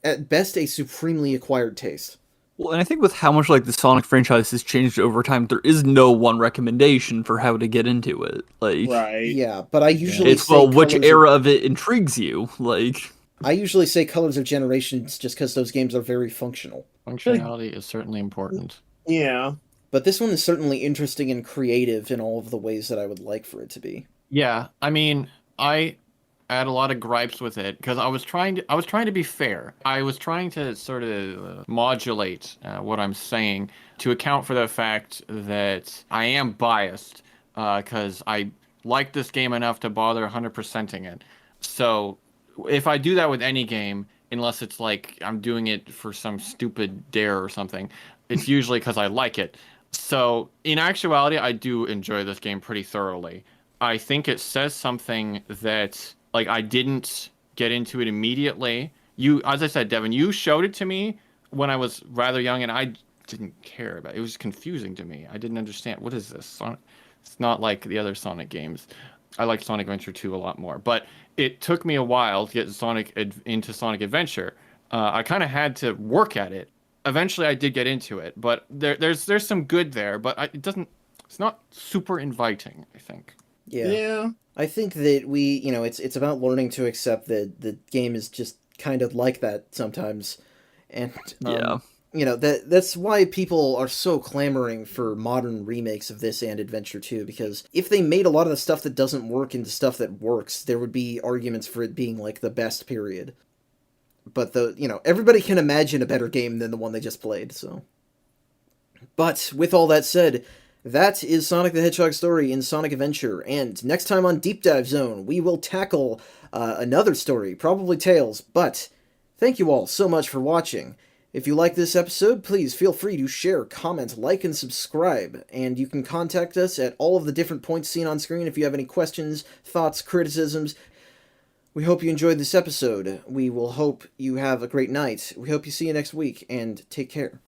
at best a supremely acquired taste. Well, and I think with how much like the Sonic franchise has changed over time, there is no one recommendation for how to get into it. Like, Right. Yeah, but I usually it's say which Colors era of it intrigues you. Like, I usually say Colors of Generations just because those games are very functional. Functionality is certainly important. Yeah. But this one is certainly interesting and creative in all of the ways that I would like for it to be. Yeah, I mean, I had a lot of gripes with it because I was trying to be fair. I was trying to sort of modulate what I'm saying to account for the fact that I am biased because I like this game enough to bother 100%ing it. So if I do that with any game, unless it's like I'm doing it for some stupid dare or something, it's usually because I like it. So in actuality, I do enjoy this game pretty thoroughly. I think it says something that like I didn't get into it immediately. You, as I said, Devin, you showed it to me when I was rather young, and I didn't care about it. It was confusing to me. I didn't understand what is this. It's not like the other Sonic games. I like Sonic Adventure 2 a lot more, but it took me a while to get into Sonic Adventure. I kind of had to work at it. Eventually, I did get into it, but there's some good there, but it doesn't. It's not super inviting, I think. Yeah. Yeah. I think that it's about learning to accept that the game is just kind of like that sometimes. And yeah. that's why people are so clamoring for modern remakes of this and Adventure 2, because if they made a lot of the stuff that doesn't work into stuff that works, there would be arguments for it being like the best period. But everybody can imagine a better game than the one they just played, so. But with all that said, that is Sonic the Hedgehog story in Sonic Adventure, and next time on Deep Dive Zone, we will tackle another story, probably Tails, but thank you all so much for watching. If you like this episode, please feel free to share, comment, like, and subscribe, and you can contact us at all of the different points seen on screen if you have any questions, thoughts, criticisms. We hope you enjoyed this episode. We will hope you have a great night. We hope you see you next week, and take care.